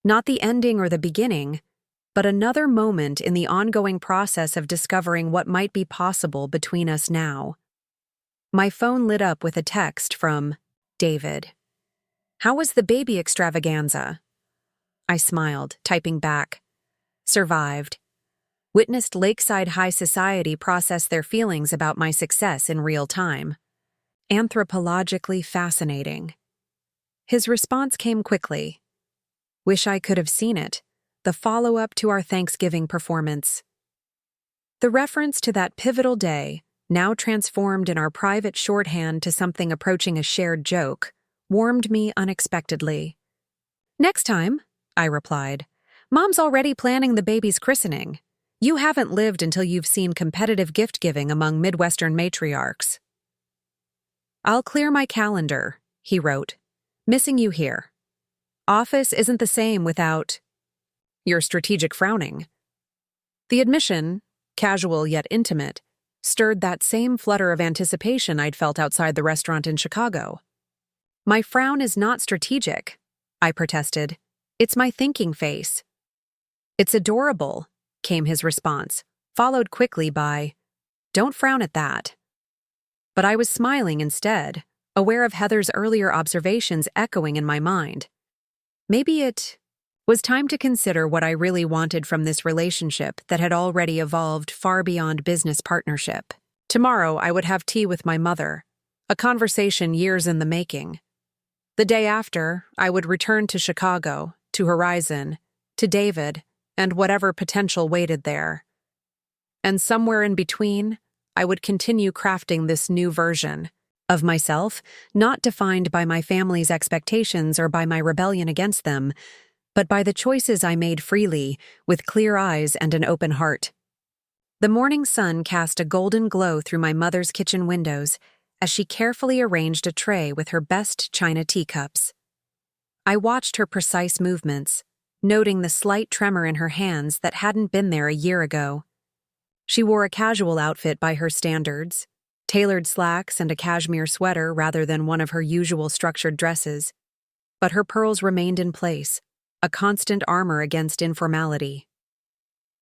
Not the ending or the beginning, but another moment in the ongoing process of discovering what might be possible between us now. My phone lit up with a text from David. "How was the baby extravaganza?" I smiled, typing back. "Survived. Witnessed Lakeside High Society process their feelings about my success in real time. Anthropologically fascinating." His response came quickly. "Wish I could have seen it. The follow-up to our Thanksgiving performance." The reference to that pivotal day, now transformed in our private shorthand to something approaching a shared joke, warmed me unexpectedly. "Next time," I replied. "Mom's already planning the baby's christening. You haven't lived until you've seen competitive gift-giving among Midwestern matriarchs." "I'll clear my calendar," he wrote. "Missing you here. Office isn't the same without your strategic frowning." The admission, casual yet intimate, stirred that same flutter of anticipation I'd felt outside the restaurant in Chicago. "My frown is not strategic," I protested. "It's my thinking face." "It's adorable," came his response, followed quickly by, "Don't frown at that." But I was smiling instead, aware of Heather's earlier observations echoing in my mind. Maybe it was time to consider what I really wanted from this relationship that had already evolved far beyond business partnership. Tomorrow I would have tea with my mother, a conversation years in the making. The day after, I would return to Chicago, to Horizon, to David, and whatever potential waited there. And somewhere in between, I would continue crafting this new version of myself, not defined by my family's expectations or by my rebellion against them, but by the choices I made freely, with clear eyes and an open heart. The morning sun cast a golden glow through my mother's kitchen windows as she carefully arranged a tray with her best china teacups. I watched her precise movements, noting the slight tremor in her hands that hadn't been there a year ago. She wore a casual outfit by her standards, tailored slacks and a cashmere sweater rather than one of her usual structured dresses, but her pearls remained in place, a constant armor against informality.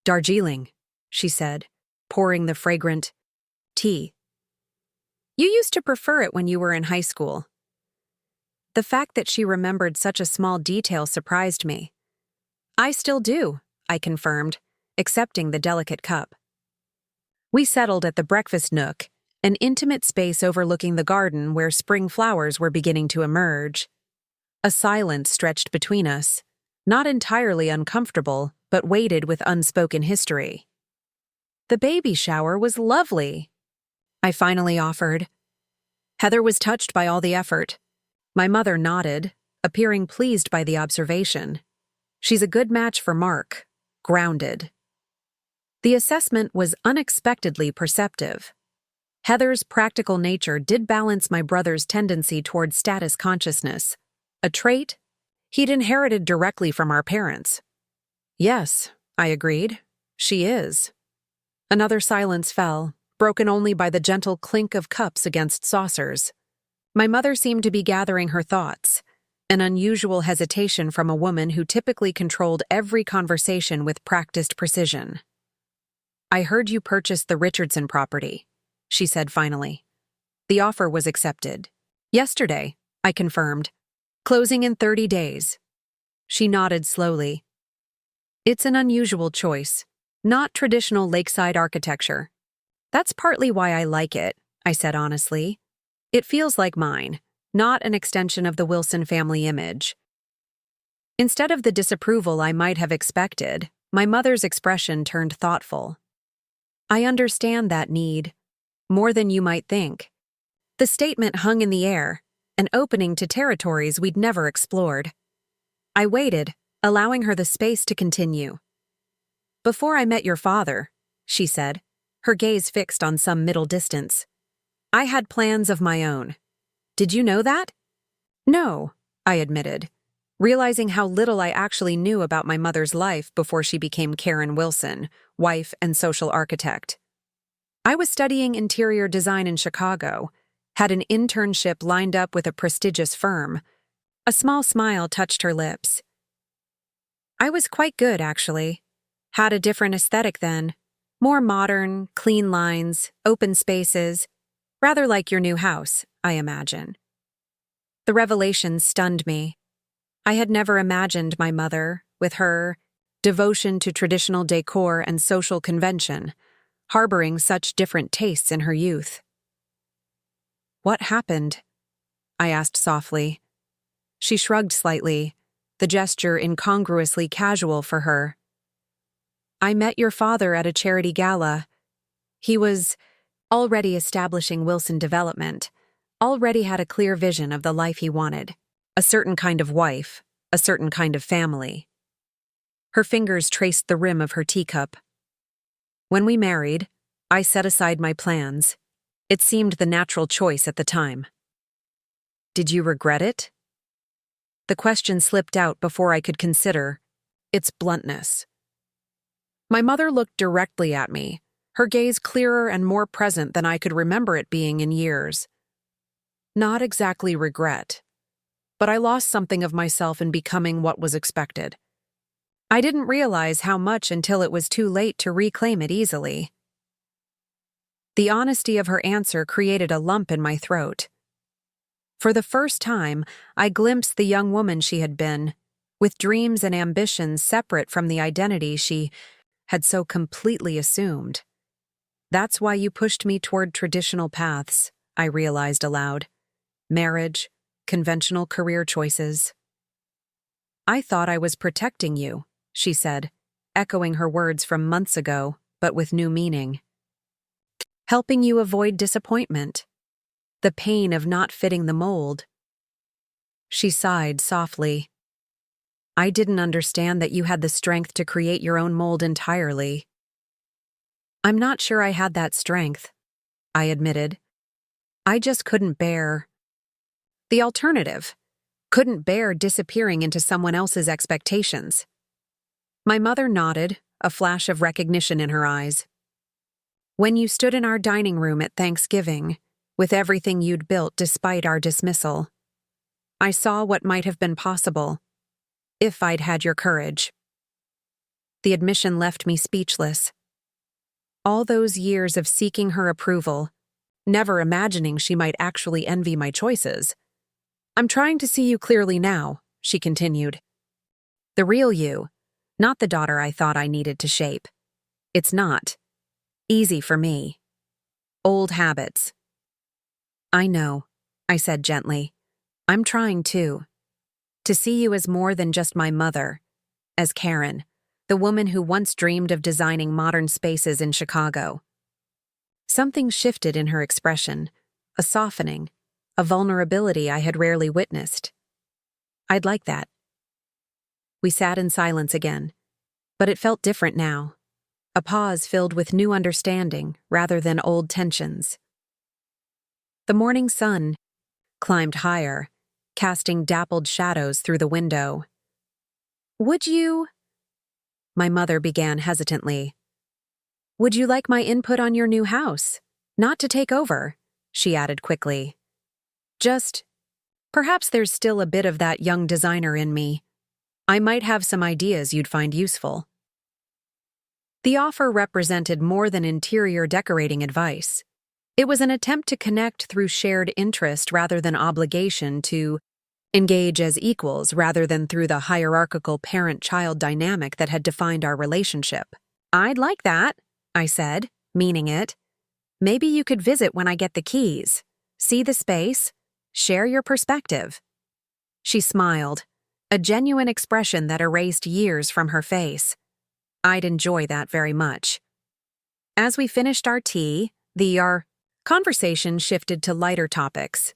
"Darjeeling," she said, pouring the fragrant tea. "You used to prefer it when you were in high school." The fact that she remembered such a small detail surprised me. "I still do," I confirmed, accepting the delicate cup. We settled at the breakfast nook, an intimate space overlooking the garden where spring flowers were beginning to emerge. A silence stretched between us, not entirely uncomfortable, but weighted with unspoken history. "The baby shower was lovely," I finally offered. Heather was touched by all the effort. My mother nodded, appearing pleased by the observation. "She's a good match for Mark, grounded." The assessment was unexpectedly perceptive. Heather's practical nature did balance my brother's tendency toward status consciousness, a trait he'd inherited directly from our parents. "Yes," I agreed, "she is." Another silence fell, broken only by the gentle clink of cups against saucers. My mother seemed to be gathering her thoughts, an unusual hesitation from a woman who typically controlled every conversation with practiced precision. "I heard you purchased the Richardson property," she said finally. "The offer was accepted." "Yesterday," I confirmed. "Closing in 30 days." She nodded slowly. "It's an unusual choice, not traditional lakeside architecture." "That's partly why I like it," I said honestly. "It feels like mine, not an extension of the Wilson family image." Instead of the disapproval I might have expected, my mother's expression turned thoughtful. "I understand that need, more than you might think." The statement hung in the air, an opening to territories we'd never explored. I waited, allowing her the space to continue. "Before I met your father," she said, her gaze fixed on some middle distance, "I had plans of my own. Did you know that?" "No," I admitted, realizing how little I actually knew about my mother's life before she became Karen Wilson, wife and social architect. "I was studying interior design in Chicago, had an internship lined up with a prestigious firm." A small smile touched her lips. "I was quite good, actually. Had a different aesthetic then. More modern, clean lines, open spaces. Rather like your new house, I imagine." The revelation stunned me. I had never imagined my mother, with her devotion to traditional decor and social convention, harboring such different tastes in her youth. "What happened?" I asked softly. She shrugged slightly, the gesture incongruously casual for her. "I met your father at a charity gala. He was already establishing Wilson Development, already had a clear vision of the life he wanted. A certain kind of wife, a certain kind of family." Her fingers traced the rim of her teacup. "When we married, I set aside my plans. It seemed the natural choice at the time." "Did you regret it?" The question slipped out before I could consider its bluntness. My mother looked directly at me, her gaze clearer and more present than I could remember it being in years. "Not exactly regret, but I lost something of myself in becoming what was expected. I didn't realize how much until it was too late to reclaim it easily." The honesty of her answer created a lump in my throat. For the first time, I glimpsed the young woman she had been, with dreams and ambitions separate from the identity she had so completely assumed. "That's why you pushed me toward traditional paths," I realized aloud. "Marriage, conventional career choices." "I thought I was protecting you," she said, echoing her words from months ago, but with new meaning. "Helping you avoid disappointment. The pain of not fitting the mold." She sighed softly. "I didn't understand that you had the strength to create your own mold entirely." "I'm not sure I had that strength," I admitted. "I just couldn't bear the alternative. Couldn't bear disappearing into someone else's expectations." My mother nodded, a flash of recognition in her eyes. "When you stood in our dining room at Thanksgiving, with everything you'd built despite our dismissal, I saw what might have been possible, if I'd had your courage." The admission left me speechless. All those years of seeking her approval, never imagining she might actually envy my choices, I'm trying to see you clearly now, she continued. The real you, not the daughter I thought I needed to shape. It's not easy for me. Old habits. I know, I said gently. I'm trying too. To see you as more than just my mother, as Karen, the woman who once dreamed of designing modern spaces in Chicago. Something shifted in her expression, a softening, a vulnerability I had rarely witnessed. I'd like that. We sat in silence again, but it felt different now, a pause filled with new understanding rather than old tensions. The morning sun climbed higher, casting dappled shadows through the window. Would you? My mother began hesitantly. Would you like my input on your new house? Not to take over, she added quickly. Just, perhaps there's still a bit of that young designer in me. I might have some ideas you'd find useful. The offer represented more than interior decorating advice. It was an attempt to connect through shared interest rather than obligation, to engage as equals rather than through the hierarchical parent-child dynamic that had defined our relationship. I'd like that, I said, meaning it. Maybe you could visit when I get the keys. See the space. Share your perspective. She smiled, a genuine expression that erased years from her face. I'd enjoy that very much. As we finished our tea, our conversation shifted to lighter topics.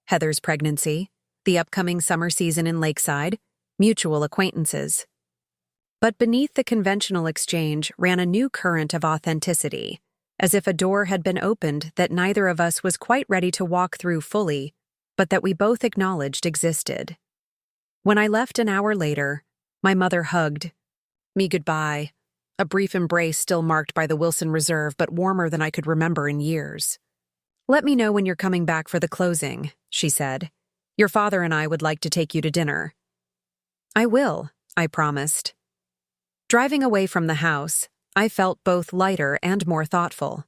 Heather's pregnancy, the upcoming summer season in Lakeside, mutual acquaintances. But beneath the conventional exchange ran a new current of authenticity, as if a door had been opened that neither of us was quite ready to walk through fully, but that we both acknowledged existed. When I left an hour later, my mother hugged me goodbye, a brief embrace still marked by the Wilson Reserve but warmer than I could remember in years. Let me know when you're coming back for the closing, she said. Your father and I would like to take you to dinner. I will, I promised. Driving away from the house, I felt both lighter and more thoughtful.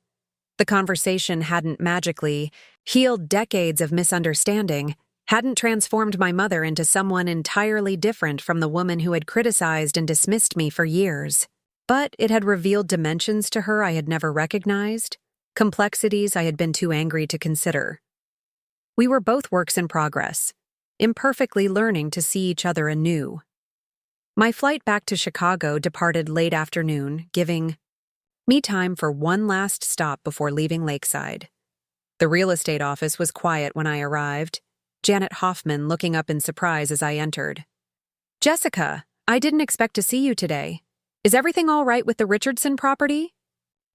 The conversation hadn't magically healed decades of misunderstanding, hadn't transformed my mother into someone entirely different from the woman who had criticized and dismissed me for years. But it had revealed dimensions to her I had never recognized, complexities I had been too angry to consider. We were both works in progress, imperfectly learning to see each other anew. My flight back to Chicago departed late afternoon, giving me time for one last stop before leaving Lakeside. The real estate office was quiet when I arrived, Janet Hoffman looking up in surprise as I entered. Jessica, I didn't expect to see you today. Is everything all right with the Richardson property?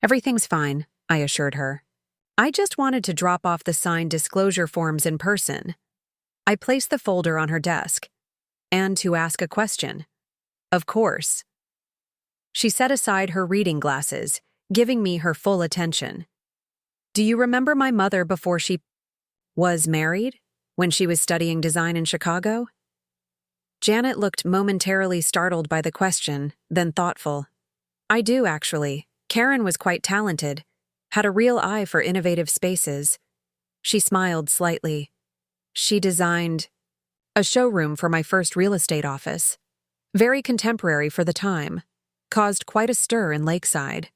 Everything's fine, I assured her. I just wanted to drop off the signed disclosure forms in person. I placed the folder on her desk. And to ask a question. Of course. She set aside her reading glasses, giving me her full attention. Do you remember my mother before she was married, when she was studying design in Chicago? Janet looked momentarily startled by the question, then thoughtful. I do, actually. Karen was quite talented, had a real eye for innovative spaces. She smiled slightly. She designed a showroom for my first real estate office. Very contemporary for the time, caused quite a stir in Lakeside.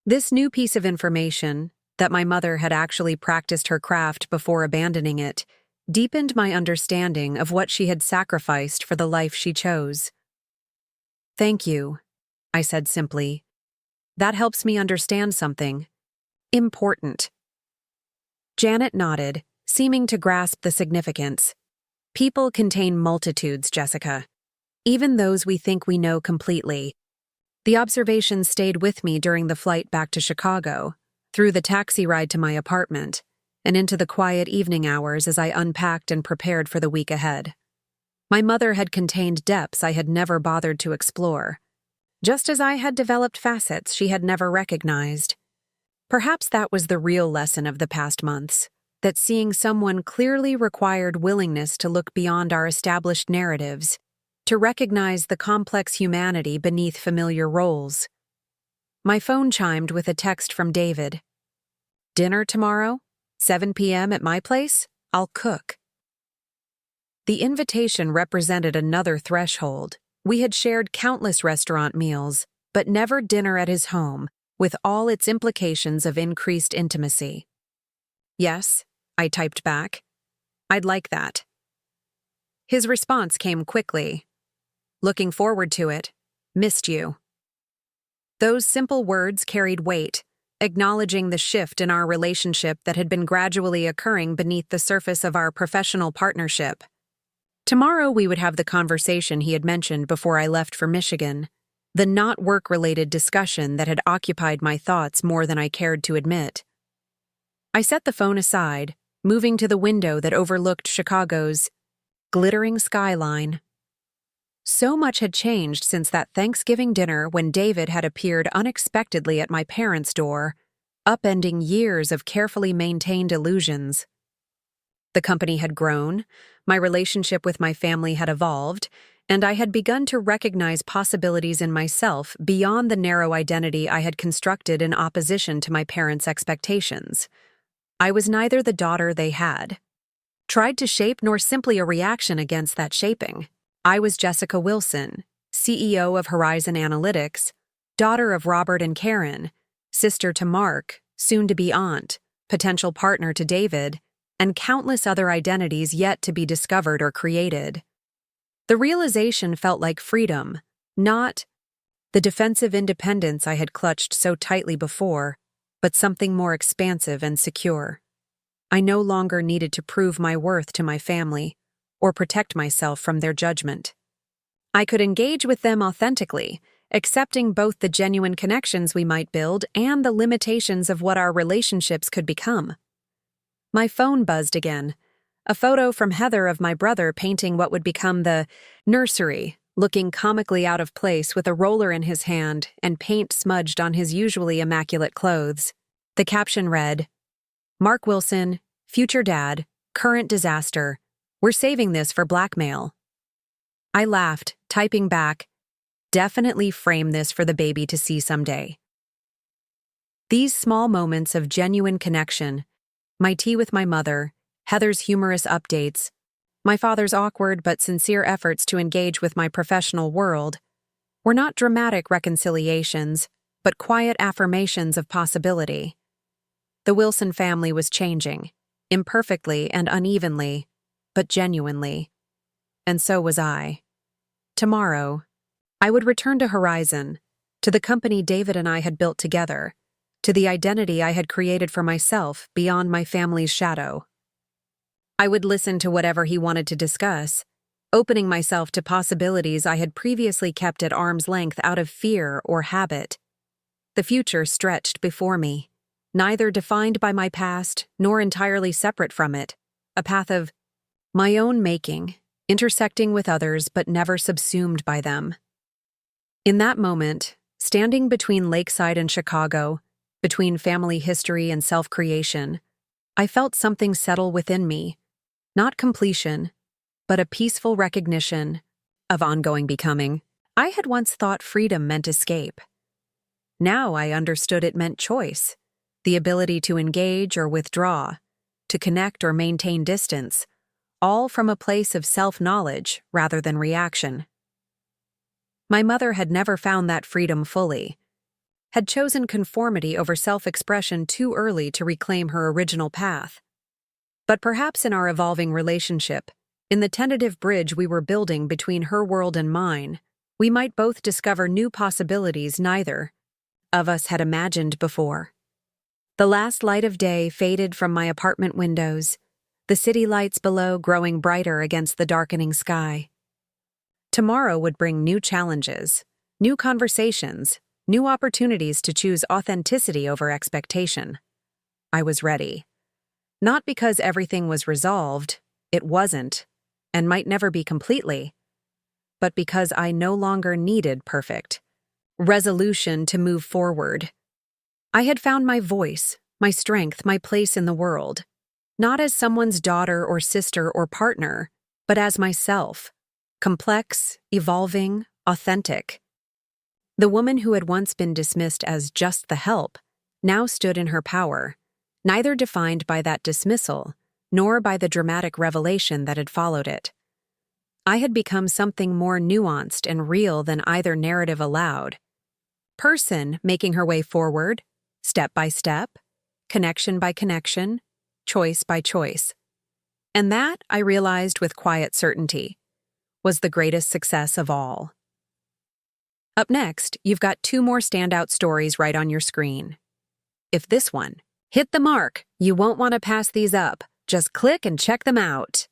This new piece of information, that my mother had actually practiced her craft before abandoning it, deepened my understanding of what she had sacrificed for the life she chose. Thank you, I said simply. That helps me understand something important. Janet nodded, seeming to grasp the significance. People contain multitudes, Jessica. Even those we think we know completely. The observation stayed with me during the flight back to Chicago, through the taxi ride to my apartment, and into the quiet evening hours as I unpacked and prepared for the week ahead. My mother had contained depths I had never bothered to explore, just as I had developed facets she had never recognized. Perhaps that was the real lesson of the past months, that seeing someone clearly required willingness to look beyond our established narratives, to recognize the complex humanity beneath familiar roles. My phone chimed with a text from David. Dinner tomorrow? 7 p.m. at my place? I'll cook. The invitation represented another threshold. We had shared countless restaurant meals, but never dinner at his home, with all its implications of increased intimacy. "Yes," I typed back. "I'd like that." His response came quickly. "Looking forward to it. Missed you." Those simple words carried weight, acknowledging the shift in our relationship that had been gradually occurring beneath the surface of our professional partnership. Tomorrow we would have the conversation he had mentioned before I left for Michigan, the not work-related discussion that had occupied my thoughts more than I cared to admit. I set the phone aside, moving to the window that overlooked Chicago's glittering skyline. So much had changed since that Thanksgiving dinner when David had appeared unexpectedly at my parents' door, upending years of carefully maintained illusions. The company had grown, my relationship with my family had evolved, and I had begun to recognize possibilities in myself beyond the narrow identity I had constructed in opposition to my parents' expectations. I was neither the daughter they had tried to shape nor simply a reaction against that shaping. I was Jessica Wilson, CEO of Horizon Analytics, daughter of Robert and Karen, sister to Mark, soon-to-be aunt, potential partner to David, and countless other identities yet to be discovered or created. The realization felt like freedom, not the defensive independence I had clutched so tightly before, but something more expansive and secure. I no longer needed to prove my worth to my family or protect myself from their judgment. I could engage with them authentically, accepting both the genuine connections we might build and the limitations of what our relationships could become. My phone buzzed again. A photo from Heather of my brother painting what would become the nursery, looking comically out of place with a roller in his hand and paint smudged on his usually immaculate clothes. The caption read, "Mark Wilson, future dad, current disaster. We're saving this for blackmail." I laughed, typing back, "Definitely frame this for the baby to see someday." These small moments of genuine connection, my tea with my mother, Heather's humorous updates, my father's awkward but sincere efforts to engage with my professional world, were not dramatic reconciliations, but quiet affirmations of possibility. The Wilson family was changing, imperfectly and unevenly, but genuinely. And so was I. Tomorrow, I would return to Horizon, to the company David and I had built together, to the identity I had created for myself beyond my family's shadow. I would listen to whatever he wanted to discuss, opening myself to possibilities I had previously kept at arm's length out of fear or habit. The future stretched before me, neither defined by my past nor entirely separate from it, a path of my own making, intersecting with others but never subsumed by them. In that moment, standing between Lakeside and Chicago, between family history and self-creation, I felt something settle within me, not completion, but a peaceful recognition of ongoing becoming. I had once thought freedom meant escape. Now I understood it meant choice, the ability to engage or withdraw, to connect or maintain distance, all from a place of self-knowledge rather than reaction. My mother had never found that freedom fully, had chosen conformity over self-expression too early to reclaim her original path. But perhaps in our evolving relationship, in the tentative bridge we were building between her world and mine, we might both discover new possibilities neither of us had imagined before. The last light of day faded from my apartment windows, the city lights below growing brighter against the darkening sky. Tomorrow would bring new challenges, new conversations, new opportunities to choose authenticity over expectation. I was ready. Not because everything was resolved, it wasn't, and might never be completely, but because I no longer needed perfect resolution to move forward. I had found my voice, my strength, my place in the world, not as someone's daughter or sister or partner, but as myself, complex, evolving, authentic. The woman who had once been dismissed as just the help now stood in her power, neither defined by that dismissal nor by the dramatic revelation that had followed it. I had become something more nuanced and real than either narrative allowed. Person making her way forward, step by step, connection by connection, choice by choice. And that, I realized with quiet certainty, was the greatest success of all. Up next, you've got 2 more standout stories right on your screen. If this one hit the mark, you won't want to pass these up. Just click and check them out.